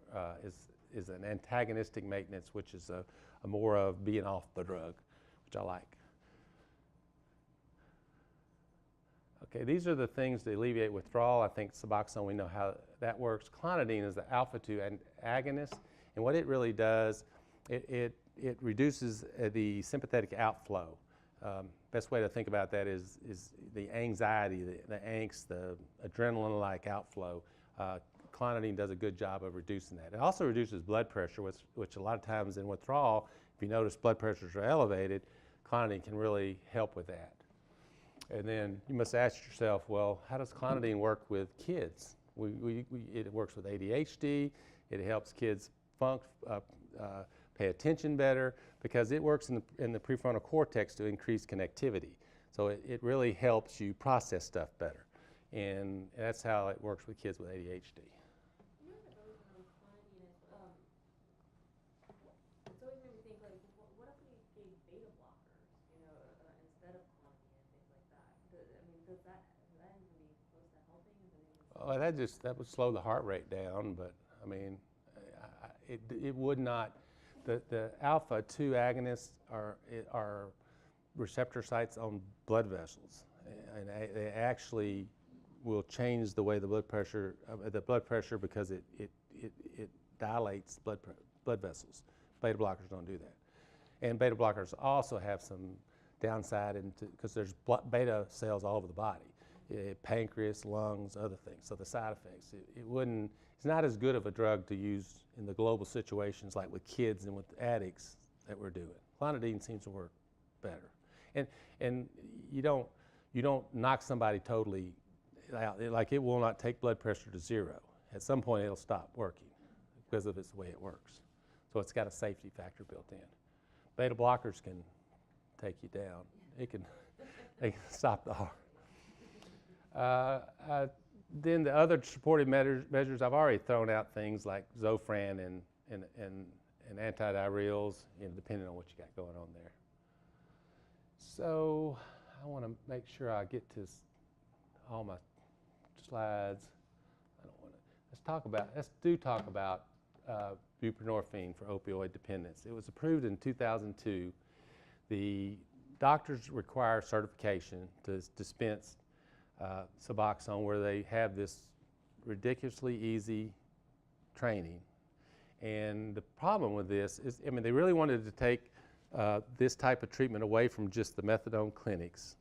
is an antagonistic maintenance, which is a more of being off the drug, which I like. Okay, these are the things that alleviate withdrawal. I think Suboxone, we know how that works. Clonidine is the alpha-2 agonist, and what it really does, it reduces the sympathetic outflow. Best way to think about that is the anxiety, the angst, the adrenaline-like outflow. Clonidine does a good job of reducing that. It also reduces blood pressure, which a lot of times in withdrawal, if you notice blood pressures are elevated, clonidine can really help with that. And then you must ask yourself, well, how does clonidine work with kids? It works with ADHD. It helps kids pay attention better because it works in the prefrontal cortex to increase connectivity. So it really helps you process stuff better. And that's how it works with kids with ADHD. You know what I've always wondered with clonidine is, it's always made me think, like, what if we gave beta blockers, instead of clonidine and things like that? Does that even be close to helping? Oh, that would slow the heart rate down, but I mean, it would not. The alpha-2 agonists are receptor sites on blood vessels, and they actually will change the way the blood pressure because it dilates blood vessels. Beta blockers don't do that, and beta blockers also have some downside because there's beta cells all over the body, pancreas, lungs, other things. So the side effects, it's not as good of a drug to use in the global situations like with kids and with addicts that we're doing. Clonidine seems to work better, and you don't knock somebody totally out. Like it will not take blood pressure to 0. At some point, it'll stop working because of the way it works. So it's got a safety factor built in. Beta blockers can take you down. They can stop the heart. Then the other supportive measures, I've already thrown out things like Zofran and antidiarrheals, depending on what you got going on there. So I want to make sure I get to all my slides. I don't want to. Let's talk about buprenorphine for opioid dependence. It was approved in 2002. The doctors require certification to dispense Suboxone, where they have this ridiculously easy training. And the problem with this is, I mean, they really wanted to take this type of treatment away from just the methadone clinics,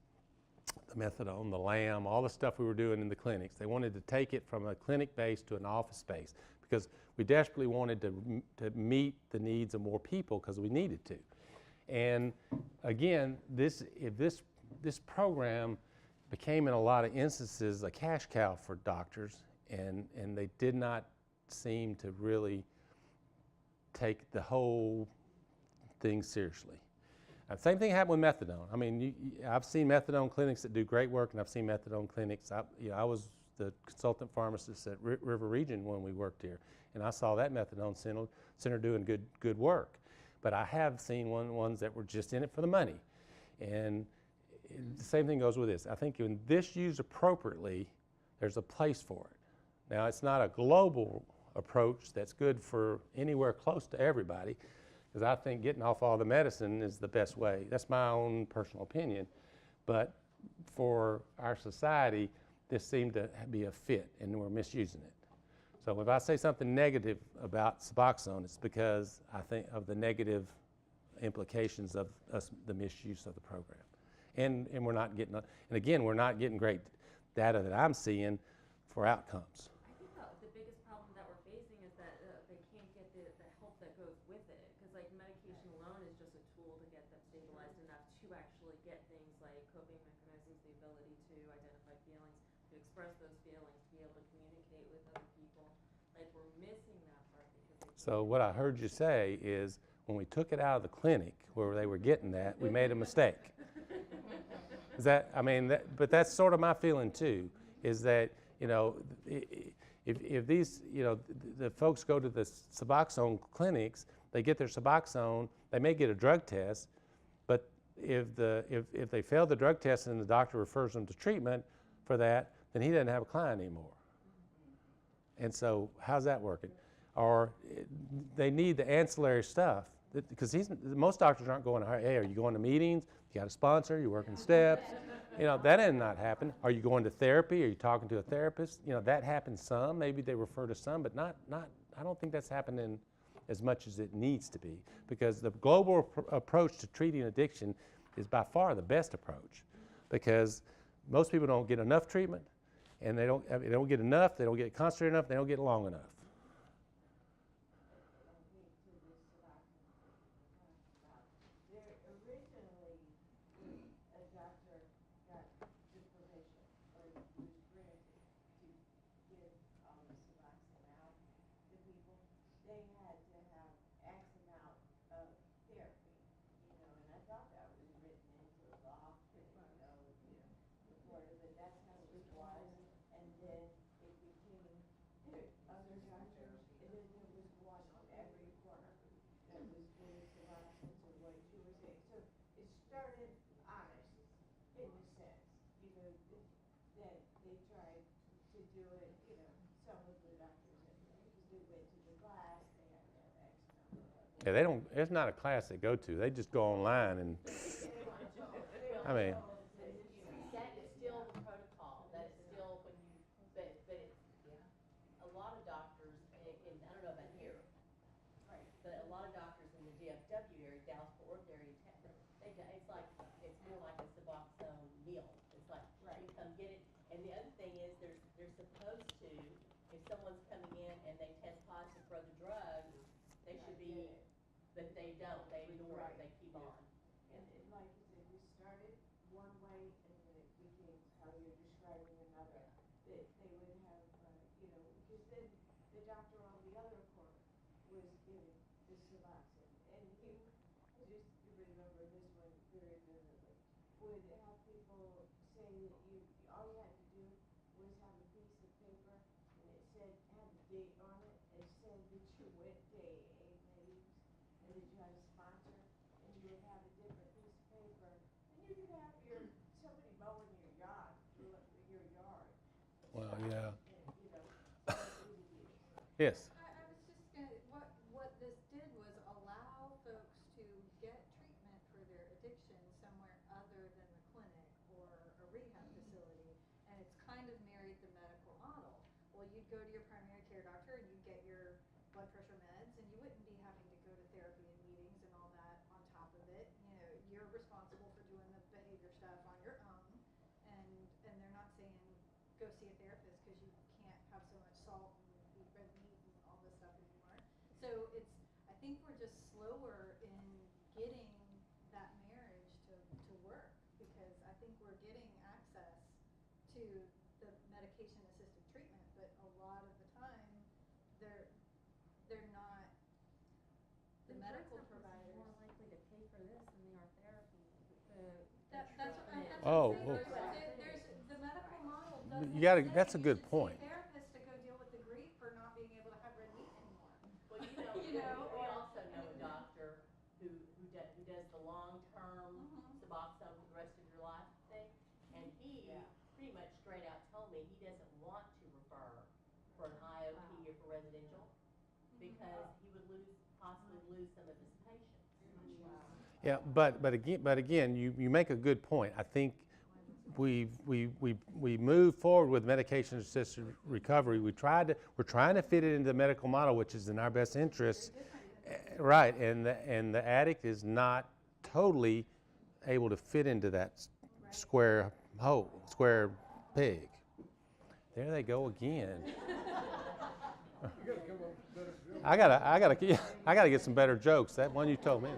the methadone, the LAM, all the stuff we were doing in the clinics. They wanted to take it from a clinic base to an office space because we desperately wanted to meet the needs of more people because we needed to. And again, this program became in a lot of instances a cash cow for doctors, and they did not seem to really take the whole thing seriously. Same thing happened with methadone. I mean, I've seen methadone clinics that do great work, and I've seen methadone clinics. I was the consultant pharmacist at River Region when we worked here, and I saw that methadone center doing good work. But I have seen ones that were just in it for the money. And the same thing goes with this. I think when this used appropriately, there's a place for it. Now, it's not a global approach that's good for anywhere close to everybody, because I think getting off all the medicine is the best way. That's my own personal opinion. But for our society, this seemed to be a fit, and we're misusing it. So if I say something negative about Suboxone, it's because I think of the negative implications of the misuse of the program. And we're not getting, and again, we're not getting great data that I'm seeing for outcomes. I think the biggest problem that we're facing is that they can't get the help that goes with it. Because like medication alone is just a tool to get them stabilized enough to actually get things like coping mechanisms, the ability to identify feelings, to express those feelings, to be able to communicate with other people. Like we're missing that part because So what I heard you say is when we took it out of the clinic where they were getting that, we made a mistake. Is that, I mean, but that's sort of my feeling too, is that, you know, if these, you know, the folks go to the Suboxone clinics, they get their Suboxone, they may get a drug test, but if they fail the drug test and the doctor refers them to treatment for that, then he doesn't have a client anymore. And so how's that working? Or they need the ancillary stuff, because most doctors aren't going, hey, are you going to meetings? You got a sponsor, you're working steps. You know, that did not happen. Are you going to therapy? Are you talking to a therapist? You know, that happens some. Maybe they refer to some, but not. I don't think that's happening as much as it needs to be, because the global approach to treating addiction is by far the best approach, because most people don't get enough treatment, and they don't get enough, they don't get concentrated enough, they don't get long enough. Yeah, they don't. It's not a class they go to. They just go online and. I mean. That is still the protocol. That is still when you, but it's a lot of doctors, and I don't know about here, right? But a lot of doctors in the DFW area, Dallas-Fort Worth area, it's like it's more like a Suboxone meal. It's like you come get it, and the other thing is they're supposed to, if someone's coming in and they test positive for other drugs, they should be. But they don't, they ignore it, they keep on. And like you said, we started one way and then it became how you're describing another. That they would have, you know, because then the doctor on the other corner was giving the Suboxone. And he, I just remember this one very vividly, would have people say that all you had to do was have a piece of paper and it said, had the date on it, and said that you went to AA meetings. And that you had a sponsor, and you would have a different piece of paper, and you could have somebody mowing your yard, Well, yeah. you know, over the years. Yes. I was just gonna, what this did was allow folks to get treatment for their addiction somewhere other than the clinic or a rehab facility, and it's kind of married the medical model. Well, you'd go to your primary care doctor and you'd get your blood pressure meds, and you wouldn't be having to go to therapy and meetings and all that on top of it. You know, you're responsible for doing the behavior stuff on your own, and they're not saying go see a therapist because you can't have so much salt and eat red meat and all this stuff anymore. So I think we're just slower in getting that marriage to work, because I think we're getting access to the medication assisted treatment, but a lot of the time they're not, the medical providers. More likely to pay for this than they are therapy. That's what I'm Oh, saying. well. There's the medical model doesn't You gotta, say that's a you good should point. see a therapist to go deal with the grief for not being able to have red meat anymore. Well, You know, we or- also know a doctor who does the long-term Suboxone for the rest of your life thing, and he pretty much straight out told me he doesn't want to refer for an IOP or for residential, because he would possibly lose some of his patients. Yeah, but again, you make a good point. I think we moved forward with medication-assisted recovery. We're trying to fit it into the medical model, which is in our best interest, right? And the addict is not totally able to fit into that square peg. There they go again. You gotta come up with better jokes. I gotta get some better jokes. That one you told me.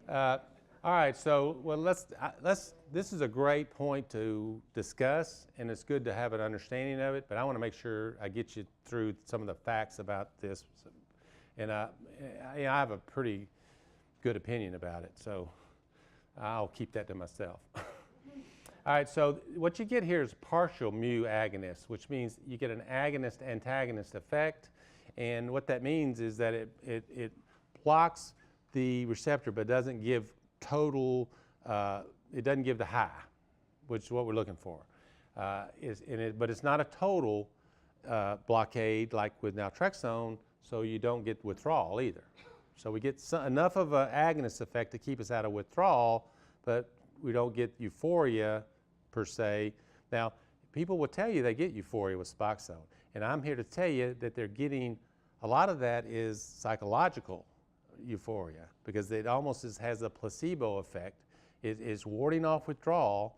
All right, so this is a great point to discuss, and it's good to have an understanding of it, but I want to make sure I get you through some of the facts about this. And I have a pretty good opinion about it, so I'll keep that to myself. All right, so what you get here is partial mu agonist, which means you get an agonist-antagonist effect, and what that means is that it blocks the receptor but doesn't give total, it doesn't give the high, which is what we're looking for. But it's not a total blockade like with naltrexone, so you don't get withdrawal either. So we get enough of an agonist effect to keep us out of withdrawal, but we don't get euphoria per se. Now, people will tell you they get euphoria with Suboxone, and I'm here to tell you that they're getting, a lot of that is psychological euphoria, because it almost has a placebo effect. It is warding off withdrawal,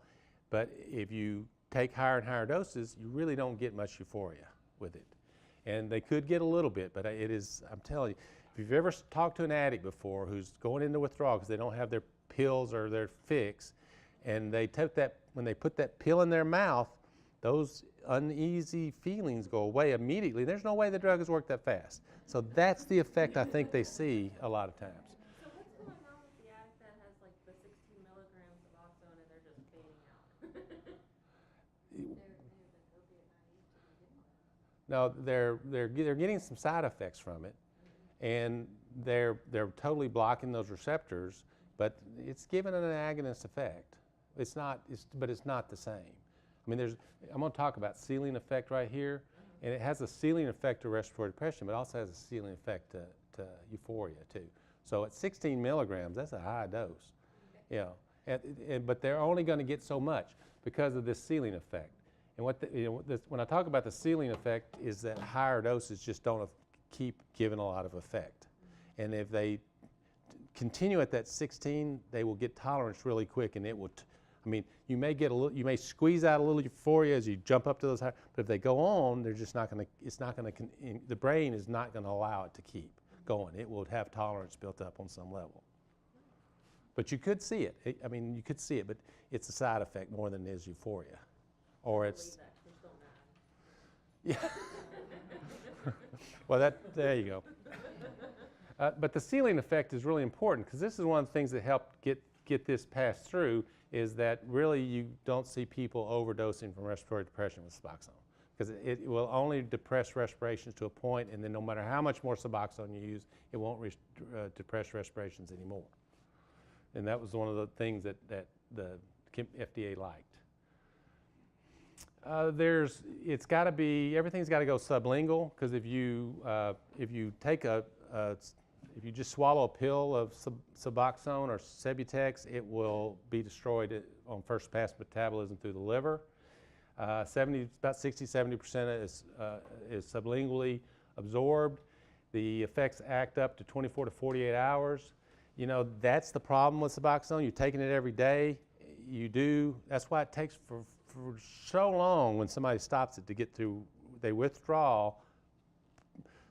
but if you take higher and higher doses, you really don't get much euphoria with it. And they could get a little bit, but it is, I'm telling you, if you've ever talked to an addict before who's going into withdrawal because they don't have their pills or their fix, and they take that, when they put that pill in their mouth, those uneasy feelings go away immediately. There's no way the drug has worked that fast. So that's the effect I think they see a lot of times. So what's going on with the addict that has like the 16 milligrams of Suboxone and they're just fading out? No, they're getting some side effects from it, and they're totally blocking those receptors, but it's given an agonist effect. But it's not the same. I mean, I'm going to talk about ceiling effect right here, and it has a ceiling effect to respiratory depression, but also has a ceiling effect to euphoria too. So at 16 milligrams, that's a high dose, you know. But they're only going to get so much because of this ceiling effect. And when I talk about the ceiling effect, is that higher doses just don't keep giving a lot of effect. And if they continue at that 16, they will get tolerance really quick, and it will. I mean, you may squeeze out a little euphoria as you jump up to those high, but if they go on, they're just not going to. The brain is not going to allow it to keep going. It will have tolerance built up on some level. But you could see it. I mean, you could see it, but it's a side effect more than it is euphoria, or it's. Yeah. Well, there you go. But the ceiling effect is really important, because this is one of the things that helped get this passed through, is that really you don't see people overdosing from respiratory depression with Suboxone, because it will only depress respirations to a point, and then no matter how much more Suboxone you use, it won't depress respirations anymore. And that was one of the things that the FDA liked. It's got to be, everything's got to go sublingual, because if you take if you just swallow a pill of Suboxone or Subutex, it will be destroyed on first pass metabolism through the liver. About 60-70% is sublingually absorbed. The effects act up to 24 to 48 hours. You know, that's the problem with Suboxone. You're taking it every day. That's why it takes for so long when somebody stops it to get through. They withdraw.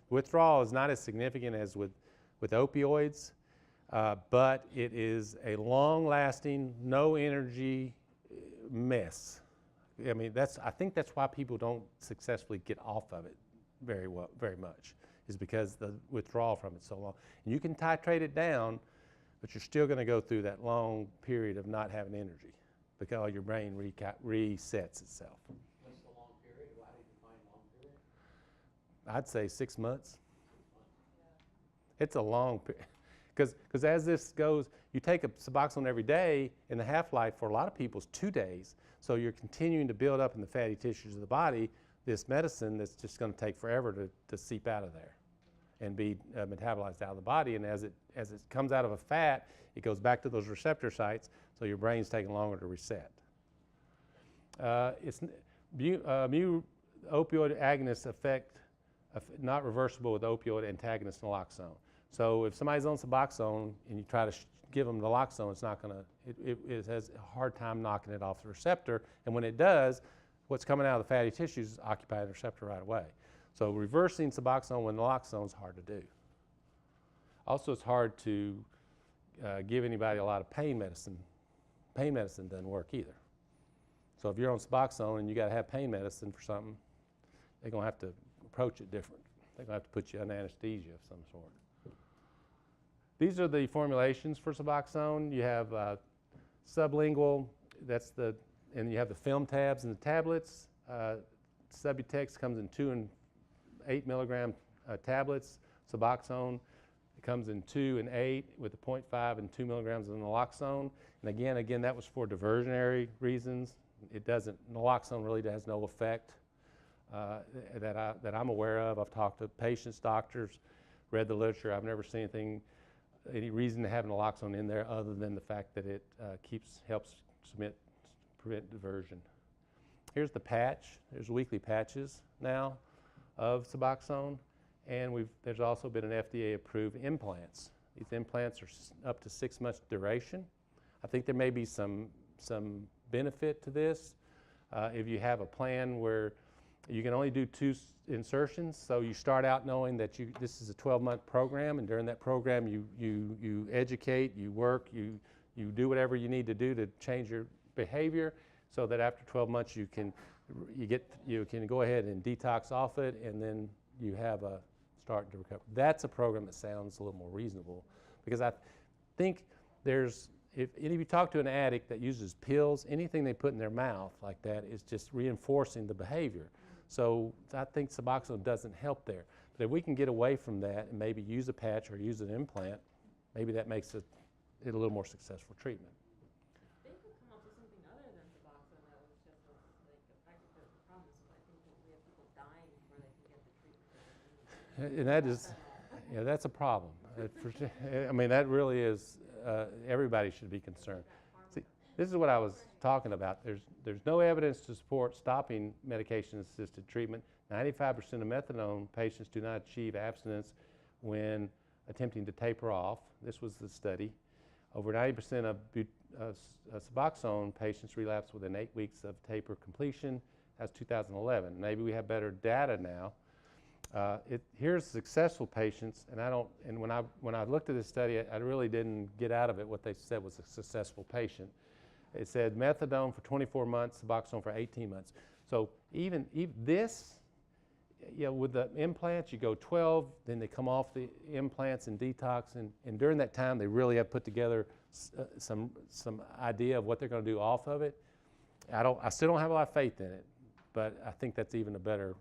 Withdrawal is not as significant as with opioids, but it is a long-lasting, no energy mess. I mean, I think that's why people don't successfully get off of it very much, is because the withdrawal from it's so long. And you can titrate it down, but you're still going to go through that long period of not having energy because your brain resets itself. What's the long period? How do you define long period? I'd say 6 months. It's a long period. Because as this goes, you take a Suboxone every day, and the half-life for a lot of people is 2 days. So you're continuing to build up in the fatty tissues of the body this medicine that's just going to take forever to seep out of there and be metabolized out of the body. And as it comes out of a fat, it goes back to those receptor sites, so your brain's taking longer to reset. Opioid agonists affect, not reversible with opioid antagonist naloxone. So if somebody's on Suboxone and you try to give them naloxone, it's not going to, it has a hard time knocking it off the receptor. And when it does, what's coming out of the fatty tissues is occupying the receptor right away. So reversing Suboxone with naloxone is hard to do. Also, it's hard to give anybody a lot of pain medicine. Pain medicine doesn't work either. So if you're on Suboxone and you got to have pain medicine for something, they're going to have to approach it different. They're going to have to put you on anesthesia of some sort. These are the formulations for Suboxone. You have sublingual, and you have the film tabs and the tablets. Subutex comes in 2 and 8 milligram tablets. Suboxone comes in 2 and 8 with the 0.5 and 2 milligrams of naloxone. And again, that was for diversionary reasons. Naloxone really has no effect that I'm aware of. I've talked to patients, doctors, read the literature. I've never seen any reason to have naloxone in there other than the fact that it helps prevent diversion. Here's the patch. There's weekly patches now of Suboxone, and there's also been an FDA-approved implants. These implants are up to 6 months duration. I think there may be some benefit to this if you have a plan where you can only do 2 insertions. So you start out knowing that this is a 12-month program, and during that program you educate, you work, you do whatever you need to do to change your behavior, so that after 12 months you can go ahead and detox off it, and then you have a start to recover. That's a program that sounds a little more reasonable, because I think if any of you talk to an addict that uses pills, anything they put in their mouth like that is just reinforcing the behavior. So I think Suboxone doesn't help there. But if we can get away from that and maybe use a patch or use an implant, maybe that makes it a little more successful treatment. They could come up with something other than Suboxone that was just effective for the problem. So I think that we have people dying before they can get the treatment. And that is, that's a problem. I mean, that really is, everybody should be concerned. See, this is what I was talking about. There's no evidence to support stopping medication-assisted treatment. 95% of methadone patients do not achieve abstinence when attempting to taper off. This was the study. Over 90% of Suboxone patients relapse within 8 weeks of taper completion. That's 2011. Maybe we have better data now. Here's successful patients, and when I looked at this study, I really didn't get out of it what they said was a successful patient. It said methadone for 24 months, Suboxone for 18 months. So even this, with the implants, you go 12, then they come off the implants and detox, and during that time, they really have put together some idea of what they're going to do off of it. I still don't have a lot of faith in it, but I think that's even a better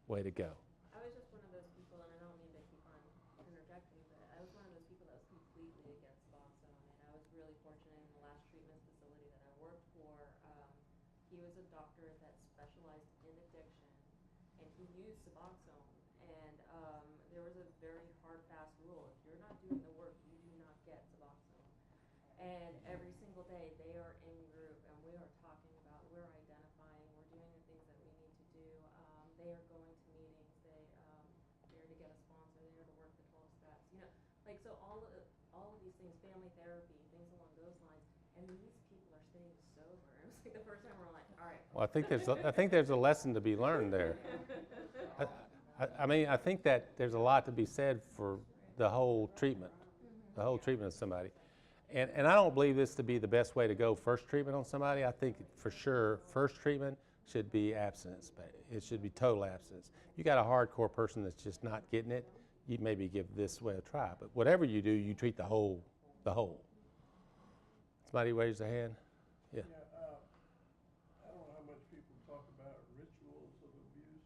way to go. I was just one of those people, and I don't mean to keep on interjecting, but I was one of those people that was completely against Suboxone, and I was really fortunate in the last treatment facility that I worked for. He was a doctor that specialized in addiction, and he used Suboxone, and there was a very hard, fast rule. If you're not doing the work, you do not get Suboxone. And every single day, they are in group, and we are talking about, we're identifying, we're doing the things that we need to do. They are going to meetings, they're to get a sponsor, they're to work the 12 steps, you know, like, so all of these things, family therapy, things along those lines, and these people are staying sober. It was like the first time we're like, all right. Well, I think there's a lesson to be learned there. I mean, I think that there's a lot to be said for the whole treatment, of somebody. And I don't believe this to be the best way to go, first treatment on somebody. I think for sure, first treatment should be abstinence. It should be total abstinence. You got a hardcore person that's just not getting it, you maybe give this way a try. But whatever you do, you treat the whole. Somebody raise their hand? Yeah. I don't know how much people talk about rituals of abuse,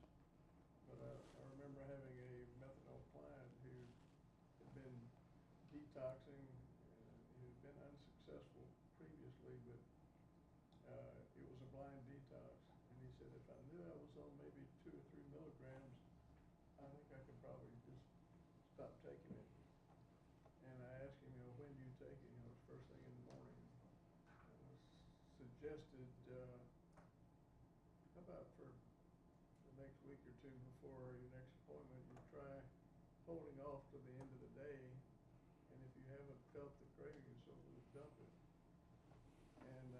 but I remember having a methadone client who had been detoxing, and he had been unsuccessful previously, but it was a blind detox. And he said, if I knew I was on maybe 2 or 3 milligrams, I think I could probably just stop taking it. And I asked him, when do you take it? It's first thing in the morning. Suggested, how about for the next week or two before your next appointment, you try holding off to the end of the day, and if you haven't felt the craving and so forth, dump it. And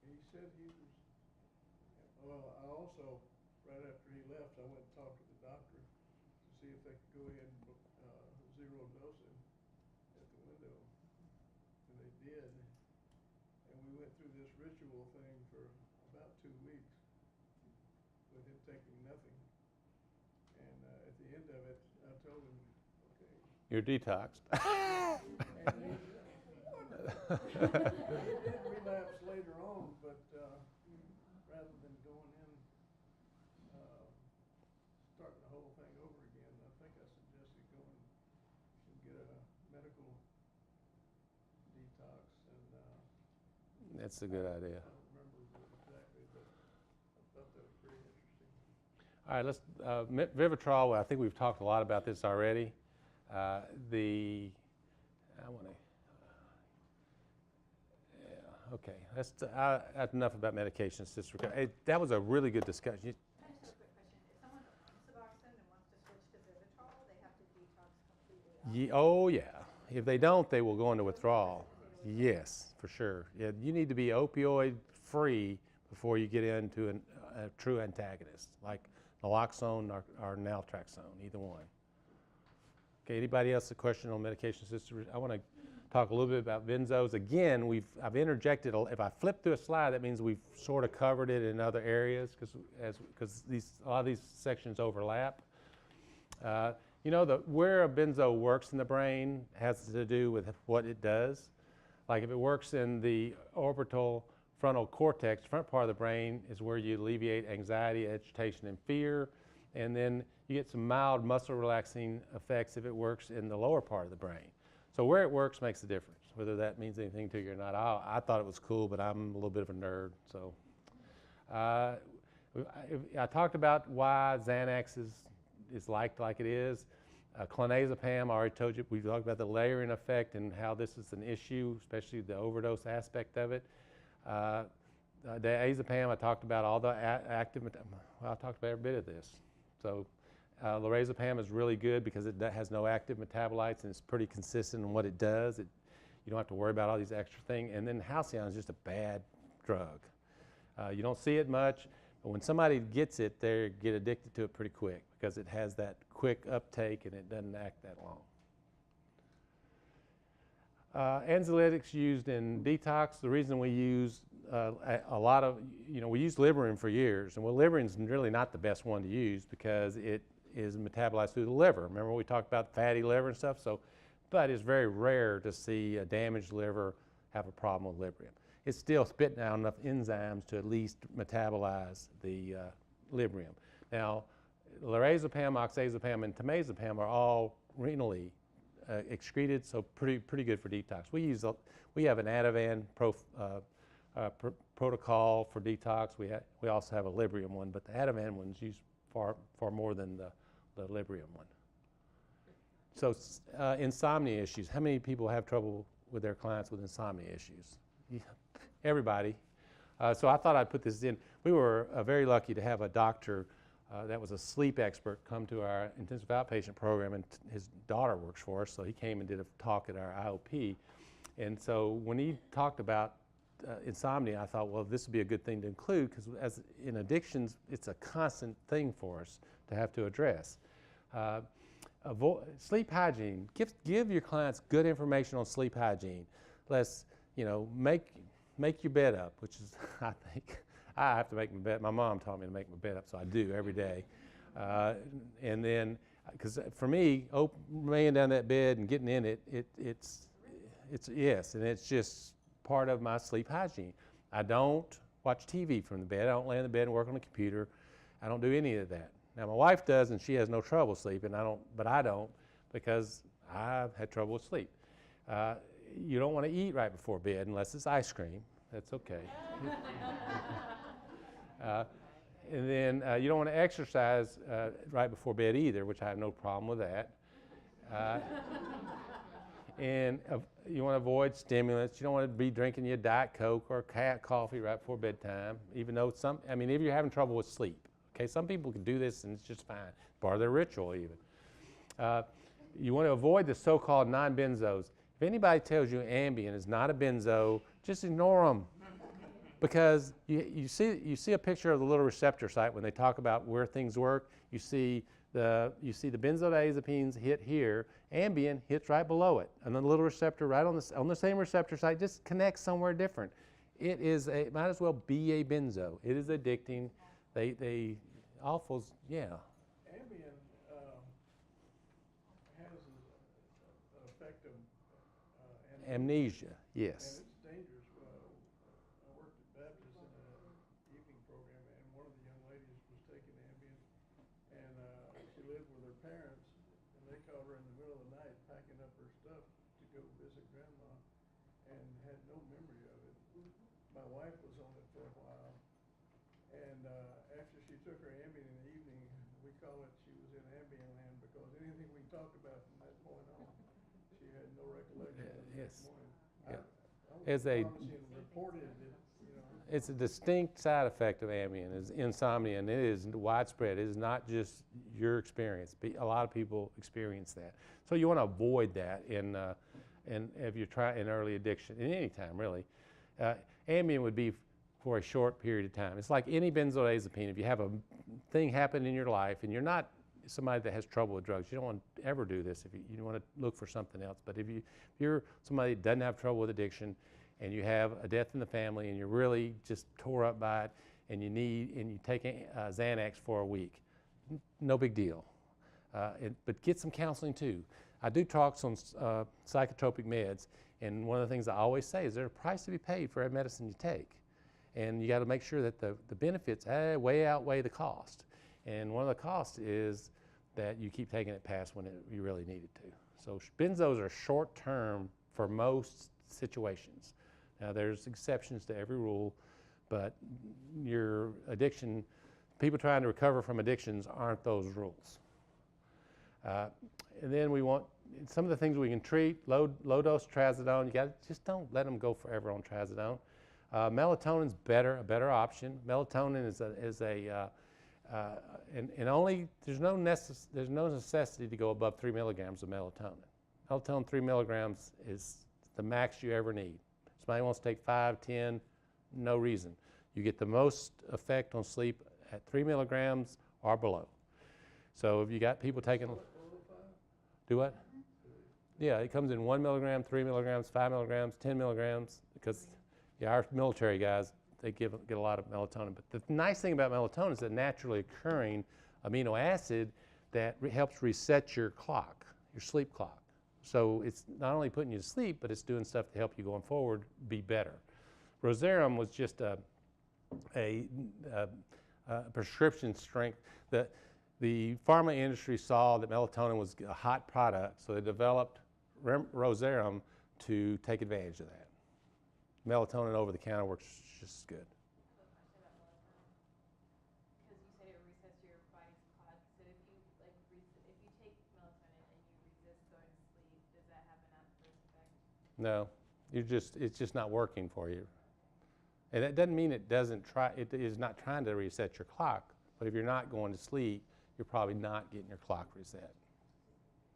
he said he was, well, I also, right after he left, I went and talked to the doctor to see if they could go ahead and zero dose him at the window, and they did. And we went through this ritual thing for about 2 weeks with him taking nothing. And at the end of it, I told him, okay. You're detoxed. And he did relapse later on, but rather than going in, starting the whole thing over again, I think I suggested going and get a medical detox. And That's a good idea. I don't remember exactly, but I thought that was pretty interesting. All right, let's, Vivitrol, I think we've talked a lot about this already. Okay, that's enough about medications. That was a really good discussion. I just have a quick question. If someone on Suboxone and wants to switch to Vivitrol, they have to detox completely out? Oh yeah, if they don't, they will go into withdrawal. Yes, for sure. Yeah, you need to be opioid free before you get into a true antagonist, like naloxone or naltrexone, either one. Okay, anybody else a question on medication assisted? I want to talk a little bit about benzos. Again, I've interjected, if I flip through a slide, that means we've sort of covered it in other areas because a lot of these sections overlap. You know, where a benzo works in the brain has to do with what it does. Like if it works in the orbital frontal cortex, front part of the brain is where you alleviate anxiety, agitation, and fear. And then you get some mild muscle relaxing effects if it works in the lower part of the brain. So where it works makes a difference, whether that means anything to you or not. I thought it was cool, but I'm a little bit of a nerd. So I talked about why Xanax is liked like it is. Clonazepam, I already told you, we talked about the layering effect and how this is an issue, especially the overdose aspect of it. Diazepam, I talked about all the active, well, I talked about every bit of this. So lorazepam is really good because it has no active metabolites and it's pretty consistent in what it does. You don't have to worry about all these extra things. And then halcyon is just a bad drug. You don't see it much, but when somebody gets it, they get addicted to it pretty quick because it has that quick uptake and it doesn't act that long. Anxiolytics used in detox, the reason we use a lot of, we used Liverin for years, and Liverin's really not the best one to use because it is metabolized through the liver. Remember we talked about fatty liver and stuff? But it's very rare to see a damaged liver have a problem with Liverin. It's still spitting out enough enzymes to at least metabolize the Liverin. Now, lorazepam, oxazepam, and temazepam are all renally excreted, so pretty good for detox. We have an Ativan protocol for detox. We also have a Librium one, but the Ativan one's used far more than the Librium one. So insomnia issues. How many people have trouble with their clients with insomnia issues? Yeah, everybody. So I thought I'd put this in. We were very lucky to have a doctor that was a sleep expert come to our intensive outpatient program, and his daughter works for us, so he came and did a talk at our IOP. And so when he talked about insomnia, I thought, well, this would be a good thing to include, because as in addictions, it's a constant thing for us to have to address. Sleep hygiene. Give your clients good information on sleep hygiene. Let's, make your bed up, which is, I think, I have to make my bed. My mom taught me to make my bed up, so I do every day. And then, because for me, laying down that bed and getting in it, it's yes, and it's just part of my sleep hygiene. I don't watch TV from the bed. I don't lay in the bed and work on the computer. I don't do any of that. Now my wife does, and she has no trouble sleeping. But I don't, because I've had trouble with sleep. You don't want to eat right before bed unless it's ice cream. That's okay. And then you don't want to exercise right before bed either, which I have no problem with that. And you want to avoid stimulants. You don't want to be drinking your Diet Coke or cat coffee right before bedtime, even though if you're having trouble with sleep. Okay, some people can do this and it's just fine. Part of their ritual even. You want to avoid the so-called non-benzos. If anybody tells you Ambien is not a benzo, just ignore them. Because you see a picture of the little receptor site when they talk about where things work. You see the benzodiazepines hit here. Ambien hits right below it, and then the little receptor right on the same receptor site just connects somewhere different. It might as well be a benzo. It is addicting. They awfuls, yeah. Ambien has an effect of Amnesia, and yes. it's dangerous. I worked at Baptist in an evening program, and one of the young ladies was taking Ambien, and she lived with her parents, and they caught her in the middle of the night packing up her stuff to go visit grandma, and had no memory of it. My wife was on it for a while, and after she took her Ambien in the evening, we call it she was in Ambien land, because anything we talked about from that point on, she had no recollection of the next morning. Yeah. I was As a- pharmacy and reported it, It's a distinct side effect of Ambien, is insomnia, and it is widespread. It is not just your experience. A lot of people experience that. So you want to avoid that if you're trying in early addiction, in any time really. Ambien would be for a short period of time. It's like any benzodiazepine. If you have a thing happen in your life and you're not somebody that has trouble with drugs, you don't want to ever do this. If you want to look for something else. But if you're somebody that doesn't have trouble with addiction, and you have a death in the family, and you're really just tore up by it, and you take Xanax for a week, no big deal. But get some counseling too. I do talks on psychotropic meds, and one of the things I always say is there's a price to be paid for every medicine you take, and you got to make sure that the benefits way outweigh the cost. And one of the costs is that you keep taking it past when you really need it to. So benzos are short term for most situations. Now there's exceptions to every rule, but your addiction, people trying to recover from addictions aren't those rules. And then we want some of the things we can treat, low dose trazodone. Just don't let them go forever on trazodone. Melatonin's a better option. Melatonin and only there's no necessity to go above 3 milligrams of melatonin. Melatonin 3 milligrams is the max you ever need. Somebody wants to take 5, 10, no reason. You get the most effect on sleep at 3 milligrams or below. So if you got people taking, do what? Yeah, it comes in 1 milligram, 3 milligrams, 5 milligrams, 10 milligrams, because our military guys, they get a lot of melatonin. But the nice thing about melatonin is a naturally occurring amino acid that helps reset your clock, your sleep clock. So it's not only putting you to sleep, but it's doing stuff to help you going forward be better. Roserum was just a prescription strength. The pharma industry saw that melatonin was a hot product, so they developed Roserum to take advantage of that. melatonin over the counter works just as good. Quick question about melatonin. Because you said it resets your body's clock. So if you if you take melatonin and you resist going to sleep, does that have an adverse effect? No, it's just not working for you. And that doesn't mean it is not trying to reset your clock, but if you're not going to sleep, you're probably not getting your clock reset.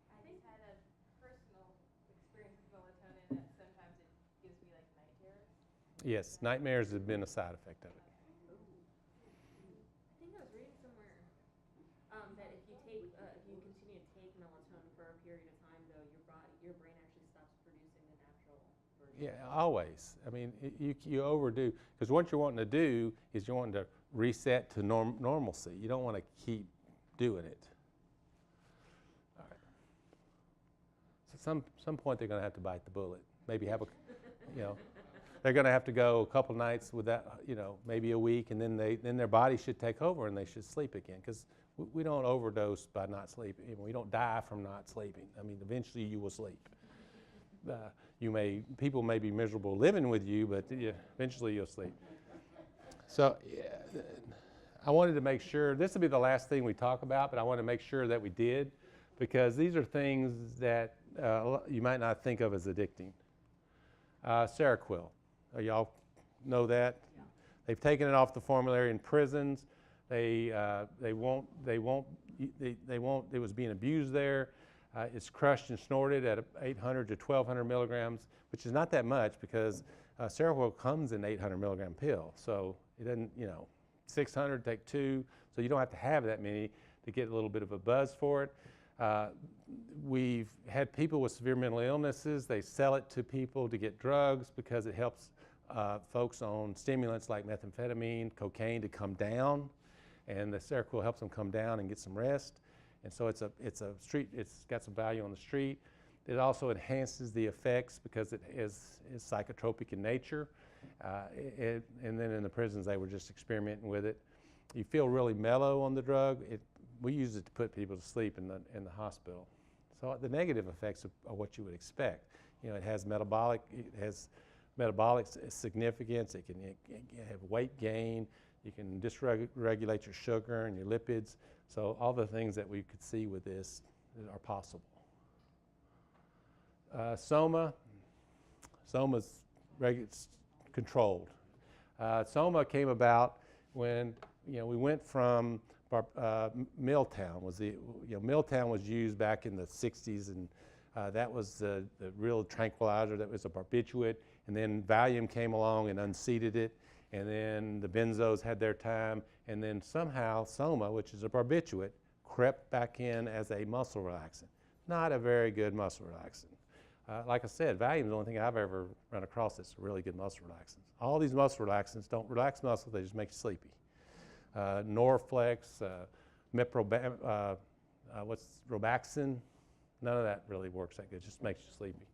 I just had a personal experience with melatonin that sometimes it gives me like night terrors. Yes, nightmares have been a side effect of it. I think I was reading somewhere that if you continue to take melatonin for a period of time, though, your brain actually stops producing the natural version. Yeah, always. I mean, you overdo, because what you're wanting to do is you're wanting to reset to normalcy. You don't want to keep doing it. All right. So some point they're going to have to bite the bullet. Maybe have they're going to have to go a couple nights with that, maybe a week, and then their body should take over and they should sleep again. Because we don't overdose by not sleeping. We don't die from not sleeping. I mean, eventually you will sleep. People may be miserable living with you, but eventually you'll sleep. So I wanted to make sure, this will be the last thing we talk about, but I want to make sure that we did, because these are things that you might not think of as addicting. Seroquel, y'all know that? Yeah. They've taken it off the formulary in prisons. It was being abused there. It's crushed and snorted at 800 to 1,200 milligrams, which is not that much because Seroquel comes in 800 milligram pill. So it doesn't, 600, take 2. So you don't have to have that many to get a little bit of a buzz for it. We've had people with severe mental illnesses. They sell it to people to get drugs because it helps folks on stimulants like methamphetamine, cocaine to come down. And the Seroquel helps them come down and get some rest. And so it's got some value on the street. It also enhances the effects because it is psychotropic in nature. And then in the prisons, they were just experimenting with it. You feel really mellow on the drug. We use it to put people to sleep in the hospital. So the negative effects are what you would expect. It has metabolic significance. It can have weight gain. You can dysregulate your sugar and your lipids. So all the things that we could see with this are possible. Soma's controlled. Soma came about when we went from Milltown. Milltown was used back in the 60s, and that was the real tranquilizer that was a barbiturate. And then Valium came along and unseated it. And then the benzos had their time, and then somehow Soma, which is a barbiturate, crept back in as a muscle relaxant. Not a very good muscle relaxant. Like I said, Valium is the only thing I've ever run across that's a really good muscle relaxant. All these muscle relaxants don't relax muscle, they just make you sleepy. Norflex, Robaxin, none of that really works that good, it just makes you sleepy.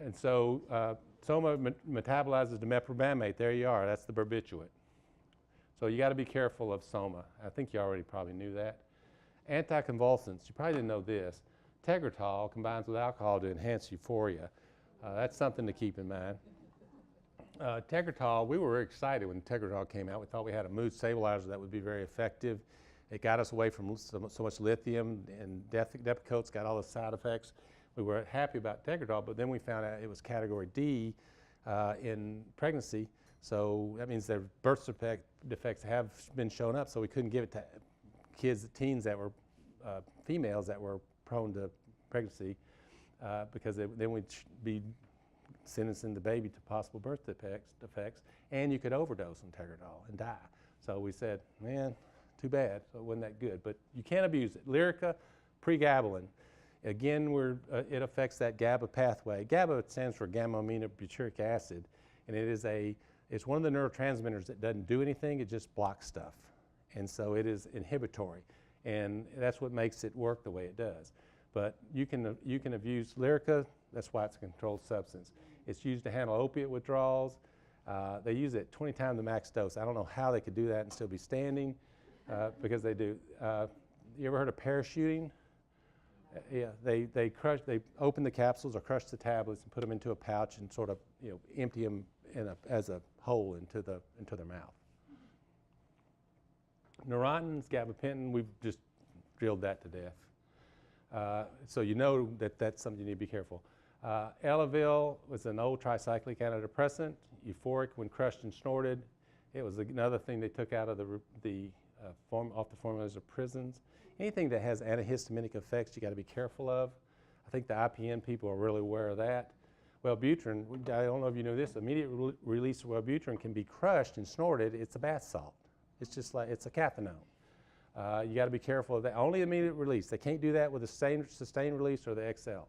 And so Soma metabolizes the meprobamate. There you are. That's the barbiturate. So you got to be careful of Soma. I think you already probably knew that. Anticonvulsants. You probably didn't know this. Tegretol combines with alcohol to enhance euphoria. That's something to keep in mind. Tegretol, we were very excited when Tegretol came out. We thought we had a mood stabilizer that would be very effective. It got us away from so much lithium, and Depakote's got all the side effects. We were happy about Tegretol, but then we found out it was category D in pregnancy. So that means their birth defects have been shown up, so we couldn't give it to teens that were females that were prone to pregnancy because then we'd be sentencing the baby to possible birth defects, and you could overdose on Tegretol and die. So we said, man, too bad. So it wasn't that good, but you can't abuse it. Lyrica, pregabalin. Again, it affects that GABA pathway. GABA stands for gamma-aminobutyric acid, and it's one of the neurotransmitters that doesn't do anything, it just blocks stuff. And so it is inhibitory, and that's what makes it work the way it does. But you can abuse Lyrica, that's why it's a controlled substance. It's used to handle opiate withdrawals. They use it 20 times the max dose. I don't know how they could do that and still be standing, because they do. You ever heard of parachuting? Yeah, they open the capsules or crush the tablets and put them into a pouch and sort of, empty them as a whole into their mouth. Neurontin's gabapentin, we've just drilled that to death. So you know that's something you need to be careful. Elavil was an old tricyclic antidepressant, euphoric when crushed and snorted. It was another thing they took out of off the formulas of prisons. Anything that has antihistaminic effects, you got to be careful of. I think the IPN people are really aware of that. Wellbutrin, I don't know if you know this, immediate release of Wellbutrin can be crushed and snorted. It's a bath salt. It's just like, it's a cathinone. You got to be careful of that. Only immediate release. They can't do that with the sustained release or the XL.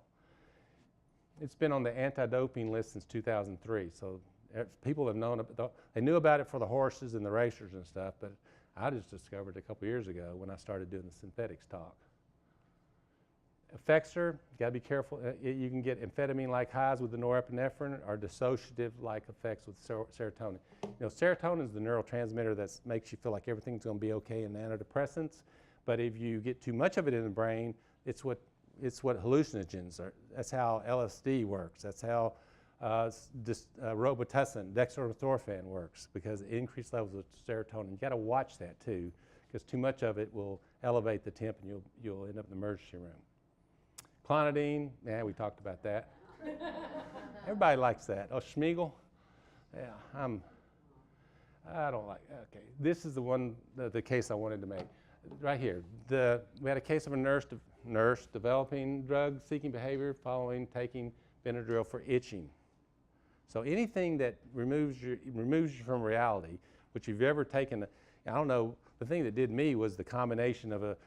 It's been on the anti-doping list since 2003. So people have known, they knew about it for the horses and the racers and stuff, but I just discovered it a couple years ago when I started doing the synthetics talk. Effexor, you got to be careful. You can get amphetamine-like highs with the norepinephrine or dissociative-like effects with serotonin. Serotonin is the neurotransmitter that makes you feel like everything's going to be okay in antidepressants. But if you get too much of it in the brain, it's what hallucinogens are. That's how LSD works. That's how Robitussin, dextromethorphan works, because increased levels of serotonin. You got to watch that too, because too much of it will elevate the temp and you'll end up in the emergency room. Clonidine, we talked about that. Everybody likes that. Oh, Schmiegel? Yeah, I don't like, okay. This is the one, the case I wanted to make. Right here, we had a case of a nurse developing drug-seeking behavior following taking Benadryl for itching. So anything that removes you from reality, which you've ever taken, I don't know, the thing that did me was the combination of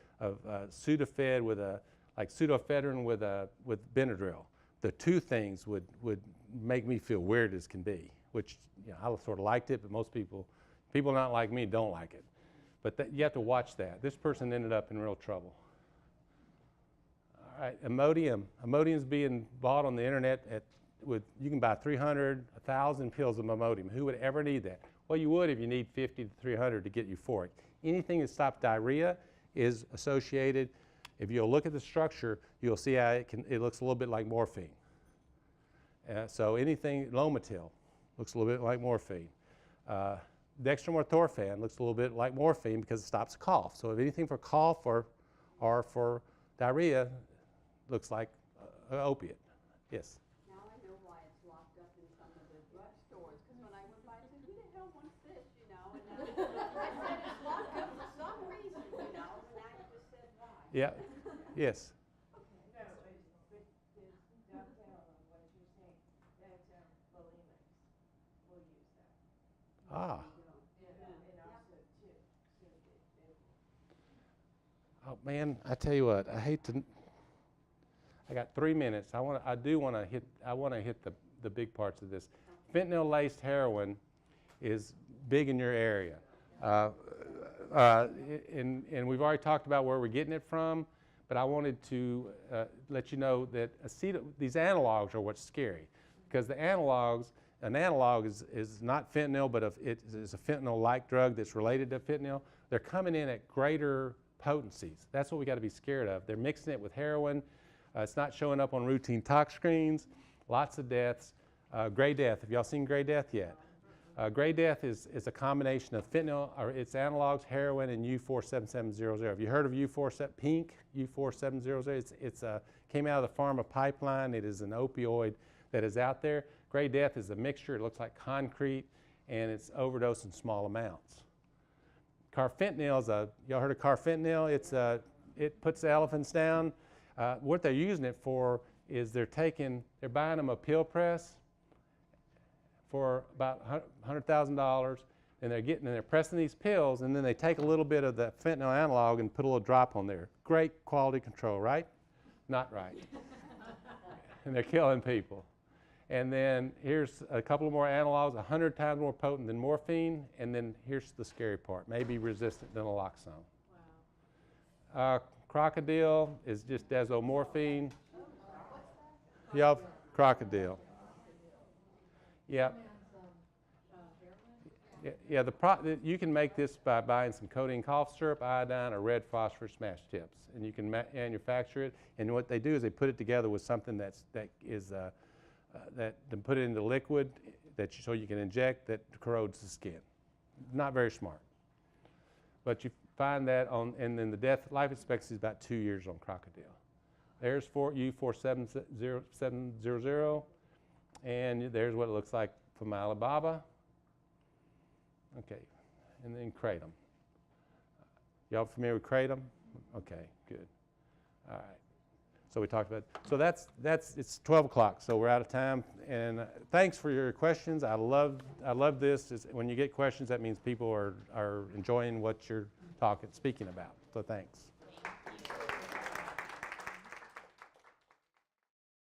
Sudafed with like pseudoephedrine with Benadryl. The two things would make me feel weird as can be, which I sort of liked it, but most people not like me don't like it. But you have to watch that. This person ended up in real trouble. All right, Imodium. Imodium's being bought on the internet you can buy 300, 1,000 pills of Imodium. Who would ever need that? Well, you would if you need 50 to 300 to get euphoric. Anything that stops diarrhea is associated. If you'll look at the structure, you'll see how it looks a little bit like morphine. So anything, Lomotil looks a little bit like morphine. Dextromethorphan looks a little bit like morphine because it stops cough. So if anything for cough or for diarrhea looks like an opiate. Yes? Now I know why it's locked up in some of the drugstores, because when I went by, I said, who the hell wants this, And I said, it's locked up for some reason, and I just said why. Yeah. Yes. No, but there's dovetail on what you're saying, that bulimics will use that. Ah. And also too, so Oh man, I tell you what, I got 3 minutes. I want to hit the big parts of this. Fentanyl-laced heroin is big in your area. And we've already talked about where we're getting it from, but I wanted to let you know that these analogs are what's scary, because an analog is not fentanyl, but it is a fentanyl-like drug that's related to fentanyl. They're coming in at greater potencies. That's what we got to be scared of. They're mixing it with heroin. It's not showing up on routine tox screens. Lots of deaths. Gray death. Have y'all seen gray death yet? Gray death is a combination of fentanyl, or its analogs, heroin, and U47700. Have you heard of pink U4700? It's came out of the pharma pipeline. It is an opioid that is out there. Gray death is a mixture. It looks like concrete, and it's overdosed in small amounts. Carfentanil y'all heard of carfentanil? It puts the elephants down. What they're using it for is they're buying them a pill press for about $100,000, and they're pressing these pills, and then they take a little bit of the fentanyl analog and put a little drop on there. Great quality control, right? Not right. And they're killing people. And then here's a couple of more analogs, 100 times more potent than morphine, and then here's the scary part, maybe resistant to naloxone. Wow. Crocodile is just desomorphine. Yep, crocodile. Yep. Yeah, you can make this by buying some codeine cough syrup, iodine, or red phosphorus smash tips, and you can manufacture it. And what they do is they put it together with something that then put it into liquid so you can inject that corrodes the skin. Not very smart, but you find that and then the life expectancy is about 2 years on crocodile. There's U47700, and there's what it looks like from Alibaba. Okay, and then kratom. Y'all familiar with kratom? Okay, good. All right. So we talked about, it's 12 o'clock, so we're out of time. And thanks for your questions. I love this. When you get questions, that means people are enjoying what you're speaking about. So thanks.